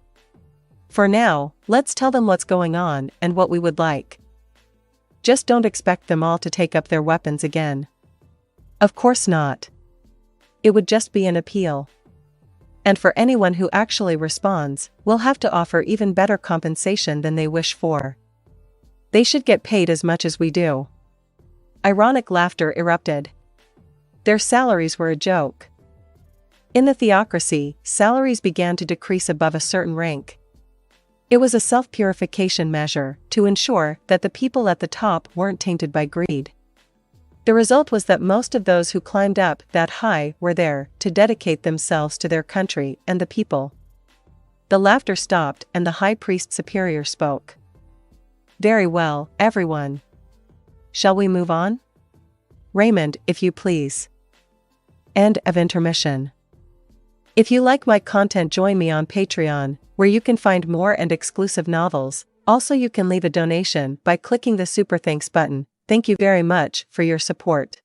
For now, let's tell them what's going on and what we would like. Just don't expect them all to take up their weapons again. Of course not. It would just be an appeal. And for anyone who actually responds, we'll have to offer even better compensation than they wish for. They should get paid as much as we do. Ironic laughter erupted. Their salaries were a joke. In the theocracy, salaries began to decrease above a certain rank. It was a self-purification measure to ensure that the people at the top weren't tainted by greed. The result was that most of those who climbed up that high were there to dedicate themselves to their country and the people. The laughter stopped and the high priest superior spoke. Very well, everyone. Shall we move on? Raymond, if you please. End of intermission. If you like my content, join me on Patreon, where you can find more and exclusive novels. Also, you can leave a donation by clicking the Super Thanks button. Thank you very much for your support.